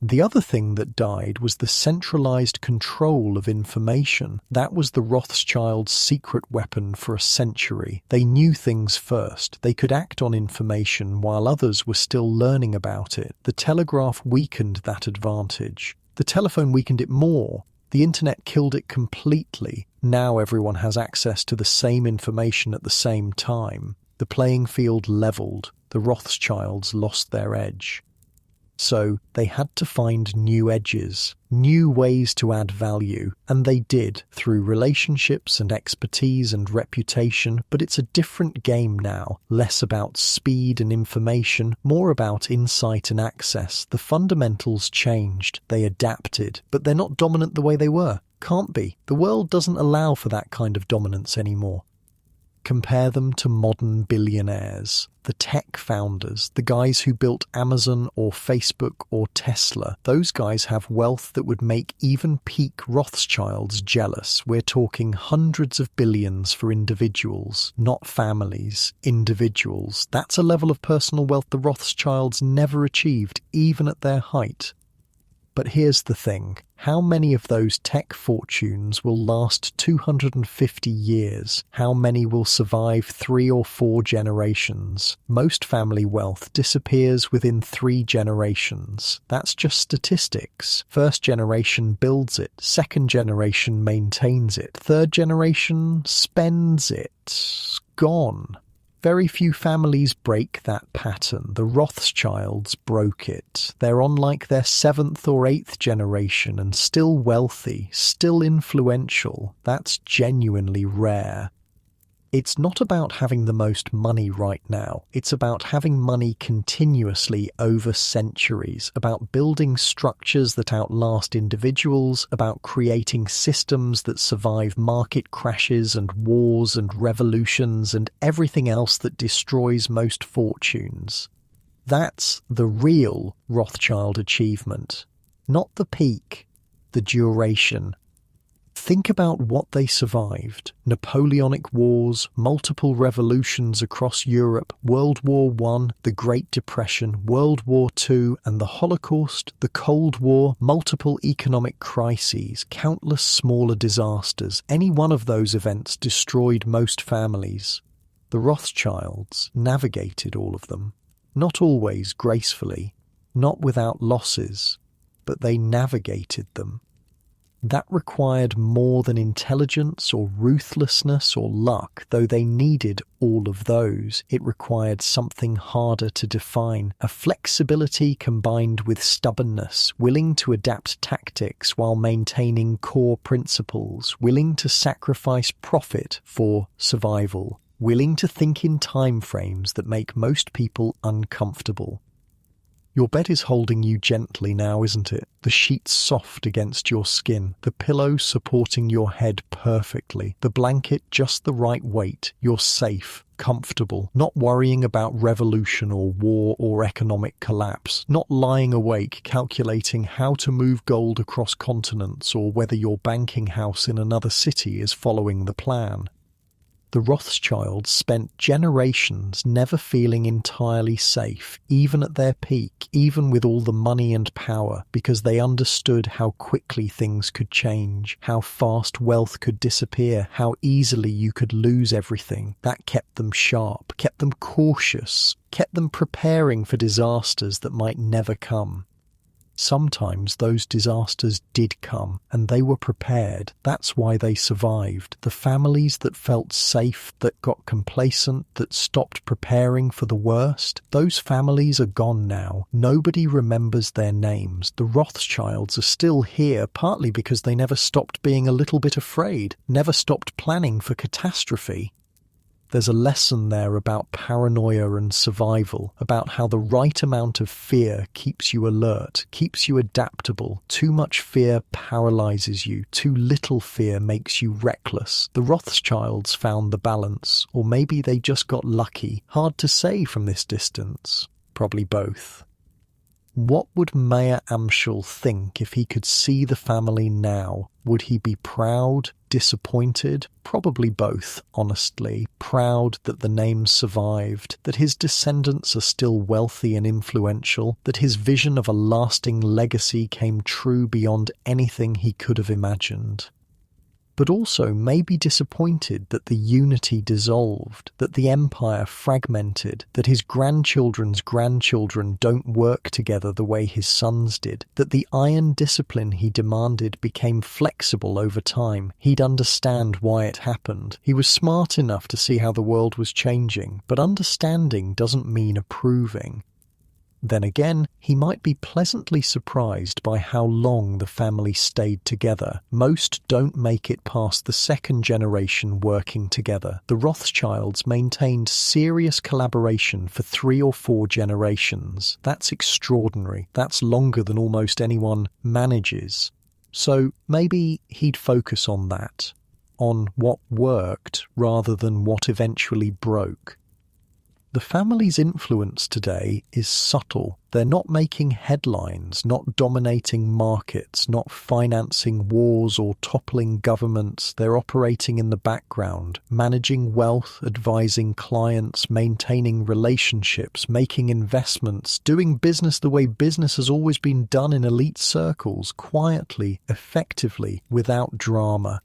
The other thing that died was the centralized control of information. That was the Rothschilds' secret weapon for a century. They knew things first. They could act on information while others were still learning about it. The telegraph weakened that advantage. The telephone weakened it more. The internet killed it completely. Now everyone has access to the same information at the same time. The playing field leveled. The Rothschilds lost their edge. So they had to find new edges, new ways to add value, and they did through relationships and expertise and reputation, but it's a different game now, less about speed and information, more about insight and access. The fundamentals changed, they adapted, but they're not dominant the way they were. Can't be. The world doesn't allow for that kind of dominance anymore. Compare them to modern billionaires, the tech founders, the guys who built Amazon or Facebook or Tesla. Those guys have wealth that would make even peak Rothschilds jealous. We're talking hundreds of billions for individuals, not families, individuals. That's a level of personal wealth the Rothschilds never achieved, even at their height. But here's the thing. How many of those tech fortunes will last 250 years? How many will survive 3 or 4 generations? Most family wealth disappears within 3 generations. That's just statistics. First generation builds it. Second generation maintains it. Third generation spends it. Gone. Very few families break that pattern. The Rothschilds broke it. They're on like their 7th or 8th generation and still wealthy, still influential. That's genuinely rare. It's not about having the most money right now. It's about having money continuously over centuries, about building structures that outlast individuals, about creating systems that survive market crashes and wars and revolutions and everything else that destroys most fortunes. That's the real Rothschild achievement, not the peak, the duration. Think about what they survived. Napoleonic wars, multiple revolutions across Europe, World War I, the Great Depression, World War II, and the Holocaust, the Cold War, multiple economic crises, countless smaller disasters. Any one of those events destroyed most families. The Rothschilds navigated all of them. Not always gracefully, not without losses, but they navigated them. That required more than intelligence or ruthlessness or luck, though they needed all of those. It required something harder to define, a flexibility combined with stubbornness, willing to adapt tactics while maintaining core principles, willing to sacrifice profit for survival. willing to think in time frames that make most people uncomfortable. Your bed is holding you gently now, isn't it? The sheets soft against your skin, the pillow supporting your head perfectly, the blanket just the right weight. You're safe, comfortable, not worrying about revolution or war or economic collapse, not lying awake calculating how to move gold across continents or whether your banking house in another city is following the plan. The Rothschilds spent generations never feeling entirely safe, even at their peak, even with all the money and power, because they understood how quickly things could change, how fast wealth could disappear, how easily you could lose everything. That kept them sharp, kept them cautious, kept them preparing for disasters that might never come. Sometimes those disasters did come, and they were prepared. That's why they survived. The families that felt safe, that got complacent, that stopped preparing for the worst, those families are gone now. Nobody remembers their names. The Rothschilds are still here, partly because they never stopped being a little bit afraid, never stopped planning for catastrophe. There's a lesson there about paranoia and survival, about how the right amount of fear keeps you alert, keeps you adaptable. Too much fear paralyzes you. Too little fear makes you reckless. The Rothschilds found the balance, or maybe they just got lucky. Hard to say from this distance. Probably both. What would Mayer Amschel think if he could see the family now? Would he be proud, disappointed? Probably both, honestly. Proud that the name survived, that his descendants are still wealthy and influential, that his vision of a lasting legacy came true beyond anything he could have imagined. But also maybe disappointed that the unity dissolved, that the empire fragmented, that his grandchildren's grandchildren don't work together the way his sons did, that the iron discipline he demanded became flexible over time. He'd understand why it happened. He was smart enough to see how the world was changing, but understanding doesn't mean approving. Then again, he might be pleasantly surprised by how long the family stayed together. Most don't make it past the second generation working together. The Rothschilds maintained serious collaboration for 3 or 4 generations. That's extraordinary. That's longer than almost anyone manages. So maybe he'd focus on that, on what worked rather than what eventually broke. The family's influence today is subtle. They're not making headlines, not dominating markets, not financing wars or toppling governments. They're operating in the background, managing wealth, advising clients, maintaining relationships, making investments, doing business the way business has always been done in elite circles, quietly, effectively, without drama.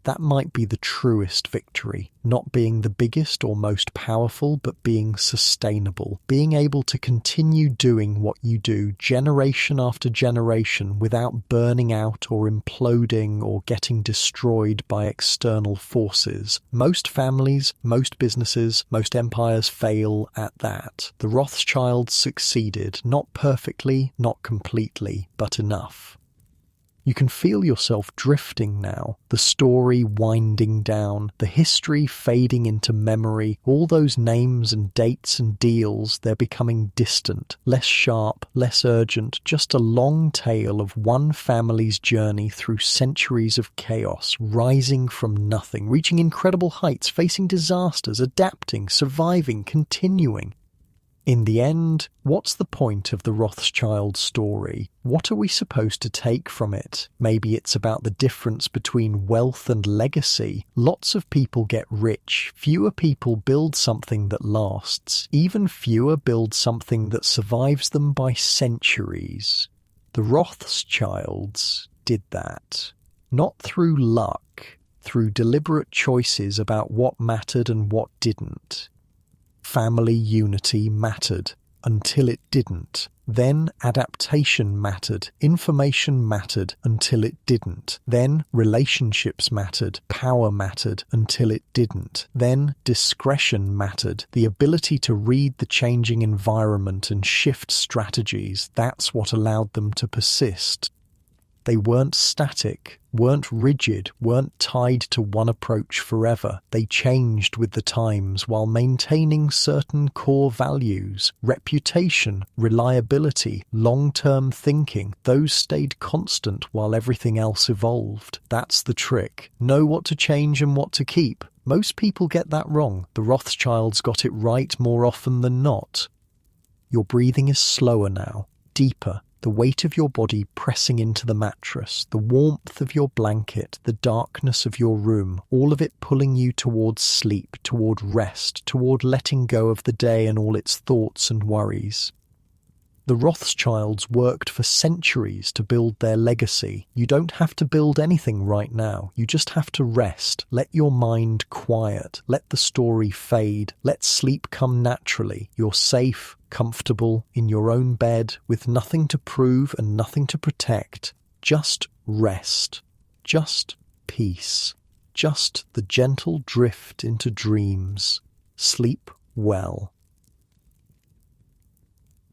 That might be the truest victory, not being the biggest or most powerful, but being sustainable, being able to continue doing what you do generation after generation without burning out or imploding or getting destroyed by external forces. Most families, most businesses, most empires fail at that. The Rothschilds succeeded, not perfectly, not completely, but enough. You can feel yourself drifting now, the story winding down, the history fading into memory, all those names and dates and deals, they're becoming distant, less sharp, less urgent, just a long tale of one family's journey through centuries of chaos, rising from nothing, reaching incredible heights, facing disasters, adapting, surviving, continuing. In the end, what's the point of the Rothschild story? What are we supposed to take from it? Maybe it's about the difference between wealth and legacy. Lots of people get rich. Fewer people build something that lasts. Even fewer build something that survives them by centuries. The Rothschilds did that. Not through luck, through deliberate choices about what mattered and what didn't. Family unity mattered until it didn't. Then adaptation mattered, information mattered until it didn't. Then relationships mattered, power mattered until it didn't. Then discretion mattered, the ability to read the changing environment and shift strategies. That's what allowed them to persist. They weren't static, weren't rigid, weren't tied to one approach forever. They changed with the times while maintaining certain core values. Reputation, reliability, long-term thinking, those stayed constant while everything else evolved. That's the trick. Know what to change and what to keep. Most people get that wrong. The Rothschilds got it right more often than not. Your breathing is slower now, deeper. The weight of your body pressing into the mattress, the warmth of your blanket, the darkness of your room, all of it pulling you towards sleep, toward rest, toward letting go of the day and all its thoughts and worries. The Rothschilds worked for centuries to build their legacy. You don't have to build anything right now. You just have to rest. Let your mind quiet. Let the story fade. Let sleep come naturally. You're safe, comfortable, in your own bed, with nothing to prove and nothing to protect. Just rest. Just peace. Just the gentle drift into dreams. Sleep well.